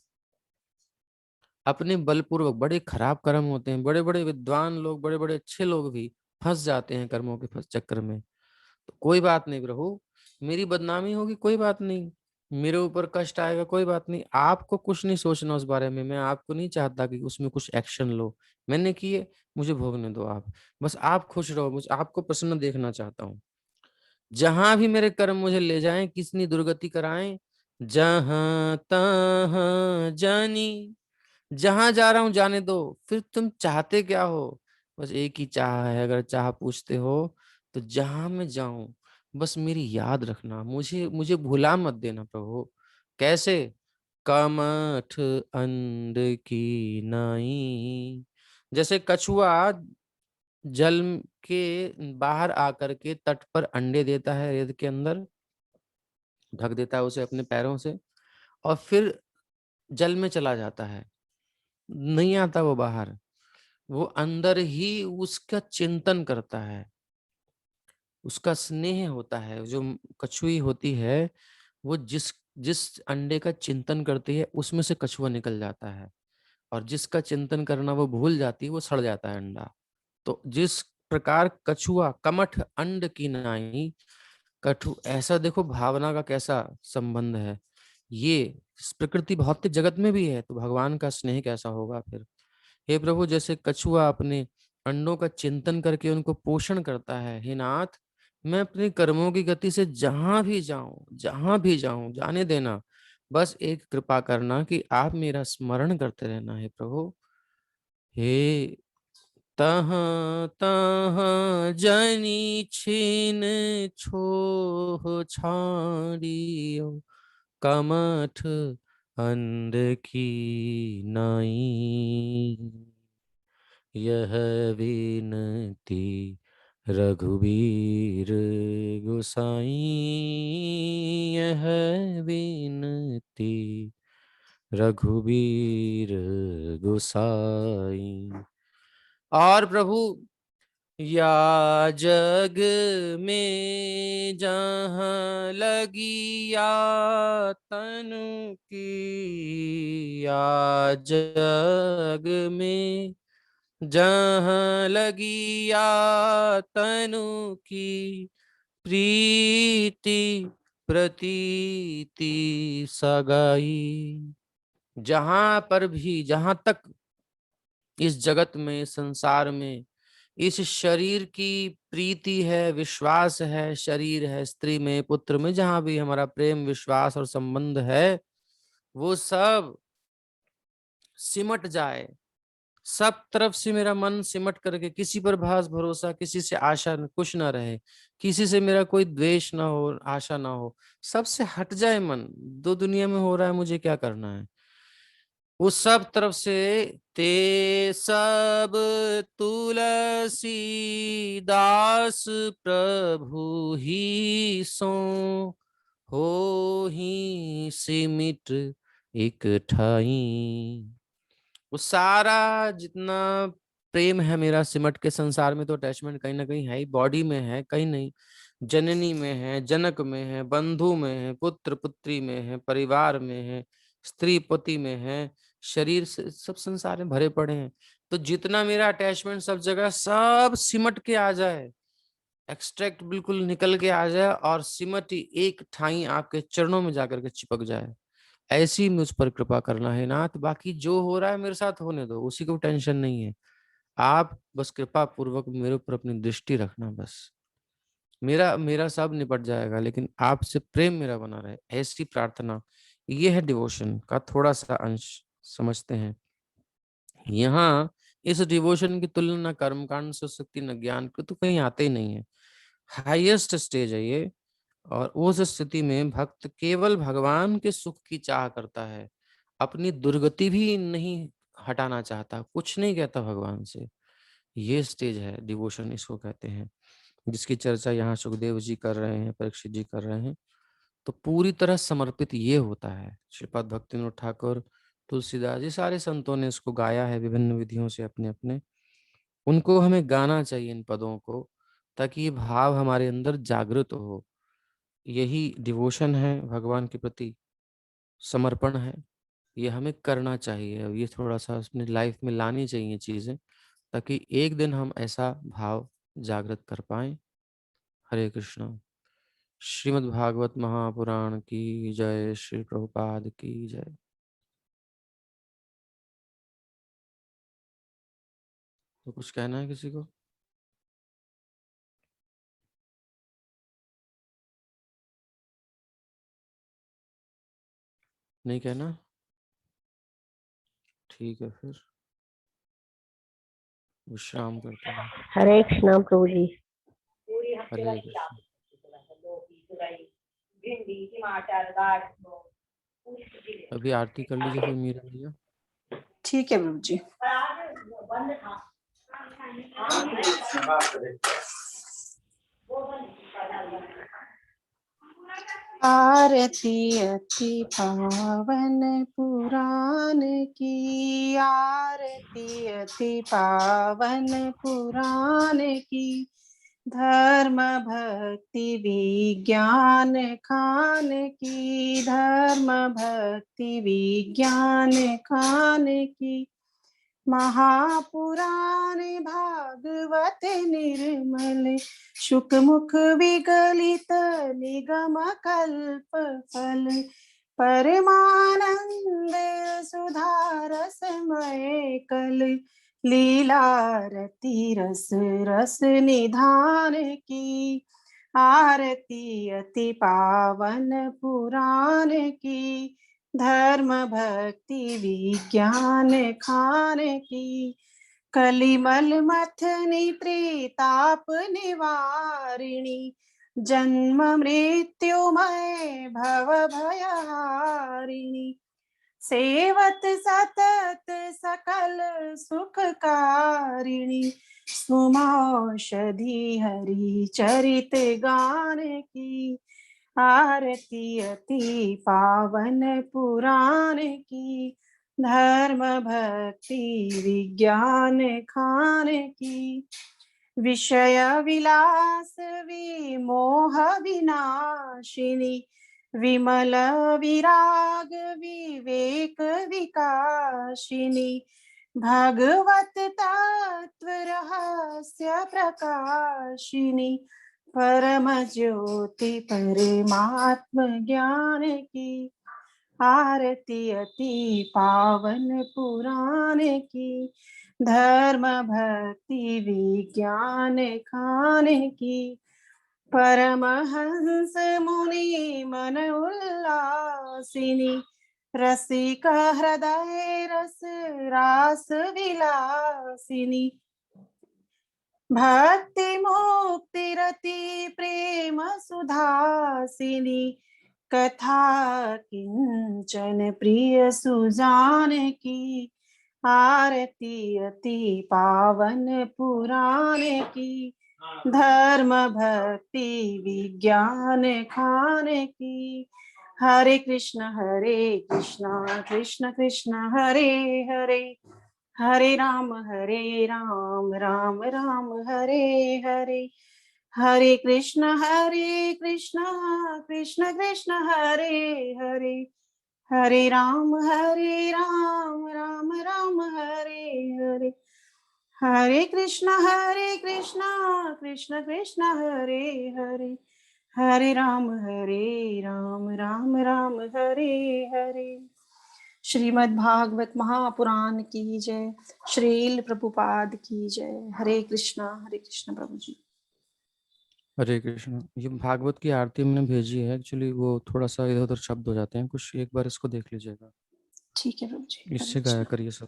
अपने बलपूर्वक। बड़े खराब कर्म होते हैं, बड़े बड़े विद्वान लोग, बड़े बड़े अच्छे लोग भी फंस जाते हैं कर्मों के चक्कर में। तो कोई बात नहीं प्रभु, मेरी बदनामी होगी कोई बात नहीं, मेरे ऊपर कष्ट आएगा कोई बात नहीं, आपको कुछ नहीं सोचना उस बारे में। मैं आपको नहीं चाहता कि उसमें कुछ एक्शन लो, मैंने किए, मुझे भोगने दो आप। बस आप खुश रहो, मुझे आपको प्रसन्न देखना चाहता हूँ। जहां भी मेरे कर्म मुझे ले जाएं, कितनी दुर्गति कराएं, जहां तहां जानी, जहां जा रहा हूं जाने दो, फिर तुम चाहते क्या हो? बस एक ही चाह है, अगर चाह पूछते हो तो जहां मैं जाऊं बस मेरी याद रखना, मुझे मुझे भुला मत देना प्रभु। कैसे? कमठ अंड की नाई, जैसे कछुआ जल के बाहर आकर के तट पर अंडे देता है, रेत के अंदर ढक देता है उसे अपने पैरों से, और फिर जल में चला जाता है, नहीं आता वो बाहर, वो अंदर ही उसका चिंतन करता है, उसका स्नेह होता है। जो कछुई होती है वो जिस जिस अंडे का चिंतन करती है उसमें से कछुआ निकल जाता है, और जिसका चिंतन करना वो भूल जाती है वो सड़ जाता है अंडा। तो जिस प्रकार कछुआ कमठ अंड की नाई, कठु ऐसा देखो भावना का कैसा संबंध है। ये प्रकृति भौतिक जगत में भी है तो भगवान का स्नेह कैसा होगा फिर। हे प्रभु, जैसे कछुआ अपने अंडों का चिंतन करके उनको पोषण करता है, हे नाथ मैं अपने कर्मों की गति से जहां भी जाऊं जाने देना, बस एक कृपा करना कि आप मेरा स्मरण करते रहना है प्रभु। हे तहाँ तहाँ जनी छिन छोह छाड़ियो, कमठ अंध की नाई, यह विनती रघुबीर गोसाई, यह विनती रघुबीर गोसाई। और प्रभु, या जग में जहाँ लगी या तनु की, या जग में जहाँ लगी या तनु की, प्रीति प्रतीति सगाई। जहां पर भी, जहां तक इस जगत में, इस संसार में, इस शरीर की प्रीति है, विश्वास है, शरीर है, स्त्री में, पुत्र में, जहां भी हमारा प्रेम विश्वास और संबंध है, वो सब सिमट जाए। सब तरफ से मेरा मन सिमट करके, किसी पर भास भरोसा, किसी से आशा कुछ ना रहे, किसी से मेरा कोई द्वेष ना हो, आशा ना हो, सबसे हट जाए मन। दो दुनिया में हो रहा है, मुझे क्या करना है। वो सब तरफ से ते सब तुलसी दास प्रभु ही सो, हो ही सिमिट एक ठाई। वो सारा जितना प्रेम है मेरा सिमट के, संसार में तो अटैचमेंट कहीं ना कहीं है ही, बॉडी में है कहीं नहीं, जननी में है, जनक में है, बंधु में है, पुत्र पुत्री में है, परिवार में है, स्त्री पति में है, शरीर से, सब संसार में भरे पड़े हैं। तो जितना मेरा अटैचमेंट सब जगह सब सिमट के आ जाए, एक्सट्रैक्ट बिल्कुल निकल के आ जाए, और सिमट ही एक ठाई आपके चरणों में जाकर के चिपक जाए, ऐसी मुझ पर कृपा करना है नाथ। बाकी जो हो रहा है मेरे साथ होने दो, उसी को टेंशन नहीं है। आप बस कृपा पूर्वक मेरे ऊपर अपनी दृष्टि रखना, बस मेरा मेरा सब निपट जाएगा, लेकिन आपसे प्रेम मेरा बना रहे, ऐसी प्रार्थना। ये है डिवोशन का थोड़ा सा अंश, समझते हैं। यहाँ इस डिवोशन की तुलना न कर्मकांड से हो सकती, न ज्ञान की, तो कहीं आते ही नहीं है। हाईएस्ट स्टेज है ये, और उस स्थिति में भक्त केवल भगवान के सुख की चाह करता है, अपनी दुर्गति भी नहीं हटाना चाहता, कुछ नहीं कहता भगवान से। ये स्टेज है डिवोशन, इसको कहते हैं, जिसकी चर्चा यहाँ सुखदेव जी कर रहे हैं, परीक्षित जी कर रहे हैं। तो पूरी तरह समर्पित ये होता है। श्रीपाद भक्तिविनोद ठाकुर, तुलसीदास जी, सारे संतों ने इसको गाया है विभिन्न विधियों से अपने अपने। उनको हमें गाना चाहिए इन पदों को, ताकि ये भाव हमारे अंदर जागृत हो। यही डिवोशन है, भगवान के प्रति समर्पण है। ये हमें करना चाहिए, और ये थोड़ा सा अपनी लाइफ में लानी चाहिए चीजें, ताकि एक दिन हम ऐसा भाव जागृत कर पाए। हरे कृष्णा। श्रीमद् भागवत महापुराण की जय, श्री प्रभुपाद की जय। तो कुछ कहना है किसी को? नहीं कहना? ठीक है फिर। विश्राम करते हैं। हरे कृष्णा प्रभु जी। हरे कृष्ण। अभी आरती कर लीजिए फिर मीरा भैया। ठीक है प्रभु जी। आरती अति पावन पुराण की, आरती अति पावन पुराण की, धर्म भक्ति विज्ञान खान की, धर्म भक्ति विज्ञान खान की, महापुराण भागवत निर्मल, शुक मुख विगलित निगम कल्प फल, परमानंद सुधारसमय कल, लीलारती रस रस निधान की, आरती अति पावन पुराण की, धर्म भक्ति विज्ञान खान की, कलिमल मथनी त्रिताप निवारिणी, जन्म मृत्युमय भव भयहारिणी, सेवत सतत सकल सुखकारिणी, सुमौषधि हरि चरित गान की, आरती अति पावन पुराण की, धर्म भक्ति विज्ञान खान की, विषय विलास विमोह विनाशिनी, विमल विराग विवेक विकाशिनी, भगवत तत्व रहस्य प्रकाशिनी, परम ज्योति परमात्म ज्ञान की, आरती अति पावन पुराण की, धर्म भक्ति विज्ञान खान की, परमहंस मुनि मन उल्लासिनी, रसिक हृदय रस रास विलासिनी, भक्ति मुक्ति रति प्रेम सुधासिनी, कथा किंचन प्रिय सुजान की, आरती अति पावन पुराण की, धर्म भक्ति विज्ञान खान की, हरे कृष्ण कृष्ण कृष्ण हरे हरे, हरे राम राम राम हरे हरे, हरे कृष्ण कृष्ण कृष्ण हरे हरे, हरे राम राम राम हरे हरे, हरे कृष्ण कृष्ण कृष्ण हरे हरे, हरे राम राम राम हरे हरे। श्रीमद् भागवत महापुराण की जय, श्रील प्रभुपाद की जय। हरे कृष्ण प्रभु जी। हरे कृष्ण। ये भागवत की आरती मैंने भेजी है, एक्चुअली वो थोड़ा सा इधर उधर शब्द हो जाते हैं कुछ, एक बार इसको देख लीजिएगा। ठीक है प्रभु जी। इससे गाया करिए सब।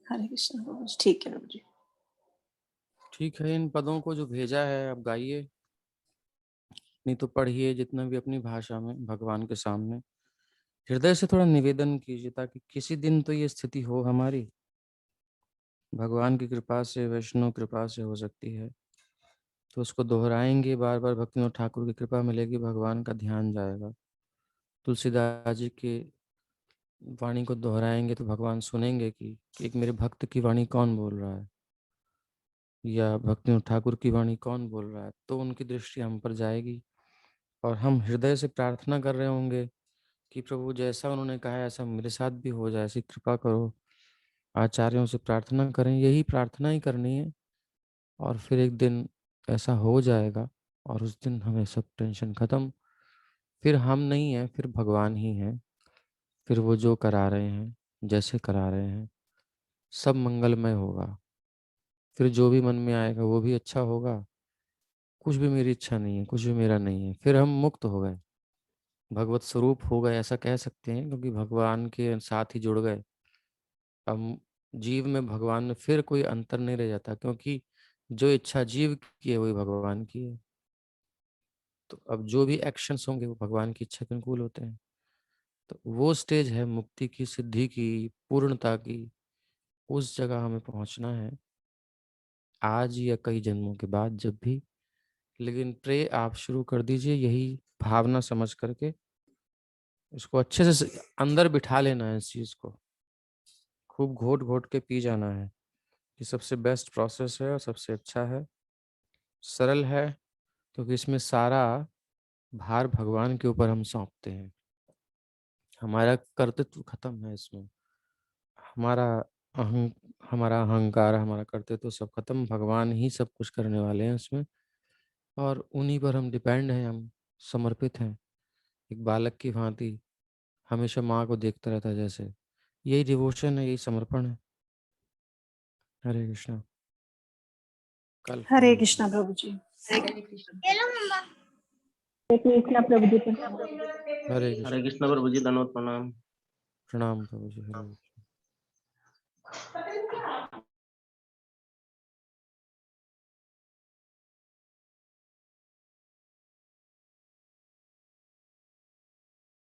हरे कृष्ण प्रभु जी। ठीक है प्रभु जी। ठीक है, इन पदों को जो भेजा है आप गाइए, नहीं तो पढ़िए जितना भी अपनी भाषा में भगवान के सामने। हृदय से थोड़ा निवेदन कीजिए ताकि किसी दिन तो ये स्थिति हो हमारी। भगवान की कृपा से, वैष्णव कृपा से हो सकती है, तो उसको दोहराएंगे बार बार, भक्तिविनोद ठाकुर की कृपा मिलेगी, भगवान का ध्यान जाएगा। तुलसीदास जी के वाणी को दोहराएंगे तो भगवान सुनेंगे कि एक मेरे भक्त की वाणी कौन बोल रहा है, या भक्तिविनोद ठाकुर की वाणी कौन बोल रहा है, तो उनकी दृष्टि हम पर जाएगी और हम हृदय से प्रार्थना कर रहे होंगे कि प्रभु जैसा उन्होंने कहा है ऐसा मेरे साथ भी हो जाए, ऐसी कृपा करो। आचार्यों से प्रार्थना करें, यही प्रार्थना ही करनी है, और फिर एक दिन ऐसा हो जाएगा और उस दिन हमें सब टेंशन खत्म। फिर हम नहीं हैं, फिर भगवान ही हैं। फिर वो जो करा रहे हैं, जैसे करा रहे हैं, सब मंगलमय होगा। फिर जो भी मन में आएगा वो भी अच्छा होगा। कुछ भी मेरी इच्छा नहीं है, कुछ भी मेरा नहीं है, फिर हम मुक्त हो गए, भगवत स्वरूप हो गए, ऐसा कह सकते हैं, क्योंकि भगवान के साथ ही जुड़ गए। अब जीव में भगवान में फिर कोई अंतर नहीं रह जाता, क्योंकि जो इच्छा जीव की है वही भगवान की है। तो अब जो भी एक्शंस होंगे वो भगवान की इच्छा के अनुकूल होते हैं। तो वो स्टेज है मुक्ति की, सिद्धि की, पूर्णता की। उस जगह हमें पहुंचना है, आज या कई जन्मों के बाद जब भी। लेकिन प्रे आप शुरू कर दीजिए यही भावना समझ करके, इसको अच्छे से अंदर बिठा लेना है। इस चीज को खूब घोट घोट के पी जाना है। ये सबसे बेस्ट प्रोसेस है और सबसे अच्छा है, सरल है, क्योंकि इसमें सारा भार भगवान के ऊपर हम सौंपते हैं। हमारा कर्तृत्व खत्म है इसमें। हमारा अहं हमारा अहंकार, हमारा कर्तृत्व सब खत्म। भगवान ही सब कुछ करने वाले हैं इसमें, और उन्हीं पर हम डिपेंड हैं, हम समर्पित हैं। एक बालक की भांति हमेशा माँ को देखता रहता है जैसे। यही डिवोशन है, यही समर्पण है। हरे कृष्णा। कल हरे कृष्णा प्रभु जी। हरे कृष्णा प्रभु जी। हरे कृष्णा। हरे कृष्ण प्रभु जी, धन्यवाद, प्रणाम। प्रणाम प्रभु जी। हरे